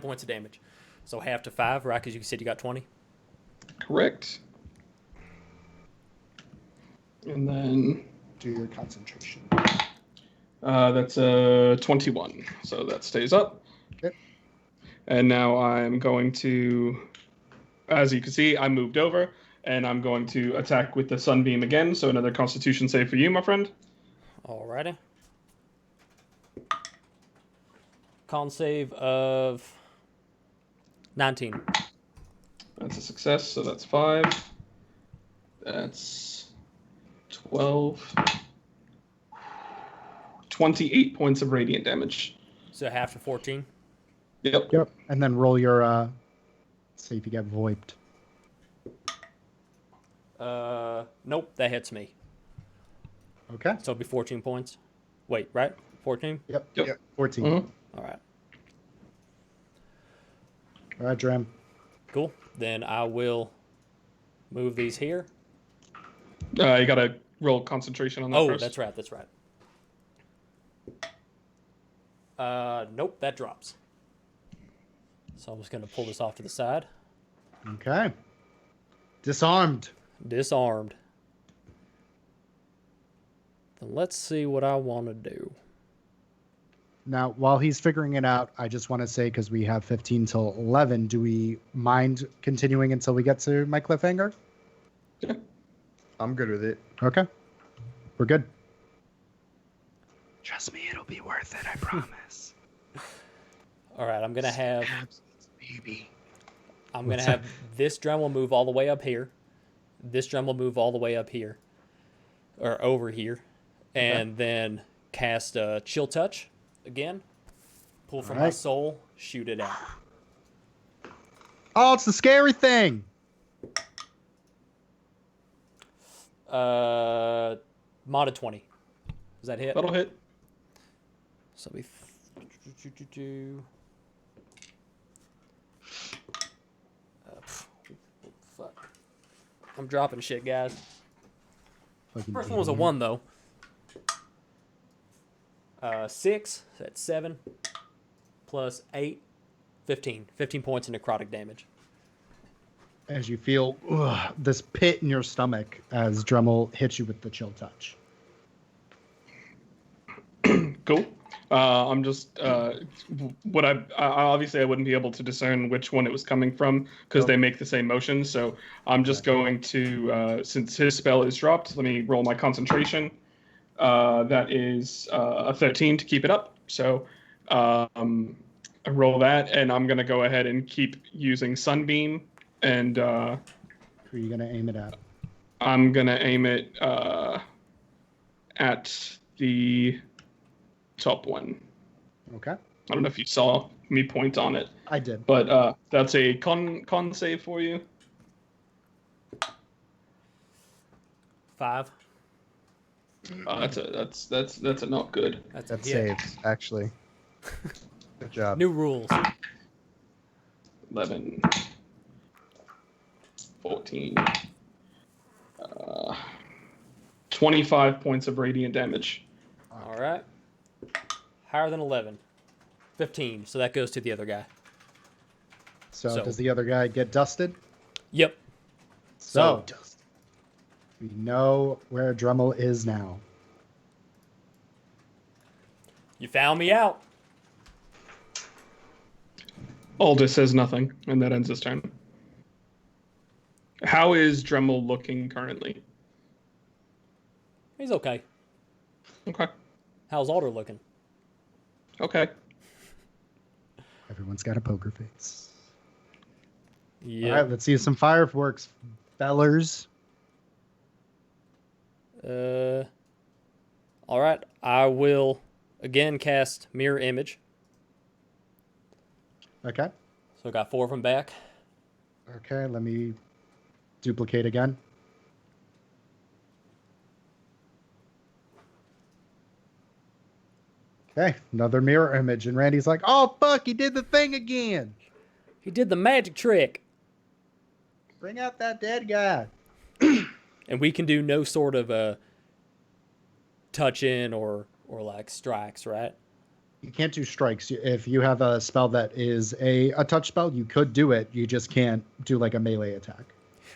points of damage. So half to 5, right? Because you said you got 20. Correct. And then Do your concentration. that's 21. So that stays up. Okay. And now I'm going to as you can see, I moved over, and I'm going to attack with the Sunbeam again. So another Constitution save for you, my friend. Alrighty. Con save of 19. That's a success, so that's 5. That's 12. 28 points of radiant damage. So half to 14. Yep. Yep. And then roll your see if you get voiped. Nope, that hits me. Okay. So it'll be 14 points. Wait, right? 14? Yep. Yep. 14. Mhm. All right. All right, Dram. Cool. Then I will move these here. You gotta roll concentration on that Oh, first. that's right. That's right. Nope, that drops. So I'm just going to pull this off to the side. Okay. Disarmed. Disarmed. Then let's see what I want to do. Now, while he's figuring it out, I just want to say, because we have 15 till 11, do we mind continuing until we get to my cliffhanger? I'm good with it. Okay. We're good. Trust me, it'll be worth it, I promise. All right, I'm going to have... Baby. I'm going to have this Dremel move all the way up here. This Dremel move all the way up here. Or over here. And then cast a Chill Touch again. Pull from my soul. Shoot it out. Oh, it's the scary thing. Modded 20. Does that hit? That'll hit. So we... fuck. I'm dropping shit, guys. First one was a 1, though. 6, that's 7. Plus 8, 15. 15 points of necrotic damage. As you feel this pit in your stomach as Dremel hits you with the chill touch. Cool. I'm just what I obviously I wouldn't be able to discern which one it was coming from because they make the same motion. So I'm just going to since his spell is dropped, let me roll my concentration. That is a 13 to keep it up. So I roll that, and I'm gonna go ahead and keep using Sunbeam. And who are you gonna aim it at? I'm gonna aim it at the top one. Okay. I don't know if you saw me point on it. I did. But that's a con save for you. 5. That's a not good. That's That a hit. saves, actually. Good job. New rules. 11, 14, 25 points of radiant damage. All right. Higher than 11. 15. So that goes to the other guy. So, So- does the other guy get dusted? Yep. So we know where Dremel is now. You found me out. Aldous says nothing, and that ends his turn. How is Dremel looking currently? He's okay. Okay. How's Alder looking? Okay. Everyone's got a poker face. Yeah. All right, let's see some fireworks, fellers. All right. I will again cast Mirror Image. Okay. So I got 4 from back. Okay, let me duplicate again. Okay, another mirror image, and Randy's like, "Oh fuck, he did the thing again! He did the magic trick. Bring out that dead guy." And we can do no sort of touch in or like strikes, right? You can't do strikes. If you have a spell that is a touch spell, you could do it. You just can't do like a melee attack.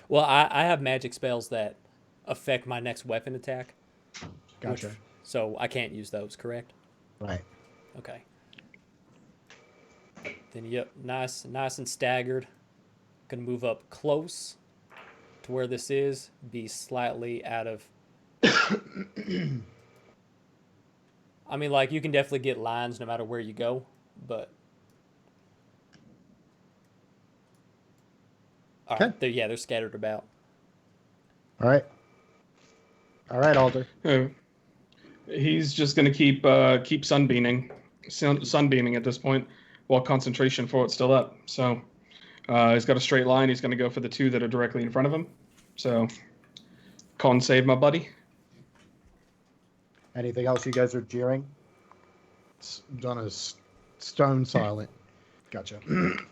Well, I have magic spells that affect my next weapon attack. Gotcha. So I can't use those, correct? Right. Okay. Then yep, nice and staggered. Gonna move up close to where this is. Be slightly out of. I mean, like, you can definitely get lines no matter where you go, but. All right. Okay. They're scattered about. All right. All right, Alder. He's just going to keep sunbeaming at this point, while concentration for it's still up. So he's got a straight line. He's going to go for the two that are directly in front of him. So con save, my buddy. Anything else you guys are jeering? Done a stone silent. Gotcha.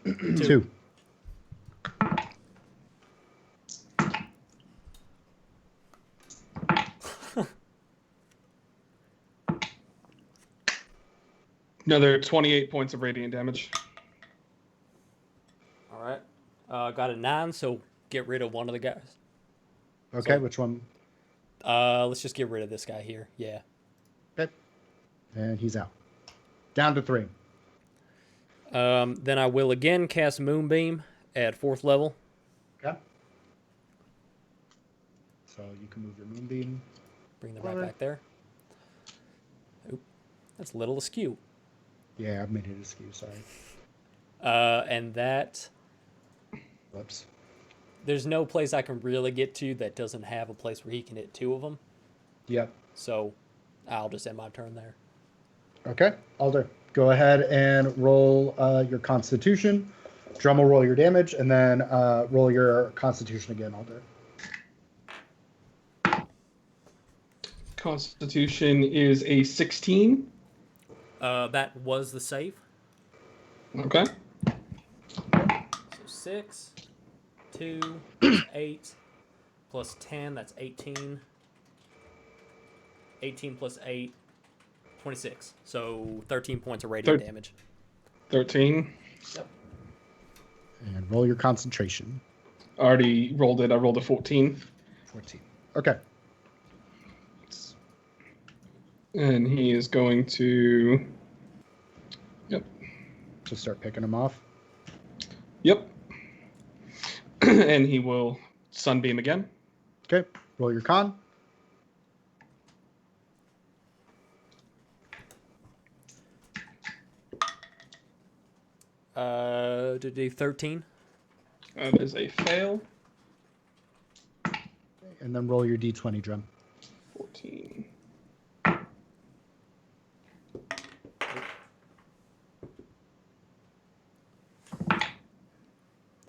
Two. Two. Another 28 points of radiant damage. All right. Got a 9, so get rid of one of the guys. Okay, So- which one? Let's just get rid of this guy here. Yeah. Okay. And he's out. Down to 3. Then I will again cast Moonbeam at 4th level. Okay. So you can move your moonbeam. Bring them right Alright. back there. Oop, that's a little askew. Yeah, I made it askew, sorry. And that Whoops. there's no place I can really get to that doesn't have a place where he can hit 2 of them. Yep. So I'll just end my turn there. Okay, Alder, go ahead and roll your Constitution. Drum will roll your damage, and then roll your Constitution again, Alder. Constitution is a 16. That was the save. Okay. So 6, 2, 8, plus 10, that's 18. 18 plus 8, 26. So 13 points of radiant damage. 13. Yep. And roll your Concentration. Already rolled it. I rolled a 14. 14. Okay. And he is going to... Yep. Just start picking them off. Yep. And he will sunbeam again. Okay, roll your Con. To do 13. That is a fail. And then roll your D20 drum. 14.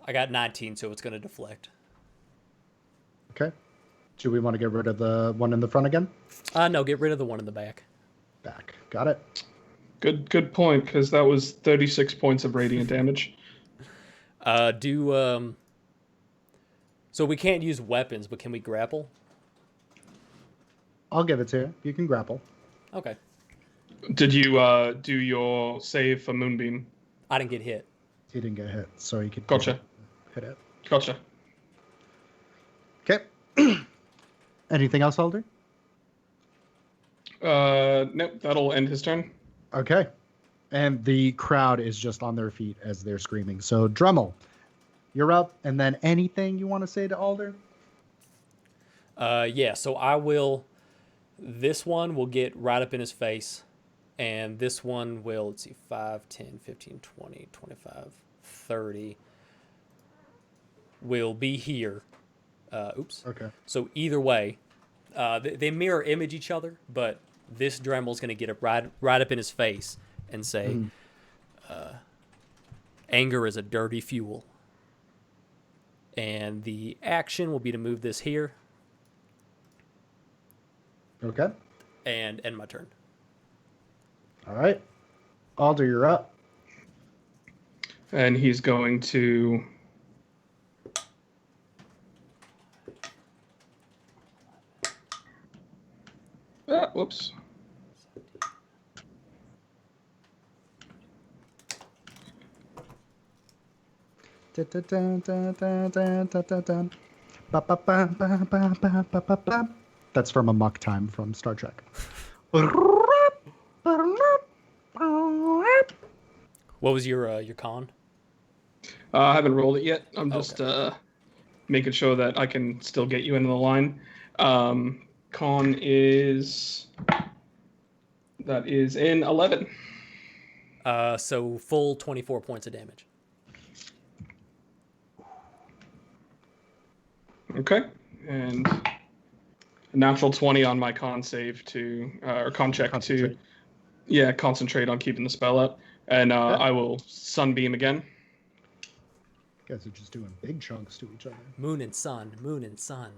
I got 19, so it's going to deflect. Okay. Do we want to get rid of the one in the front again? No, get rid of the one in the back. Back. Got it. Good point, because that was 36 points of radiant damage. So we can't use weapons, but can we grapple? I'll give it to you. You can grapple. Okay. Did you do your save for Moonbeam? I didn't get hit. He didn't get hit, so he could Gotcha. hit it. Gotcha. Okay. Anything else, Alder? Nope, that'll end his turn. Okay. And the crowd is just on their feet as they're screaming. So, Drummel, you're up. And then anything you want to say to Alder? Yeah, so I will... This one will get right up in his face. And this one will, let's see, 5, 10, 15, 20, 25, 30. Will be here. Oops. Okay. So either way, they mirror image each other, but this Dremel's going to get it right up in his face and say, anger is a dirty fuel. And the action will be to move this here Okay. and end my turn. All right. Alder, you're up. And he's going to... whoops. That's from a muck time from Star Trek. What was your con? I haven't rolled it yet. I'm just making sure that I can still get you into the line. Con is... That is in 11. So full 24 points of damage. Okay. And a natural 20 on my con save to... or con check to... Yeah, concentrate on keeping the spell up. And I will sunbeam again. You guys are just doing big chunks to each other. Moon and sun, moon and sun.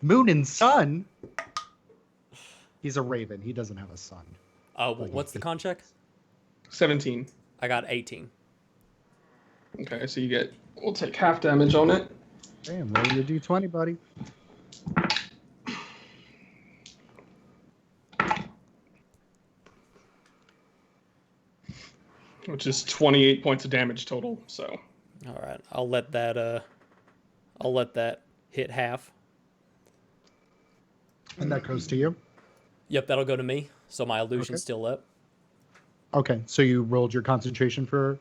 Moon and sun? He's a raven. He doesn't have a sun. Oh, what's the con check? 17. I got 18. Okay, so we'll take half damage on it. Damn, roll your d20, buddy. Which is 28 points of damage total, so. All right, I'll let that hit half. And that goes to you? Yep, that'll go to me. So my illusion's still up. Okay, so you rolled your concentration for...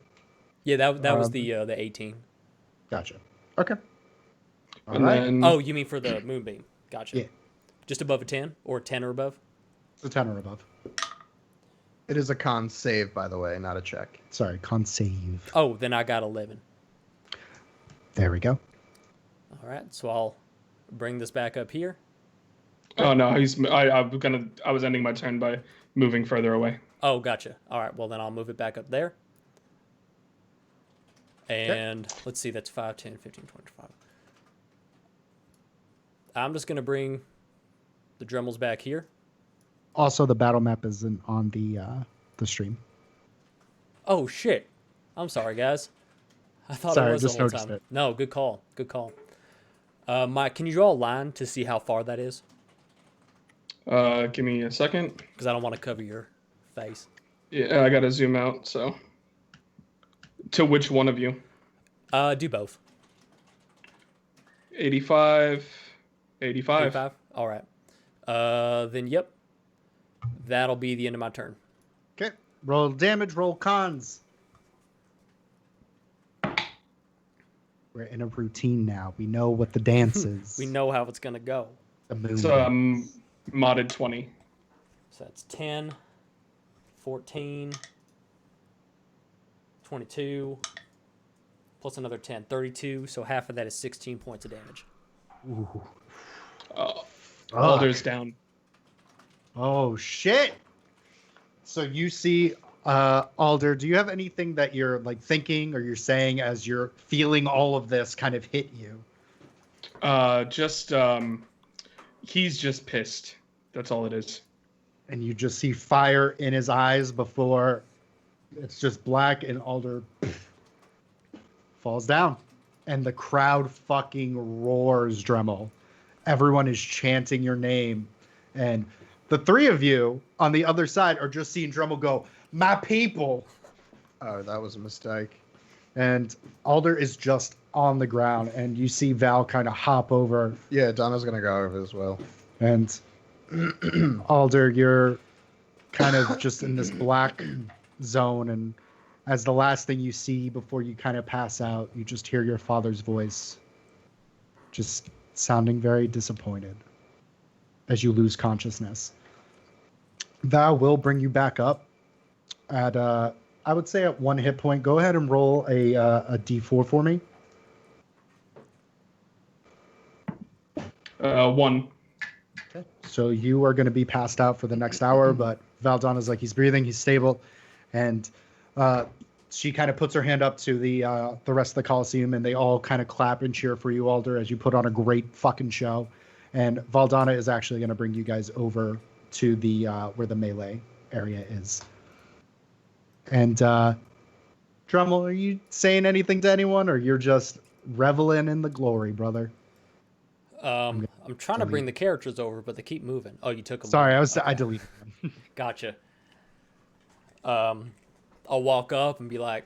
Yeah, that was the 18. Gotcha. Okay. All And right. then... Oh, you mean for the moonbeam? Gotcha. Yeah. Just above a 10 or 10 or above? It's a 10 or above. It is a con save, by the way, not a check. Sorry, con save. Oh, then I got 11. There we go. All right, so I'll bring this back up here. Oh no, I was ending my turn by moving further away. Oh, gotcha. All right, well then I'll move it back up there. And let's see, that's 5, 10, 15, 25. I'm just going to bring the Dremels back here. Also, the battle map isn't on the stream. Oh, shit. I'm sorry, guys. I thought Sorry, it was just the whole noticed time. it. No, good call. Good call. Mike, can you draw a line to see how far that is? Give me a second. Because I don't want to cover your face. Yeah, I gotta zoom out, so. To which one of you? Do both. 85. 85. 85? All right. Then, yep. That'll be the end of my turn. Okay. Roll damage, roll cons. We're in a routine now. We know what the dance is. We know how it's going to go. The moon. So, modded 20. So that's 10, 14, 22, plus another 10, 32. So half of that is 16 points of damage. Ooh. Alder's down. Oh, shit. So you see, Alder, do you have anything that you're like thinking or you're saying as you're feeling all of this kind of hit you? He's just pissed. That's all it is. And you just see fire in his eyes before it's just black and Alder falls down. And the crowd fucking roars, Dremel. Everyone is chanting your name. And the three of you on the other side are just seeing Dremel go, "My people." Oh, that was a mistake. And Alder is just on the ground. And you see Val kind of hop over. Yeah, Donna's going to go over as well. And Alder, you're kind of just in this black zone. And as the last thing you see before you kind of pass out, you just hear your father's voice just sounding very disappointed as you lose consciousness. That will bring you back up at, I would say at 1 hit point. Go ahead and roll a d4 for me. 1. Okay. So you are going to be passed out for the next hour, but Valdana's like, he's breathing, he's stable. And she kind of puts her hand up to the rest of the Coliseum, and they all kind of clap and cheer for you, Alder, as you put on a great fucking show. And Valdana is actually going to bring you guys over to the where the melee area is. And Dremel, are you saying anything to anyone, or you're just reveling in the glory, brother? I'm trying to bring the characters over, but they keep moving. Oh, you took them. Sorry, over. I deleted them. Gotcha. I'll walk up and be like,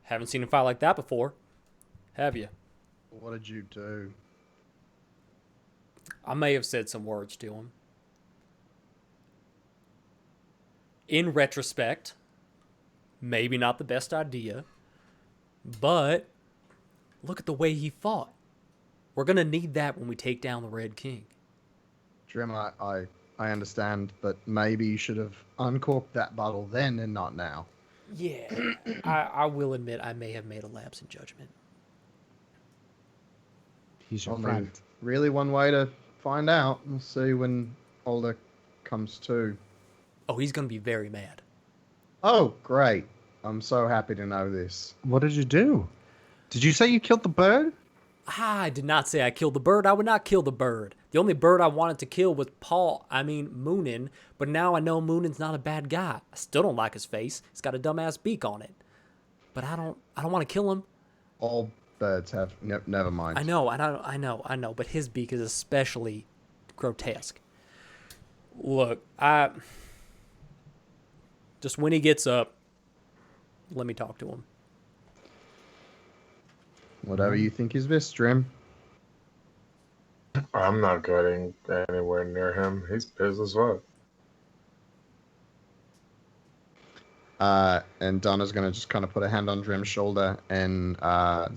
haven't seen him fight like that before. Have you? What did you do? I may have said some words to him. In retrospect, maybe not the best idea, But look at the way he fought. We're going to need that when we take down the Red King. Drim, I understand, but maybe you should have uncorked that bottle then and not now. Yeah, I will admit I may have made a lapse in judgment. He's your Only friend. really one way to find out. We'll see when Alder comes to. Oh, he's going to be very mad. Oh, great. I'm so happy to know this. What did you do? Did you say you killed the bird? I did not say I killed the bird. I would not kill the bird. The only bird I wanted to kill was Moonin, but now I know Moonin's not a bad guy. I still don't like his face. He's got a dumbass beak on it. But I don't want to kill him. All birds have. Never mind. I know, but his beak is especially grotesque. Look, just when he gets up, let me talk to him. Whatever you think is best, Drim. I'm not getting anywhere near him. He's pissed as fuck. And Donna's gonna just kind of put a hand on Drim's shoulder and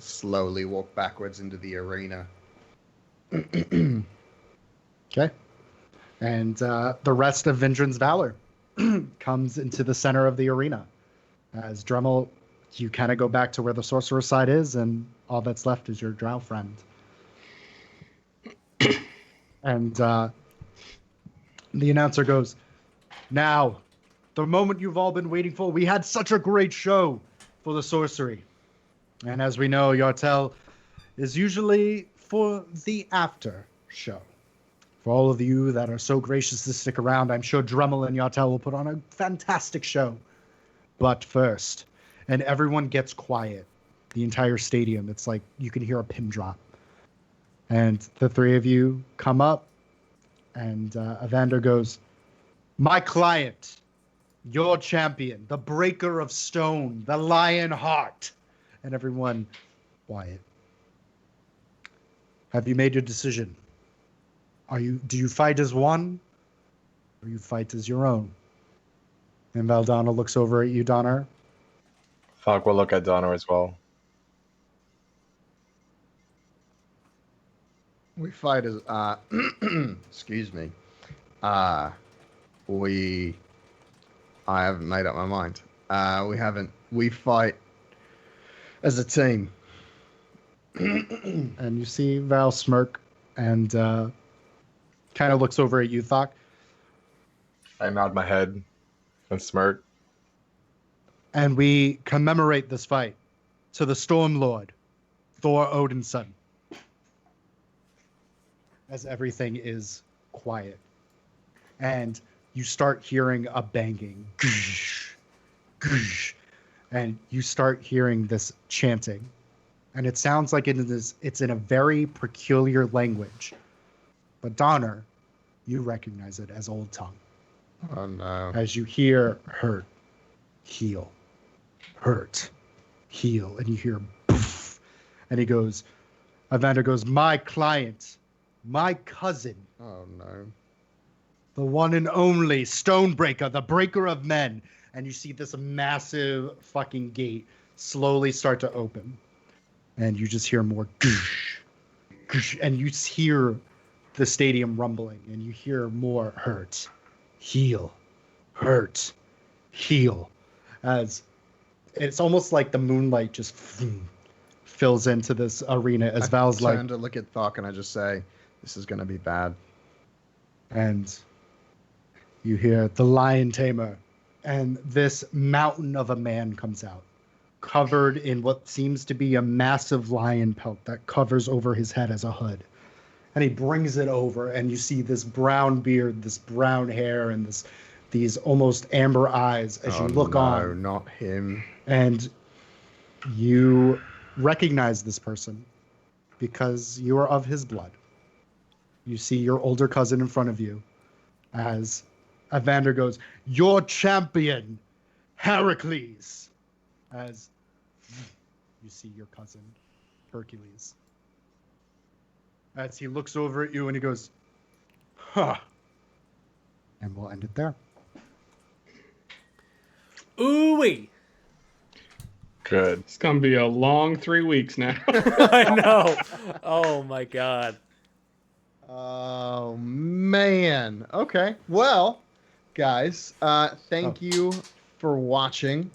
slowly walk backwards into the arena. Okay. And the rest of Vindran's Valor comes into the center of the arena. As Dremel, you kind of go back to where the sorcerer's side is, and all that's left is your drow friend. And the announcer goes, "Now, the moment you've all been waiting for. We had such a great show for the sorcery. And as we know, Yartel is usually for the after show. For all of you that are so gracious to stick around, I'm sure Dremel and Yartel will put on a fantastic show. But first," and everyone gets quiet. The entire stadium, it's like you can hear a pin drop. And the three of you come up, and Evander goes, "My client, your champion, the breaker of stone, the lion heart." And everyone, quiet. "Have you made your decision? Do you fight as one, or you fight as your own?" And Valdana looks over at you, Donner. Fuck, we'll look at Donner as well. We fight as excuse me. I haven't made up my mind. We fight as a team. And you see Val smirk and kind of looks over at you, Thok. I nod my head and smirk. "And we commemorate this fight to the Storm Lord, Thor Odinson." As everything is quiet. And you start hearing a banging. And you start hearing this chanting. And it sounds like it's in a very peculiar language. But Donner, you recognize it as Old Tongue. Oh no. As you hear hurt, heal, hurt, heal. And you hear poof. And Evander goes, "My client, my cousin, Oh no. the one and only Stonebreaker, the breaker of men." And you see this massive fucking gate slowly start to open. And you just hear more goosh, goosh, and you hear the stadium rumbling, and you hear more hurt, heal, hurt, heal. As it's almost like the moonlight just fills into this arena as Val's I like, turn to look at Thok and I just say, "This is gonna be bad." and you hear the lion tamer, and this mountain of a man comes out, covered in what seems to be a massive lion pelt that covers over his head as a hood. And he brings it over, and you see this brown beard, this brown hair, and these almost amber eyes as you look on. No, not him. And you recognize this person because you are of his blood. You see your older cousin in front of you as Evander goes, "Your champion, Heracles." As you see your cousin, Hercules. As he looks over at you and he goes, "Huh." And we'll end it there. Ooh-wee. Good. It's gonna be a long 3 weeks now. I know. Oh my god. Oh man. Okay. Well, guys, thank you for watching.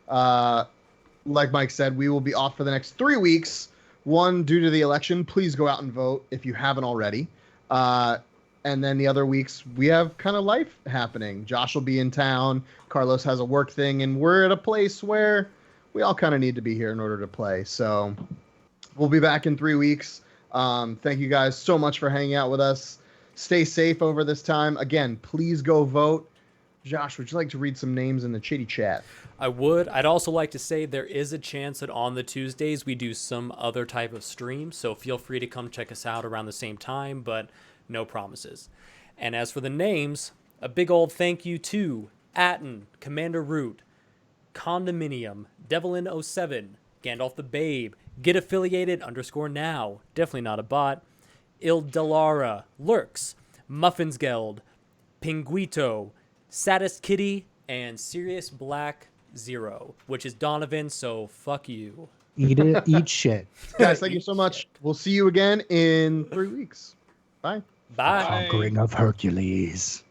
Like Mike said, we will be off for the next 3 weeks. One, due to the election. Please go out and vote if you haven't already. And then the other weeks, we have kind of life happening. Josh will be in town. Carlos has a work thing, and we're at a place where we all kind of need to be here in order to play. So we'll be back in 3 weeks. Thank you guys so much for hanging out with us. Stay safe over this time. Again, please go vote. Josh, would you like to read some names in the chitty chat? I would. I'd also like to say there is a chance that on the Tuesdays we do some other type of stream, so feel free to come check us out around the same time, but no promises. And as for the names, a big old thank you to Atten, Commander Root, Condominium, Devilin07, Gandalf the Babe, Get Affiliated _now, definitely not a bot, Ildelara, Lurks, Muffinsgeld, Pinguito, Saddest Kitty, and Sirius Black Zero, which is Donovan, so fuck you. Eat shit. Guys, thank you so much. We'll see you again in 3 weeks. Bye. Bye. Conquering of Hercules.